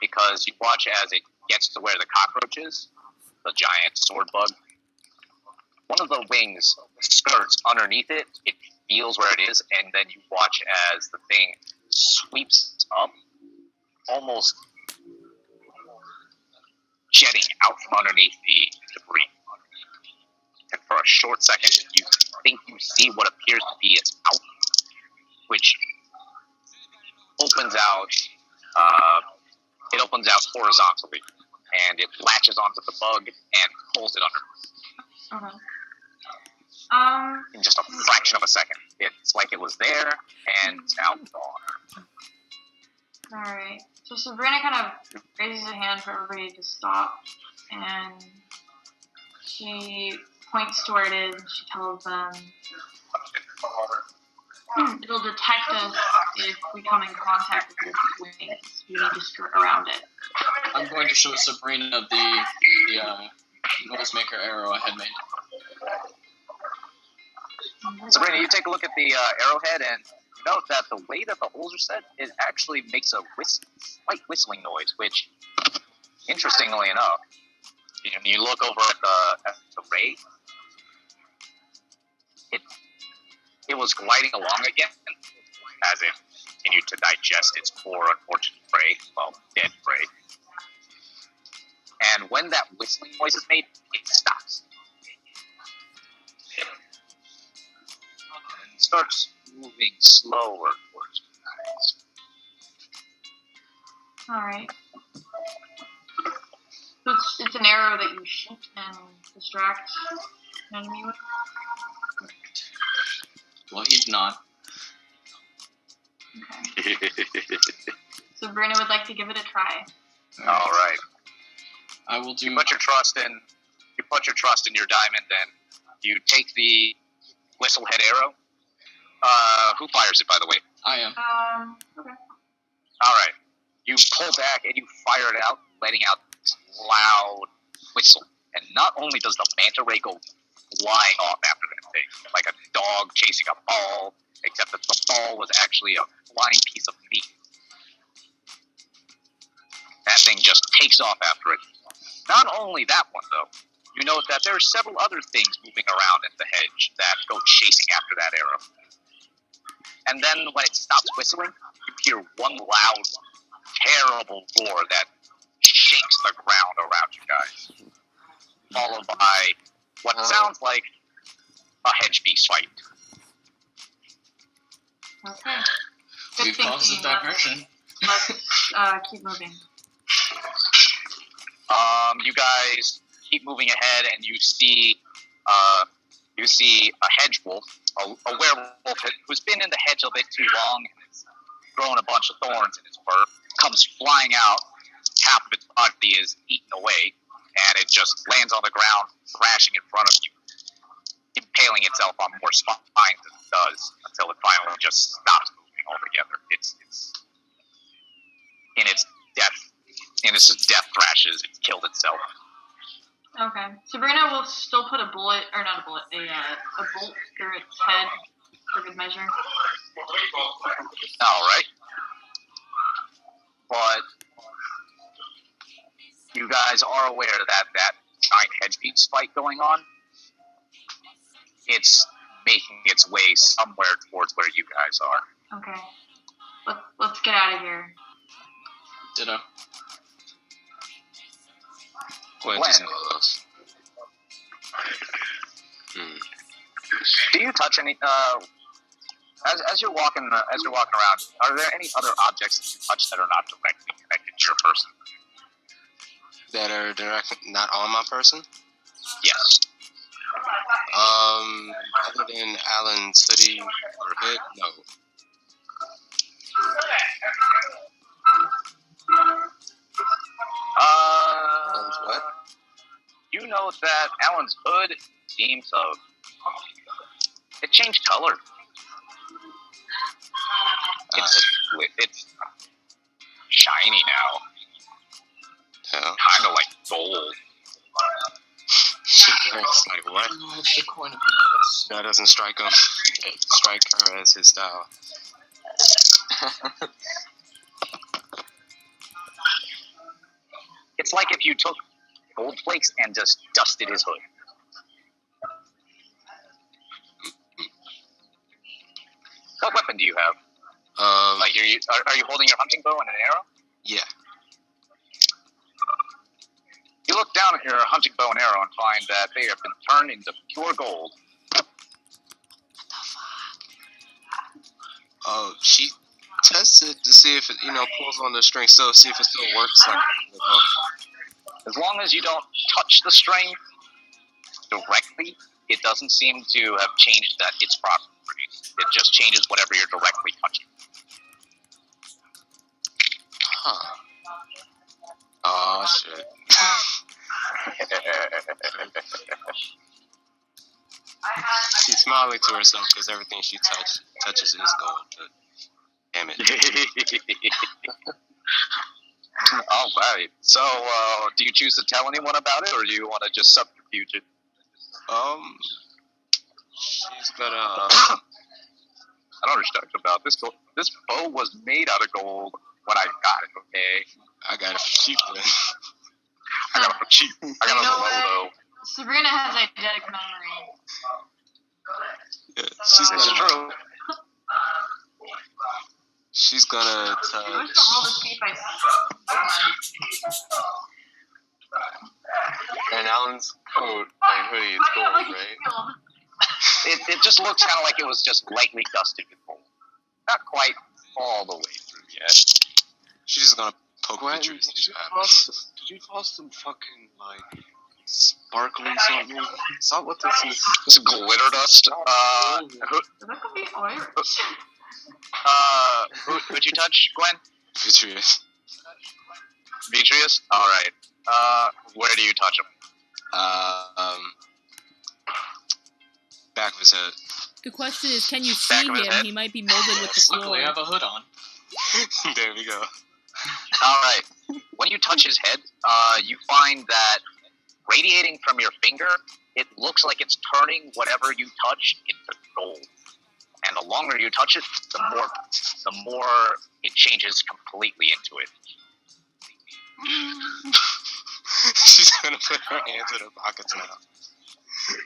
Because you watch as it gets to where the cockroach is, the giant sword bug. One of the wings skirts underneath it. It feels where it is, and then you watch as the thing sweeps up, almost jetting out from underneath the debris. And for a short second, you think you see what appears to be its mouth, which opens out. It opens out horizontally, and it latches onto the bug and pulls it under. Okay. In just a fraction of a second. It's like it was there, and it's now gone. Alright. So Sabrina kind of raises a hand for everybody to stop, and she points to where it is, and she tells them, it'll detect us if we come in contact with its wings. We need to skirt around it. I'm going to show Sabrina the noisemaker arrow I had made. Sabrina, you take a look at the arrowhead, and note that the way that the holes are set, it actually makes a slight whistling noise, which, interestingly enough, you look over at the ray, it was gliding along again, as it continued to digest its poor, unfortunate prey, well, dead prey. And when that whistling noise is made, it stops. And starts moving slower towards you guys. Alright. So it's an arrow that you shoot and distract an enemy with? Well, he's not. Okay. Sabrina would like to give it a try. All right. I will do. You put your trust in your diamond, and you take the whistlehead arrow. Who fires it, by the way? I am. Okay. All right. You pull back and you fire it out, letting out this loud whistle. And not only does the manta ray go flying off after that thing, like a dog chasing a ball, except that the ball was actually a flying piece of meat. That thing just takes off after it. Not only that one, though. You note that there are several other things moving around in the hedge that go chasing after that arrow. And then when it stops whistling, you hear one loud, terrible roar that shakes the ground around you guys. Followed by what sounds like a hedge beast fight. Okay. We've caused a diversion. Let's keep moving. You guys keep moving ahead, and you see a hedge wolf, a werewolf who's been in the hedge a bit too long and has grown a bunch of thorns in its fur, comes flying out. Half of its body is eaten away, and it just lands on the ground, thrashing in front of you, impaling itself on more spines than it does, until it finally just stops moving altogether. It's in its death thrashes, it's killed itself. Okay. Sabrina will still put a bolt through its head for good measure. Alright. But you guys are aware that giant hedge beast fight going on, it's making its way somewhere towards where you guys are. Okay. Let's get out of here. Ditto. Glenn, do you touch any? As you're walking around, are there any other objects that you touch that are not directly connected to your person? That are directly not on my person? Yes. Other than Alan's hoodie or hood, no. What? You know that Alan's hood seems it changed color. It's shiny now. Yeah. Kind of like gold. It's like, what? The coin of Midas. That doesn't strike him. It strike her as his style. It's like if you took gold flakes and just dusted his hood. What weapon do you have? Like, are you holding your hunting bow and an arrow? Yeah. You look down at your hunting bow and arrow and find that they have been turned into pure gold. Oh, she tests it to see if it, pulls on the string, so see if it still works. As long as you don't touch the string directly, it doesn't seem to have changed its properties. It just changes whatever you're directly touching. Huh. Oh, shit. She's smiling to herself because everything she touches is gold, but damn it. All right. So, do you choose to tell anyone about it, or do you want to just subterfuge it? She's gonna. I don't know what you're talking about. This bow was made out of gold when I got it. Okay. I got it for cheap then. I got it for cheap. I got it for low though. Sabrina has eidetic memory. Yeah, she's It's gonna. true. She's gonna touch. I wish the roll to see if And Alan's coat and hoodie is gold, right? It just looks kind of like it was just lightly dusted with gold. Not quite all the way through yet. She's just gonna poke Gwen, pictures. did you toss some fucking, like, sparklies on me? Is that what this is? This glitter dust. That could be Irish. Who'd you touch, Gwen? Vitreous. Vitreous? Alright. Where do you touch him? Back of his head. The question is, can you Back see of his him? head? He might be molded with the Luckily, I floor. have a hood on. There we go. Alright. When you touch his head, you find that radiating from your finger, it looks like it's turning whatever you touch into gold. And the longer you touch it, the more it changes completely into it. She's gonna put her hands in her pockets now.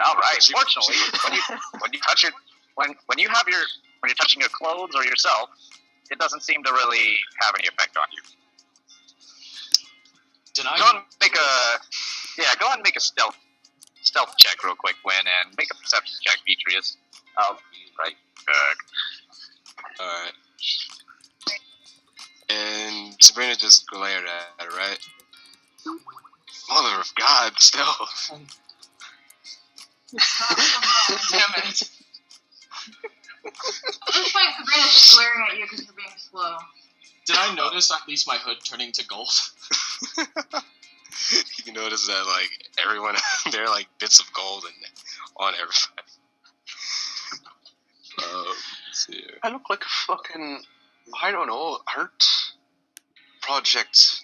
All right. Fortunately, when you touch it, when you're touching your clothes or yourself, it doesn't seem to really have any effect on you. Did Go ahead and make a stealth check real quick, Gwen, and make a perception check, Demetrius. Oh, right. Alright. And Sabrina just glared at her, right? Mother of God, stealth. Damn it. At this point, Sabrina's just glaring at you because you're being slow. Did I notice at least my hood turning to gold? You can notice that, like, everyone, there are, like, bits of gold on everybody. Let's see here. I look like a fucking, I don't know, art project.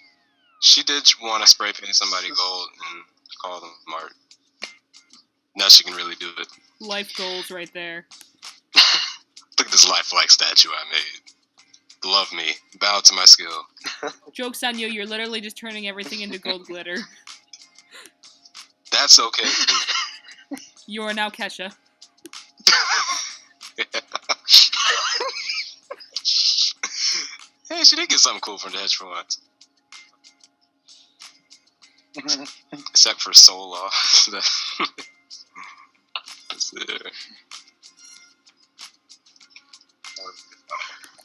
She did want to spray paint somebody gold and call them art. Now she can really do it. Life goals right there. Look at this lifelike statue I made. Love me. Bow to my skill. Joke's on you, you're literally just turning everything into gold glitter. That's okay. You are now Kesha. Hey, she did get something cool from the hedge for once. Except for soul loss. That's it.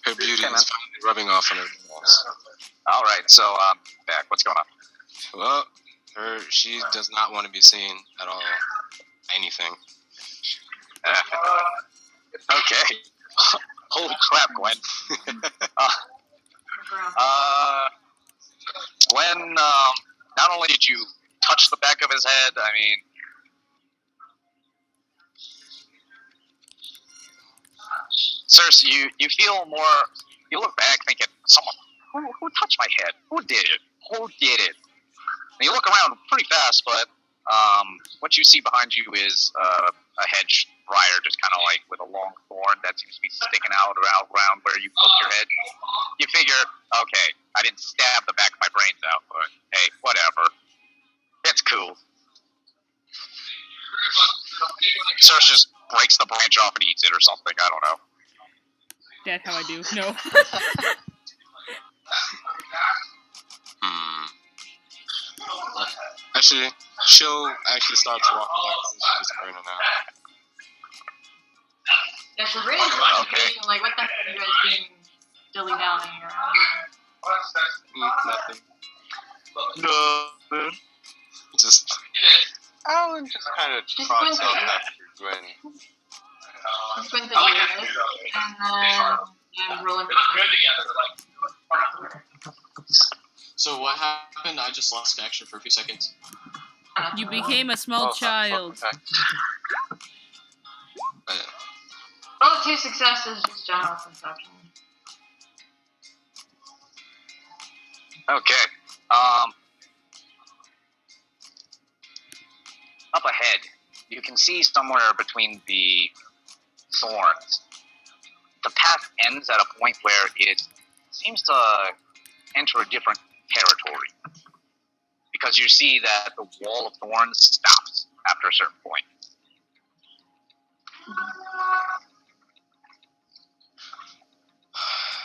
Her beauty is finally rubbing off on her walls. All right. So, back. What's going on? Well, she does not want to be seen at all. Anything. Okay. Holy crap, Gwen. Gwen, not only did you touch the back of his head, I mean, Cersei, you feel more, you look back thinking, someone, who touched my head? Who did it? Who did it? And you look around pretty fast, but what you see behind you is a hedge briar, just kind of like with a long thorn that seems to be sticking out around where you poke your head. You figure, okay, I didn't stab the back of my brains out, but hey, whatever. It's cool. Cersei just breaks the branch off and eats it or something, I don't know. That how I do. No. Actually, she'll actually start to walk away from Sabrina now. Yeah, Sabrina's looking like, what the heck are you guys being dilly-dallying around here? No. Just Alan just kind of Just trots squint up at after Gwen. I'm going to do this, and then I'm rolling. So what happened? I just lost connection for a few seconds. You became a small child. Oh, 2 successes, just general conception. Okay. Up ahead, you can see somewhere between the thorns. The path ends at a point where it seems to enter a different territory. Because you see that the wall of thorns stops after a certain point.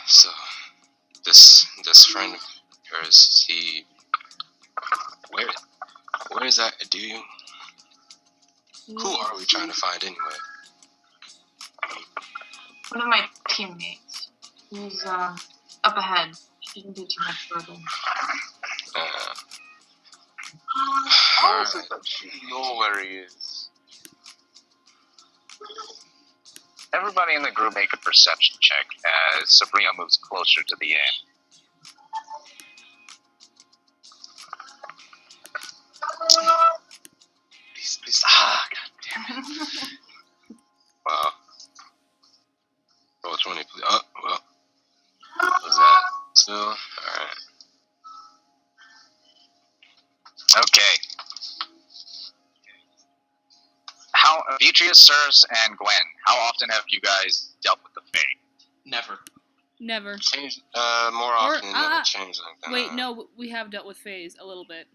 So, this friend of yours, he, where is that? Who are we trying to find anyway? One of my teammates. He's up ahead. She didn't do too much further. How is it that you know where he is? Everybody in the group make a perception check as Sabrina moves closer to the end. Please. Ah, god damn it. Wow. Roll 20, please. Oh, well. What was that? Still? Alright. Okay. Beatrice, Circe, and Gwen, how often have you guys dealt with the Fae? Never. Never. More often than a changeling. Wait, no, we have dealt with phase a little bit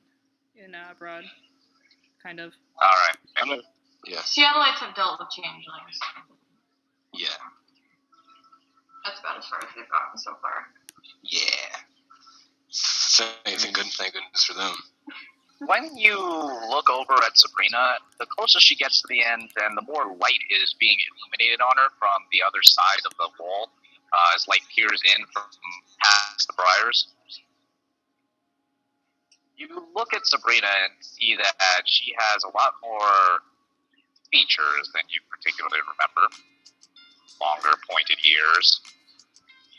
in abroad, kind of. All right. Yeah. Seattleites have dealt with changelings. Yeah. That's about as far as they've gotten so far. Yeah. Thank goodness for them. When you look over at Sabrina, the closer she gets to the end, and the more light is being illuminated on her from the other side of the wall, as light peers in from past the briars. You look at Sabrina and see that she has a lot more features than you particularly remember. Longer pointed ears,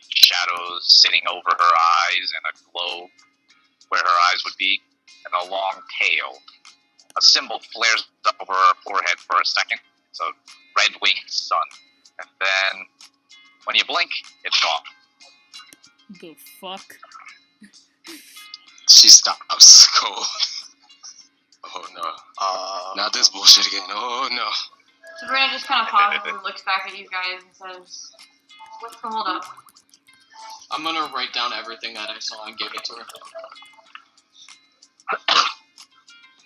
shadows sitting over her eyes and a glow where her eyes would be, and a long tail. A symbol flares up over her forehead for a second. It's a red-winged sun. And then, when you blink, it's gone. The fuck? She stops cold. Oh no. Not this bullshit again. Oh no. Sabrina just kind of pauses and looks back at you guys and says, "What's the hold up?" I'm gonna write down everything that I saw and give it to her.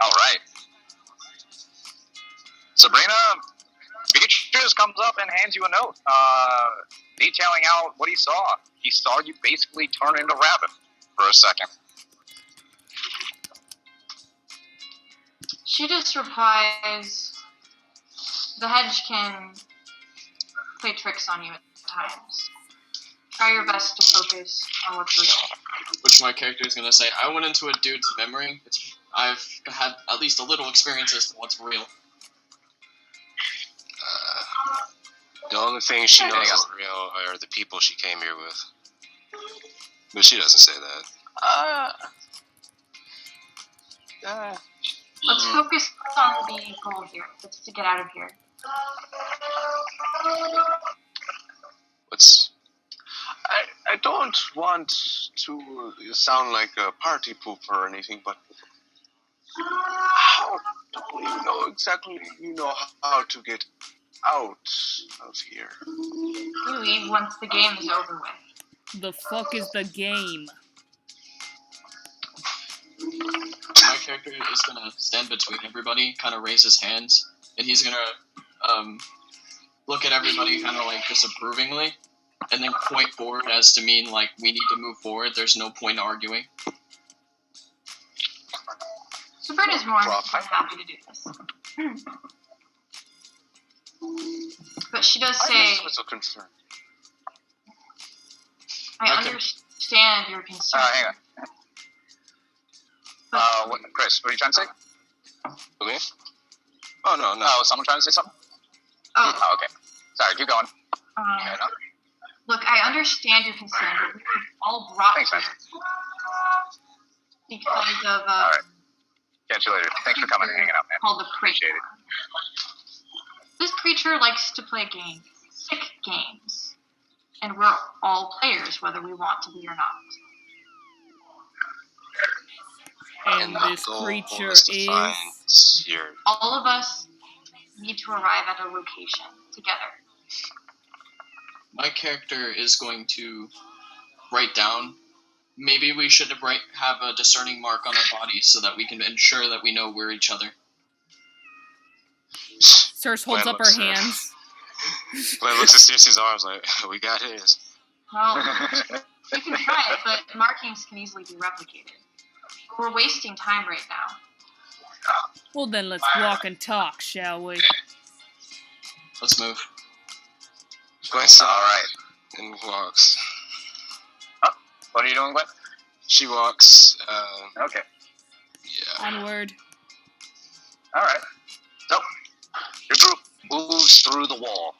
Alright. Sabrina, Beatrice comes up and hands you a note, detailing out what he saw. He saw you basically turn into rabbit for a second. She just replies, "The hedge can play tricks on you at times. Try your best to focus on what's real." Which my character is gonna say, I went into a dude's memory. I've had at least a little experience as to what's real. The only thing she knows is real are the people she came here with. But she doesn't say that. Let's focus on the goal here. Let's to get out of here. I don't want to sound like a party pooper or anything, but how do we know exactly how to get out of here? You leave once the game is over with. The fuck is the game? My character is gonna stand between everybody, kind of raise his hands, and he's gonna look at everybody kind of like disapprovingly, and then point forward as to mean, like, we need to move forward. There's no point arguing. Sabrina's more than happy to do this. But she does say, I understand your concern. Hang on. Chris, what are you trying to say? Me? Oh, no. Oh, someone trying to say something? Oh, okay. Sorry, keep going. Look, I understand your concern, but we were all brought Thanks, man. because of All right. Catch you later. Thanks for coming and hanging out, man. called the Appreciate creature. it. This creature likes to play games, sick games, and we're all players, whether we want to be or not. And this creature is... All of us need to arrive at a location together. My character is going to write down. Maybe we should have a discerning mark on our bodies so that we can ensure that we know we're each other. Circe holds up her hands. Glenn looks at Circe's arms like, we got his. Well, you can try it, but markings can easily be replicated. We're wasting time right now. Well then, let's walk and talk, shall we? Let's move. Glenn Alright. and walks. Oh, what are you doing, Gwen? She walks, Okay. yeah. Onward. Alright. So, your group moves through the wall,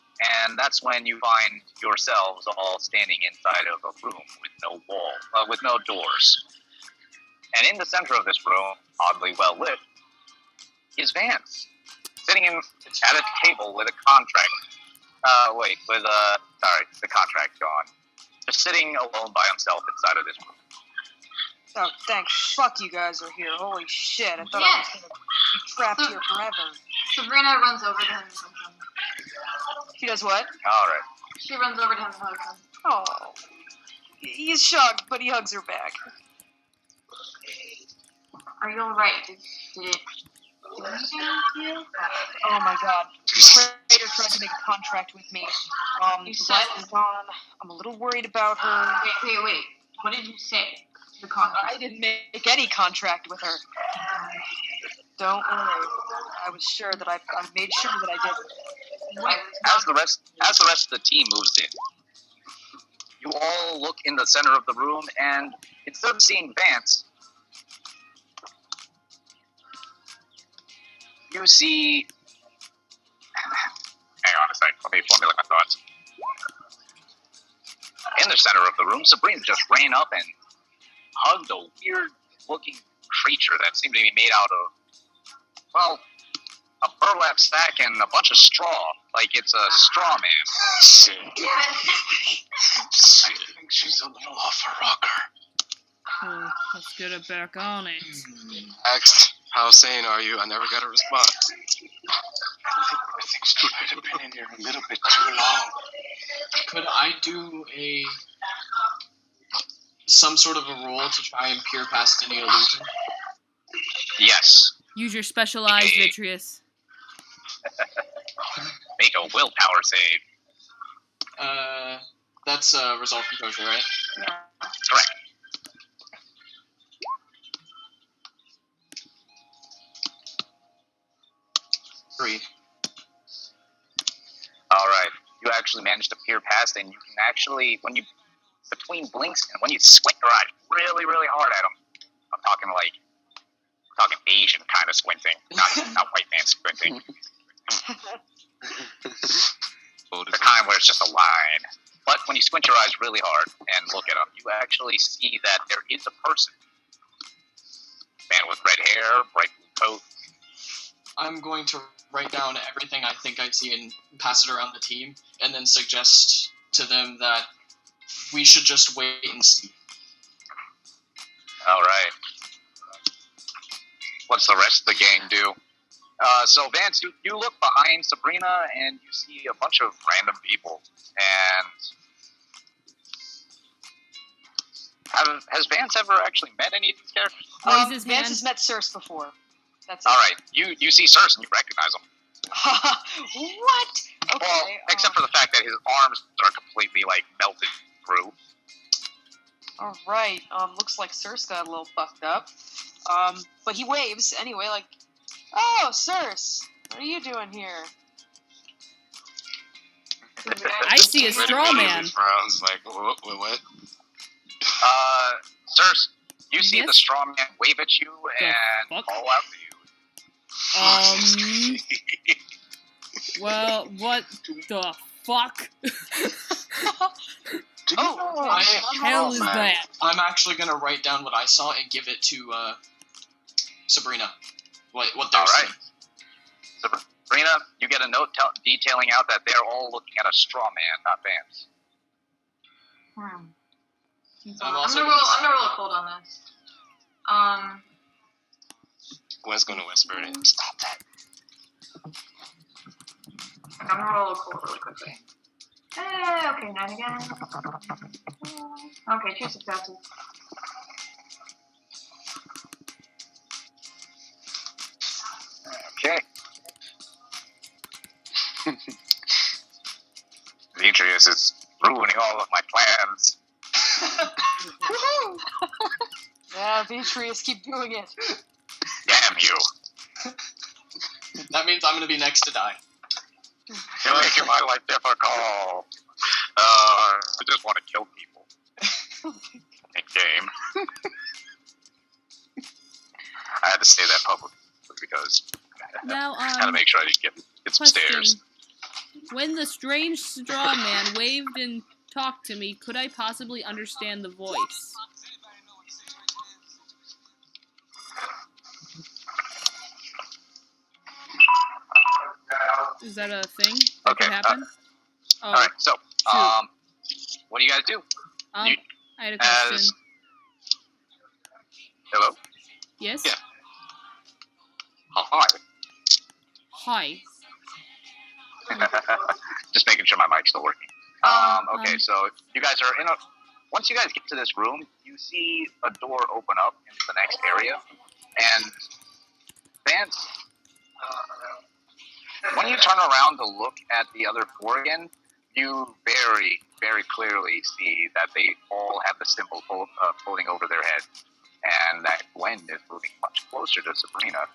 and that's when you find yourselves all standing inside of a room with no wall, with no doors. And in the center of this room, oddly well lit, is Vance, sitting at a table with a contract. The contract gone. Just sitting alone by himself inside of this room. Oh, thank fuck you guys are here. Holy shit, I thought I was gonna be trapped here forever. Sabrina runs over to him and hugs him. She does what? Alright. She runs over to him and hugs him. Oh. He's shocked, but he hugs her back. Are you alright? Did it do anything to you? Oh my god. The trader tried to make a contract with me. You said... Is gone. I'm a little worried about her. Wait. What did you say to the contract? I didn't make any contract with her. Don't worry. I was sure that I made sure that I did. As the rest of the team moves in, you all look in the center of the room, and instead of seeing Vance, you see... Hang on a sec. Let me formulate my thoughts. In the center of the room, Sabrina just ran up and hugged a weird-looking creature that seemed to be made out of, well, a burlap sack and a bunch of straw. Like it's a straw man. Sick. I think she's a little off her rocker. Let's get it back on it. Asked, how sane are you? I never got a response. I think she might have been in here a little bit too long. Could I do some sort of a roll to try and peer past any illusion? Yes. Use your specialized vitreous. Make a willpower save. That's resolve composure, right? Yeah. Correct. Three. Alright. You actually managed to peer past, and you can actually, between blinks and when you squint your eyes really, really hard at them, I'm talking Asian kind of squinting, not white man squinting. The kind where it's just a line. But when you squint your eyes really hard and look at them, you actually see that there is a person. Man with red hair, bright blue coat. I'm going to write down everything I think I see and pass it around the team, and then suggest to them that we should just wait and see. Alright. What's the rest of the gang do? So Vance, you look behind Sabrina and you see a bunch of random people. And has Vance ever actually met any of these characters? Raise his hand. Vance has met Circe before. That's it. Alright, you see Circe and you recognize him. What? Okay. Well, except for the fact that his arms are completely, like, melted through. Alright, looks like Circe got a little fucked up. But he waves anyway, like, oh, Circe, what are you doing here? I see a straw man. Frowns like, what? Sirs, you see Yes? the straw man wave at you and fuck? call out to you. Well, what the fuck? I hell is that? I'm actually gonna write down what I saw and give it to Sabrina. What they're Alright. seeing. Sabrina, you get a note detailing out that they're all looking at a straw man, not Vance. I'm I'm also gonna roll a cold on this. Gwen's gonna whisper to him, stop that. I'm gonna roll a cold really quickly. Okay, 9 again. Okay, 2 successes. Okay. Demetrius is ruining all of my plans. Yeah, Beatrice, keep doing it. Damn you. That means I'm gonna be next to die. You're making my life difficult. I just want to kill people. In game. I had to say that publicly because Now, I had to make sure I didn't get some question. stares. When the strange straw man waved and talked to me, could I possibly understand the voice? Is that a thing that Okay, could happen? Oh, Alright, so, what do you guys do? I had a question. Hello? Yes? Yeah. Hi. Hi. Just making sure my mic's still working. Okay, so you guys are in a... Once you guys get to this room, you see a door open up into the next area. And Vance, when you turn around to look at the other four again, you very, very clearly see that they all have the symbol floating over their head. And that Gwen is moving much closer to Sabrina.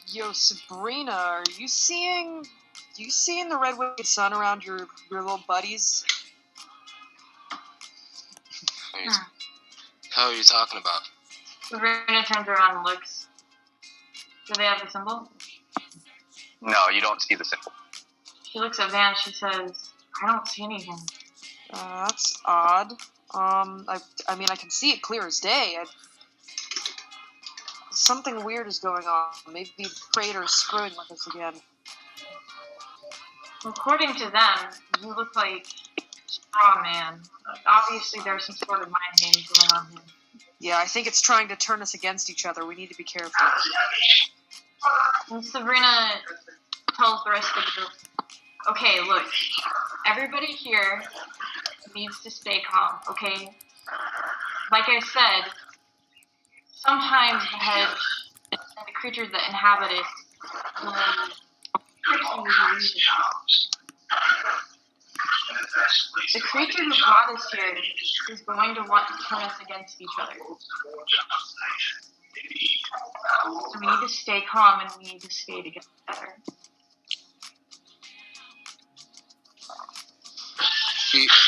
Yo, Sabrina, are you seeing the red wave sun around your little buddies? What the hell are you talking about? Sabrina turns around and looks. Do they have the symbol? No, you don't see the symbol. She looks at Van. She says, "I don't see anything." That's odd. I mean, I can see it clear as day. Something weird is going on. Maybe the Praetor's screwing with us again. According to them, you look like Straw Man. Obviously, there's some sort of mind games going on here. Yeah, I think it's trying to turn us against each other. We need to be careful. And Sabrina tells the rest of the group, "Okay, look, everybody here needs to stay calm, okay? Like I said, sometimes the hedge and the creatures that inhabit it will trick you with illusions. The creature who brought us here is going to want to turn us against each other. So we need to stay calm and we need to stay together."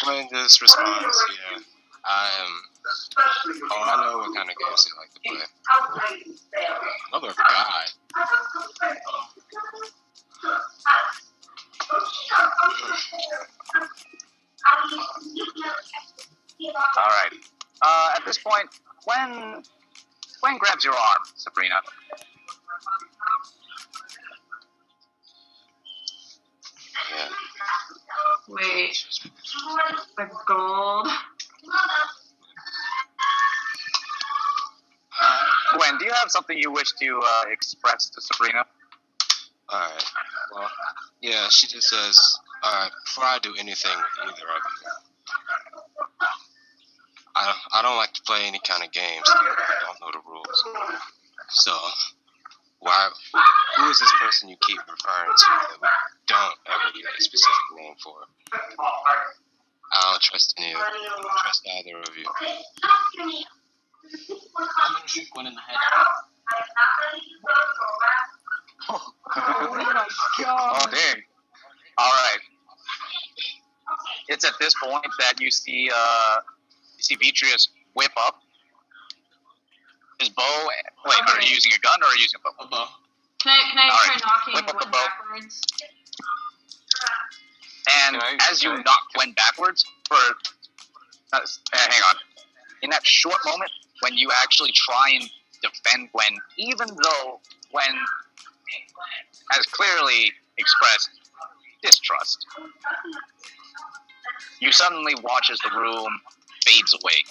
Gwen just responds, yeah, I know what kind of games they like to play. Another guy. Alright. At this point, Gwen grabs your arm, Sabrina. Yeah. Wait, the gold. Gwen, do you have something you wish to express to Sabrina? Alright. Well, yeah, she just says, alright, before I do anything with either of you, I don't like to play any kind of games. I don't know the rules. So, Why? Who is this person you keep referring to that we don't ever get a specific name for? I don't trust any of you. I don't trust either of you. I'm gonna shoot Gwen in the head. Oh my Oh, god. dang. All right. It's at this point that you see Vitreous whip up his bow. Wait, are you using a gun or are you using a bow? A bow. Can I All try right. knocking Whip up the Gwen bow. backwards? And as you knock Gwen backwards, hang on. In that short moment when you actually try and defend Gwen, even though Gwen has clearly expressed distrust, you suddenly watch as the room fades away.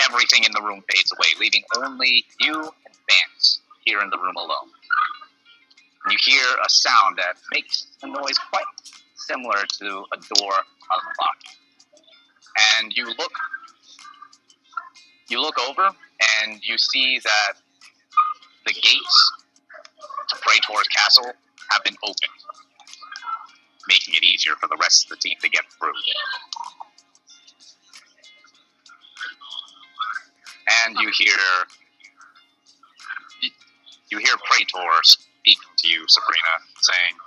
Everything in the room fades away, leaving only you and Vance here in the room alone. And you hear a sound that makes a noise quite similar to a door unlocking. And you look over and you see that the gates to Praetor's castle have been opened, making it easier for the rest of the team to get through. And you hear Praetor speaking to you, Sabrina, saying,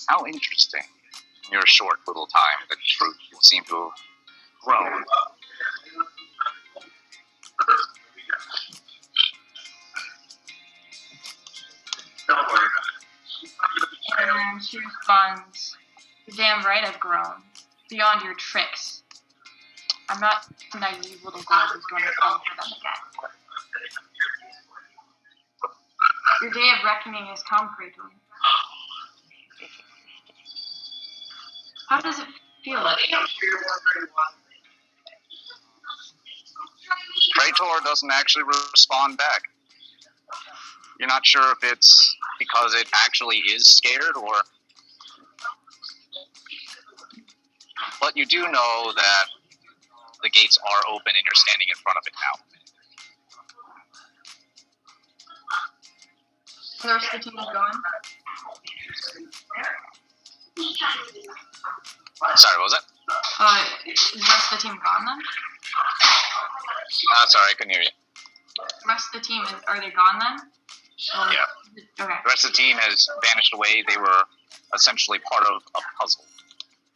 "How interesting. In your short little time, the truth seem to have grown." And she responds, "You're damn right I've grown. Beyond your tricks. I'm not a naive little girl who's going to fall for them again. Your day of reckoning has come, Praetor. How does it feel? Praetor doesn't actually respond back. You're not sure if it's because it actually is scared or... But you do know that the gates are open and you're standing in front of it now. The rest of the team is going? Sorry, what was that? Is the rest of the team gone then? Sorry, I couldn't hear you. The rest of the team, are they gone then? Yeah. Okay. The rest of the team has vanished away. They were essentially part of a puzzle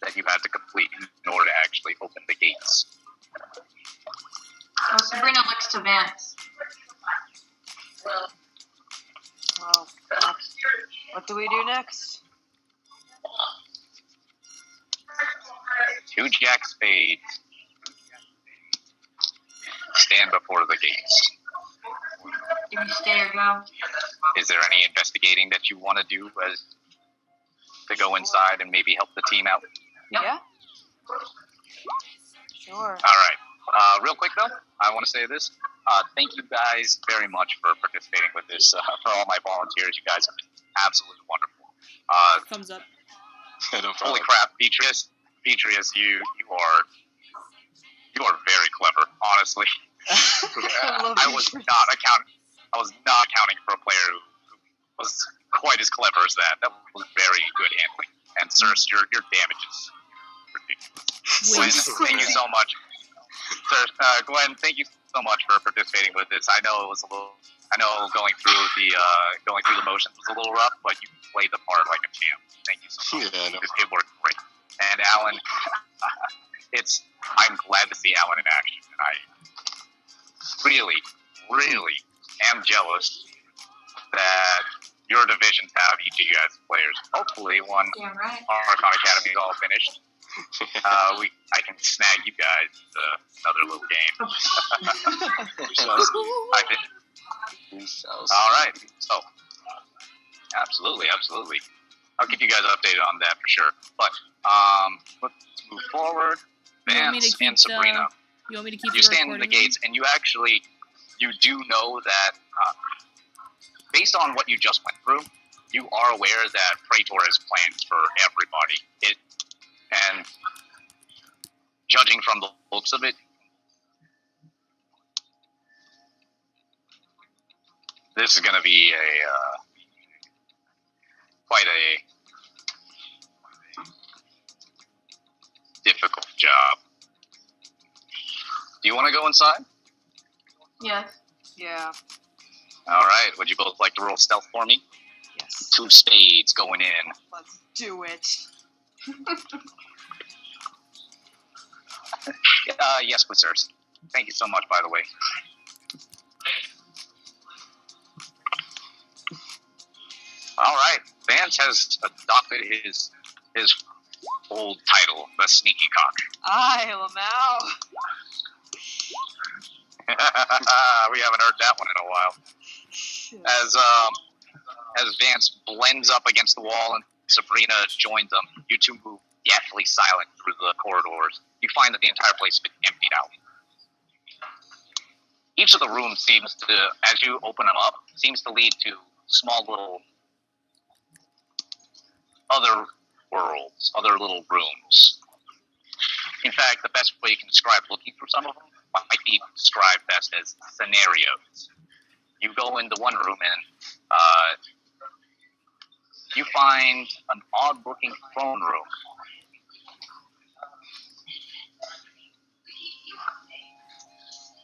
that you had to complete in order to actually open the gates. Oh, Sabrina looks to Vance. Well, what do we do next? Two jack spades stand before the gates. Do we stay or go? Is there any investigating that you want to do as to go inside and maybe help the team out? Yep. Yeah? Sure. All right. Real quick, though, I want to say this. Thank you guys very much for participating with this. For all my volunteers, you guys have been absolutely wonderful. Thumbs up. No Holy problem. crap, Beatrice, you are very clever, honestly. I was not accounting for a player who was quite as clever as that. That was very good handling. And Circe, your damage is ridiculous. Gwen, thank you so much. Gwen, thank you so much for participating with this. I know it was going through the motions was a little rough, but you played the part like a champ. Thank you so much. Yeah, no. It worked great. And Alan, I'm glad to see Alan in action, and I really, really am jealous that your divisions have each of you guys players. Hopefully, when Damn right. Archon Academy is all finished, I can snag you guys another little game. We shall see. I did. We shall see. All right. So, absolutely. I'll keep you guys updated on that for sure. But let's move forward. You want me to Vance keep and Sabrina, You want me to keep you the stand in the recording gates, and you do know that based on what you just went through, you are aware that Praetor has plans for everybody. And judging from the looks of it, This is going to be quite a difficult job. Do you want to go inside? Yes. Yeah. All right. Would you both like to roll stealth for me? Yes. 2 spades going in. Let's do it. Yes, good sirs. Thank you so much, by the way. All right. Vance has adopted his old title, the Sneaky Cock. Aye, Lamau. We haven't heard that one in a while. As Vance blends up against the wall and Sabrina joins them, you two move deathly silent through the corridors. You find that the entire place has been emptied out. Each of the rooms seems to, as you open them up, seems to lead to small little other worlds, other little rooms. In fact, the best way you can describe looking for some of them might be described best as scenarios. You go into one room and you find an odd-looking throne room.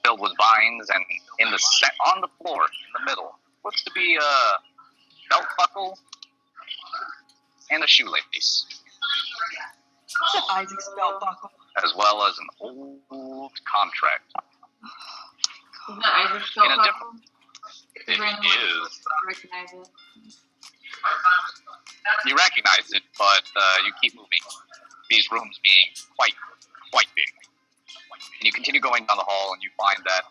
Filled with vines, and on the floor, in the middle, looks to be a belt buckle and a shoelace. Isaac's belt buckle. As well as an old contract. Is that Isaac's belt buckle? It is. Recognize it. You recognize it, but you keep moving. These rooms being quite big. And you continue going down the hall, and you find that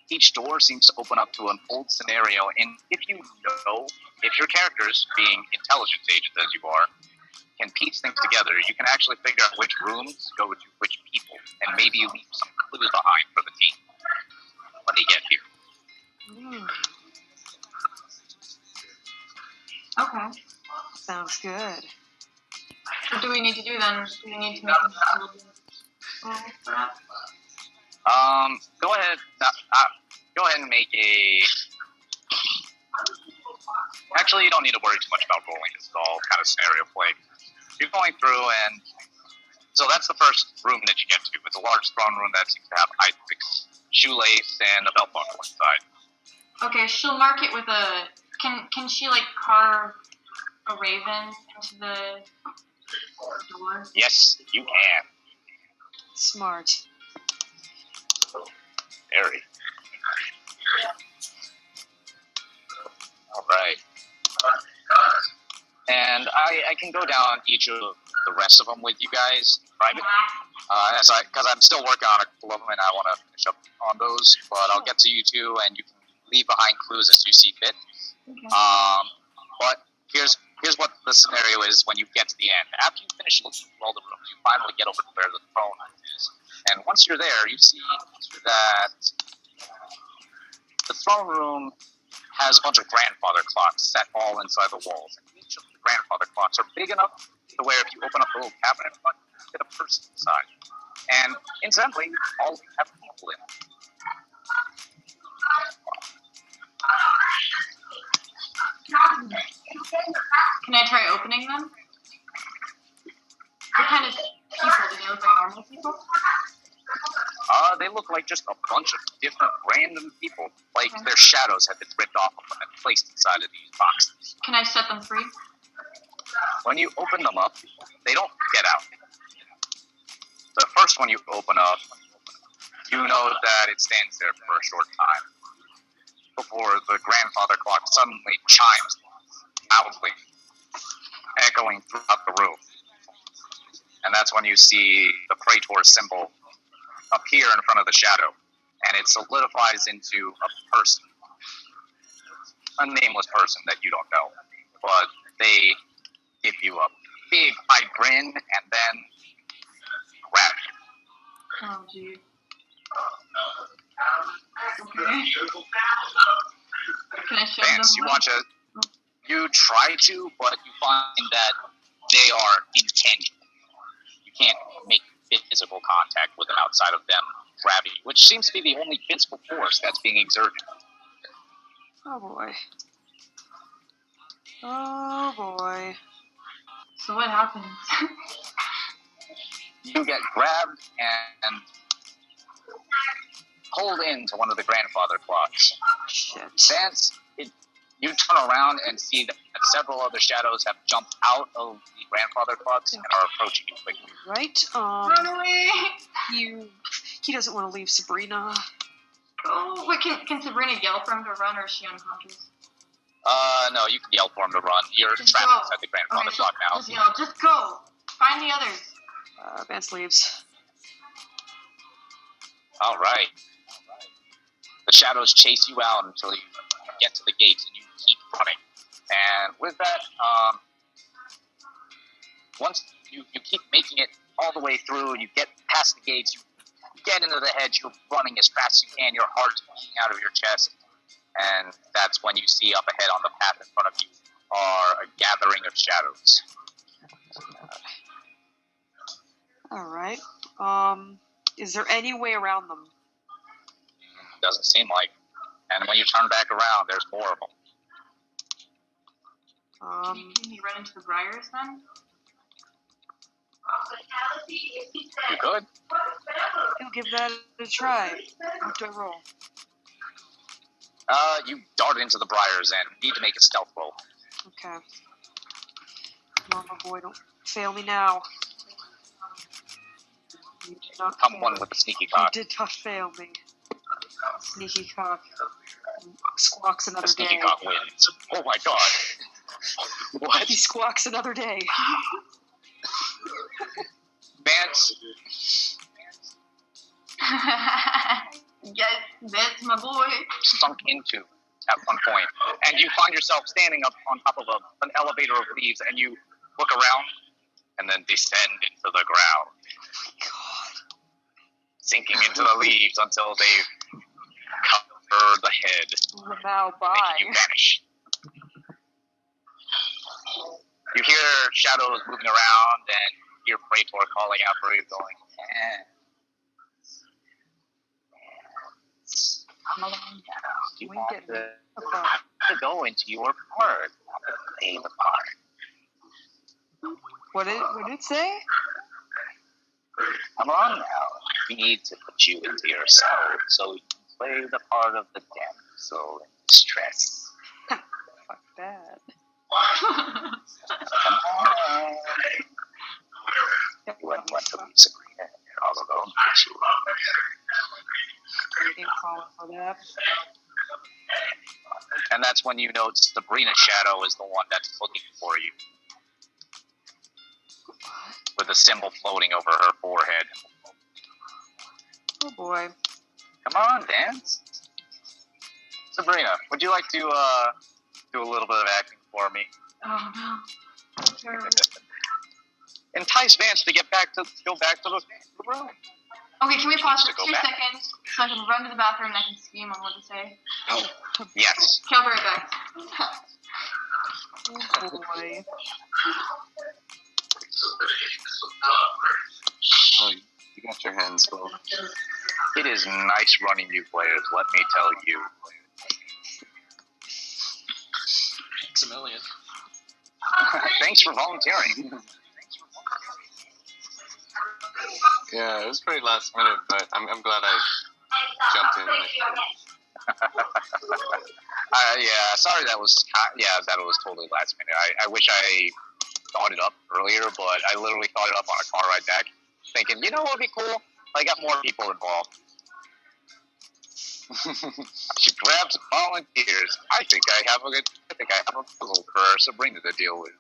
each door seems to open up to an old scenario. And if your characters, being intelligence agents as you are, can piece things together, you can actually figure out which rooms go to which people, and maybe you leave some clues behind for the team when they get here. Okay. Sounds good. What do we need to do then? Do we need to make a Go ahead. Go ahead and make a. Actually, you don't need to worry too much about rolling. This is all kind of scenario play. You're going through, and so that's the first room that you get to. It's a large throne room that seems to have Isaac's shoelace and a belt buckle inside. Okay, she'll mark it with a. Can she like carve a raven into the door? Yes, you can. Smart. Very. All right. And I can go down each of the rest of them with you guys private, because I'm still working on a couple of them and I want to finish up on those. But I'll get to you two, and you can leave behind clues as you see fit. Okay. But here's what the scenario is when you get to the end. After you finish looking through all the rooms, you finally get over to where the throne is. And once you're there, you see that the throne room has a bunch of grandfather clocks set all inside the walls. And each of the grandfather clocks are big enough to where if you open up the little cabinet, you get a person inside. And incidentally, all have people in them. Can I try opening them? What kind of people? Do they look like normal people? They look like just a bunch of different random people. Like their shadows have been ripped off of them and placed inside of these boxes. Can I set them free? When you open them up, they don't get out. The first one you open up, you know that it stands there for a short time before the grandfather clock suddenly chimes loudly, echoing throughout the room. And that's when you see the Praetor symbol appear in front of the shadow, and it solidifies into a person, a nameless person that you don't know, but they give you a big wide grin and then grab you. Oh, gee. Okay. Can I show Vance, them? you try to, but you find that they are intangible. You can't make physical contact with them outside of them grabbing you, which seems to be the only physical force that's being exerted. Oh boy. Oh boy. So what happens? You get grabbed and pulled into one of the grandfather clocks. Shit. Vance, you turn around and see that several other shadows have jumped out of the grandfather clocks and are approaching you quickly. Right. Run away! He doesn't want to leave Sabrina. Oh, wait, can Sabrina yell for him to run, or is she unconscious? No, you can yell for him to run. You're Just trapped go. inside the grandfather Okay, clock now. Just yell, just go! Find the others. Vance leaves. All right. The shadows chase you out until you get to the gates, and you keep running. And with that, once you keep making it all the way through, you get past the gates, you get into the hedge, you're running as fast as you can, your heart's beating out of your chest, and that's when you see up ahead on the path in front of you are a gathering of shadows. All right. Is there any way around them? Doesn't seem like. And when you turn back around, there's more of them. Can you run into the briars then? You could. I'll give that a try. What do I roll? You dart into the briars and need to make a stealth roll. Okay. Come on, boy, don't fail me now. You did not Come fail one me. with the sneaky You cock. did not fail me. Sneaky cock. Squawks another The sneaky day. cock wins. Oh my god. What? He squawks another day. Vance, Yes, that's my boy. sunk into at one point, and you find yourself standing up on top of an elevator of leaves, and you look around, and then descend into the ground, sinking into the leaves until they cover the head, Now, bye. making you vanish. You hear shadows moving around, and you hear Praetor calling out for you, going, come along now. You We want get to go into your part, not to play the part. What did it say? Come on now. We need to put you into your soul so you can play the part of the damsel in distress. Fuck that. Come on. You wouldn't want to leave Sabrina and you're all alone, but you Ain't falling for that. And that's when you know Sabrina's shadow is the one that's looking for you. With a symbol floating over her forehead. Oh boy. Come on, dance. Sabrina, would you like to do a little bit of acting for me? Oh no. That's terrible. Entice Vance to go back to the room. Okay, can we pause for to go 2 back. seconds so I can run to the bathroom and I can scheme on what to say? Yes. Okay, I'll be right back. Oh boy. Oh, you got your hands full. It is nice running you players, let me tell you. Thanks a million. Thanks for volunteering. Yeah, it was pretty last minute, but I'm glad I jumped in. Yeah, sorry that was totally last minute. I wish I thought it up earlier, but I literally thought it up on a car ride back, thinking, you know what would be cool? I got more people involved. She grabs volunteers. I think I have a puzzle for Sabrina to deal with.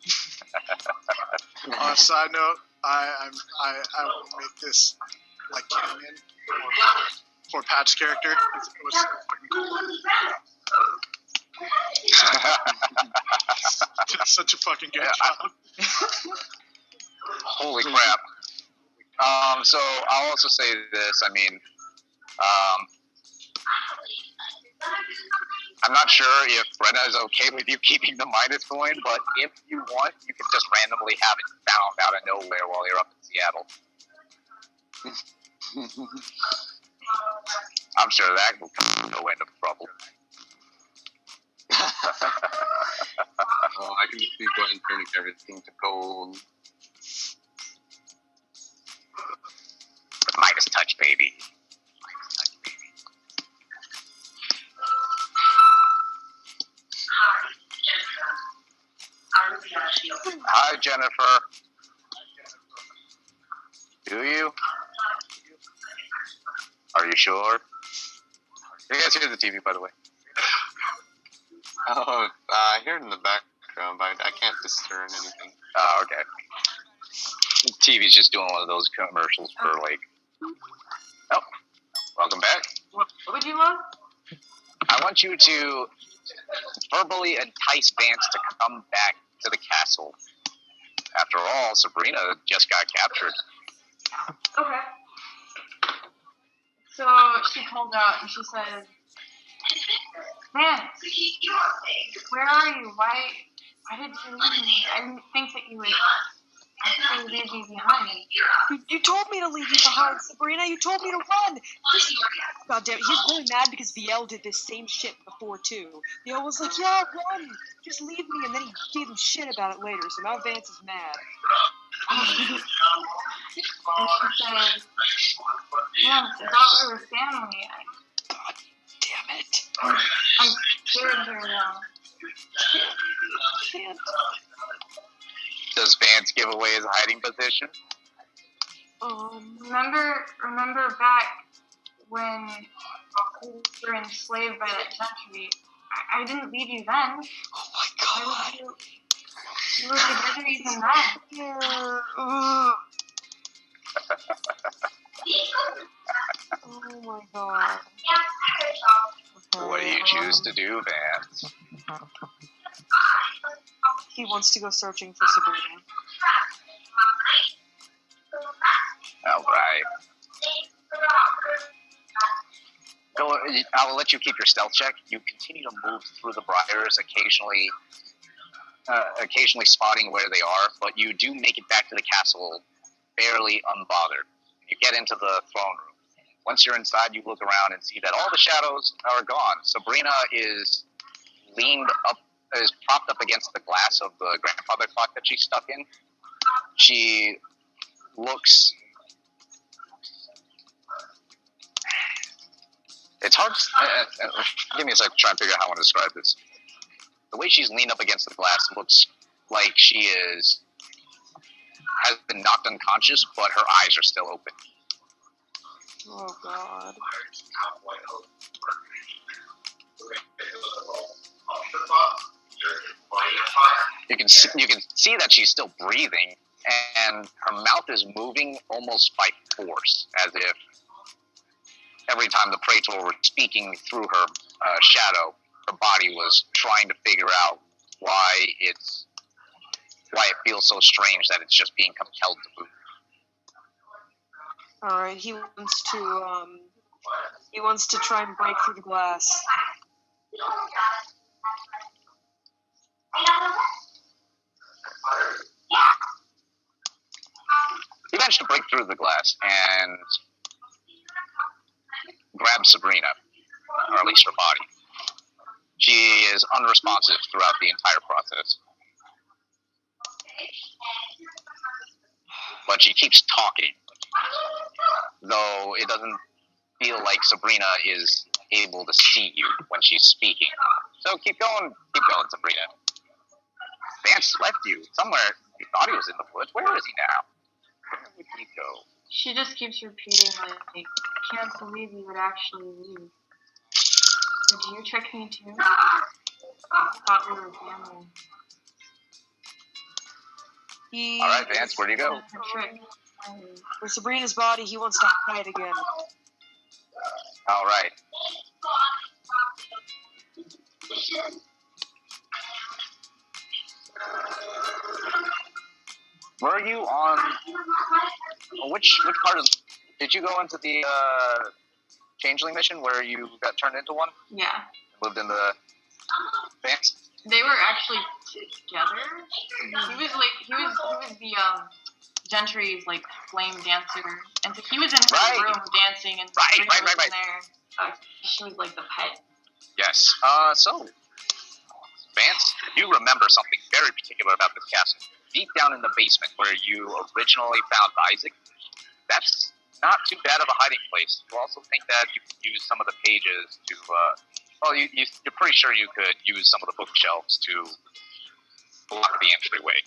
On a side note, I will make this like canon for Pat's character. It was so fucking cool. Did such a fucking good job. Holy crap. So I'll also say this, I mean, I'm not sure if Brenna is okay with you keeping the minus coin, but if you want, you can just randomly have it found out of nowhere while you're up in Seattle. I'm sure that will come no end of trouble. Oh, I can just be going and turning everything to gold. The Midas touch, baby. Hi, Jennifer. Do you? Are you sure? You guys hear the TV, by the way? Oh, I hear it in the background, but I can't discern anything. Oh, okay. The TV's just doing one of those commercials for, like... Oh, welcome back. What would you love? I want you to verbally entice Vance to come back to the castle. After all, Sabrina just got captured. Okay. So she calls out and she says, Vance, where are you? Why did you leave me? I didn't think that you would actually leave me behind. You told me to leave you behind, Sabrina. You told me to run. God damn it. He's really mad because VL did this same shit before, too. VL was like, yeah, run. Just leave me. And then he gave him shit about it later. So now Vance is mad. And she says, Vance, I thought we were family. God damn it. I'm scared here now. Can't. Does Vance give away his hiding position? Remember back when we were enslaved by that gentry? I didn't leave you then. Oh my god. We were together even then. Oh my god. Okay, What do you choose to do, Vance? He wants to go searching for Sabrina. Alright. I'll let you keep your stealth check. You continue to move through the briars, occasionally spotting where they are, but you do make it back to the castle fairly unbothered. You get into the throne room. Once you're inside, you look around and see that all the shadows are gone. Sabrina is propped up against the glass of the grandfather clock that she's stuck in. She looks... It's hard... give me a second to try and figure out how I want to describe this. The way she's leaned up against the glass looks like she has been knocked unconscious, but her eyes are still open. Oh god. You can see that she's still breathing, and her mouth is moving almost by force, as if every time the Praetor was speaking through her shadow, her body was trying to figure out why it feels so strange that it's just being compelled to move. Alright, he wants to try and break through the glass. He managed to break through the glass and grab Sabrina, or at least her body. She is unresponsive throughout the entire process. But she keeps talking, though it doesn't feel like Sabrina is able to see you when she's speaking. So keep going, Sabrina. Vance left you somewhere. You thought he was in the woods. Where is he now? Where would he go? She just keeps repeating, like, I can't believe you would actually leave. Did you trick me too? I thought we were family. Alright, Vance, where do you go? For Sabrina's body, he wants to hide again. Alright. Were you on... Which part of... Did you go into the Changeling mission where you got turned into one? Yeah. Lived in the... Vance? They were actually together. He was the Gentry's like flame dancer, and so he was in her room dancing, and Sabrina was in there. She was like the pet. Yes. So Vance, you remember something very particular about this castle. Deep down in the basement where you originally found Isaac, that's not too bad of a hiding place. You also think that you could use some of the pages to, you're pretty sure you could use some of the bookshelves to block the entryway.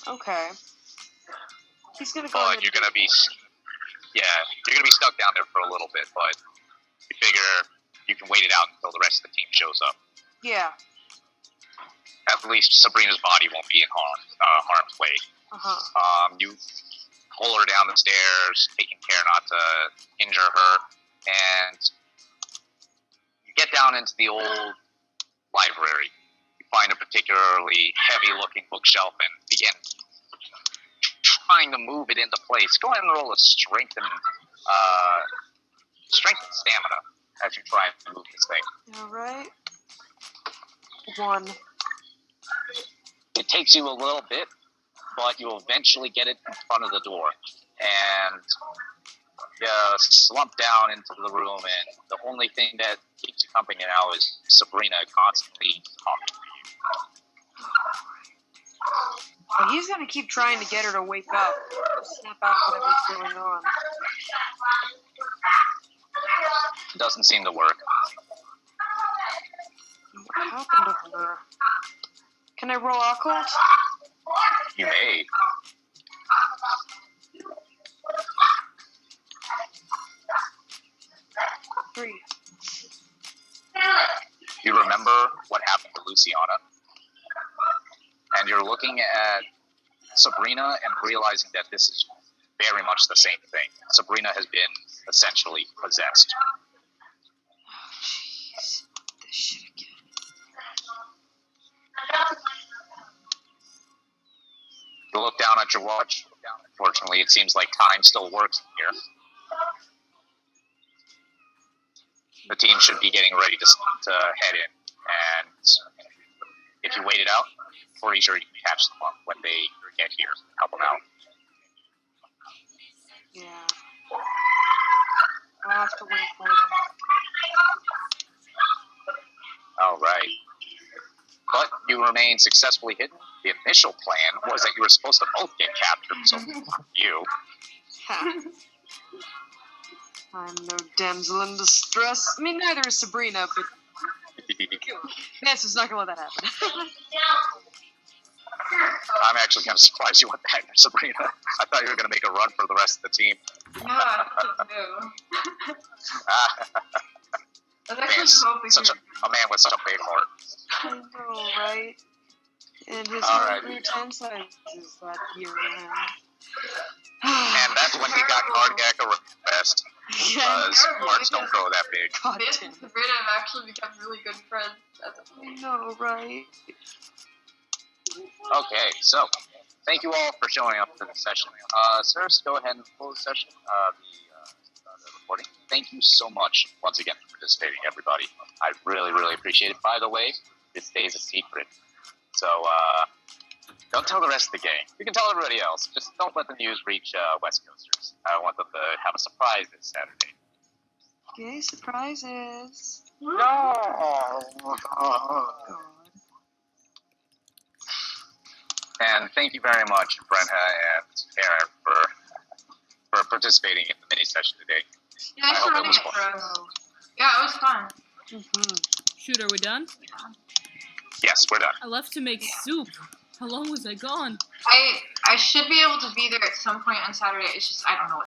Okay. He's gonna go. But you're gonna be stuck down there for a little bit. But you figure you can wait it out until the rest of the team shows up. Yeah. At least Sabrina's body won't be in harm's way. You pull her down the stairs, taking care not to injure her, and you get down into the old library. You find a particularly heavy-looking bookshelf and begin trying to move it into place. Go ahead and roll a strength and stamina as you try to move this thing. All right. 1. It takes you a little bit, but you eventually get it in front of the door. And you slump down into the room, and the only thing that keeps you company now is Sabrina constantly talking to you. Well, he's gonna keep trying to get her to wake up, snap out of whatever's going on. It doesn't seem to work. What happened to her? Can I roll occult? You may. Three. You remember what happened to Luciana, and you're looking at Sabrina and realizing that this is very much the same thing. Sabrina has been essentially possessed. Oh, jeez. This shit again. You look down at your watch. Unfortunately, it seems like time still works here. The team should be getting ready to head in, and if you wait it out, pretty sure you can catch them up when they get here. Help them out. Yeah. I'll have to wait for them. All right. But you remain successfully hidden. The initial plan was that you were supposed to both get captured, so you. Ha. I'm no damsel in distress. I mean, neither is Sabrina, but Vance is not gonna let that happen. I'm actually kind of surprised you went back there, Sabrina. I thought you were going to make a run for the rest of the team. Yeah, I knew. I was actually Vance, hoping such a man with such a big heart. I know, right? And his All heart right. grew 10 sizes that year. And that's when he got cardiac arrest, because hearts don't grow that big. God Vance damn and it. Sabrina have actually become really good friends. I know, right? Okay, so thank you all for showing up to the session. Sirs, go ahead and close the session, the recording. Thank you so much once again for participating, everybody. I really, really appreciate it. By the way, this stays a secret, so don't tell the rest of the gang. You can tell everybody else. Just don't let the news reach West Coasters. I want them to have a surprise this Saturday. Yay, surprises. No. God. And thank you very much, Brenda and Aaron, for participating in the mini session today. Yeah, thanks for running it for us. Yeah, it was fun. Mm-hmm. Shoot, are we done? Yes, we're done. I left to make soup. How long was I gone? I should be able to be there at some point on Saturday. It's just I don't know what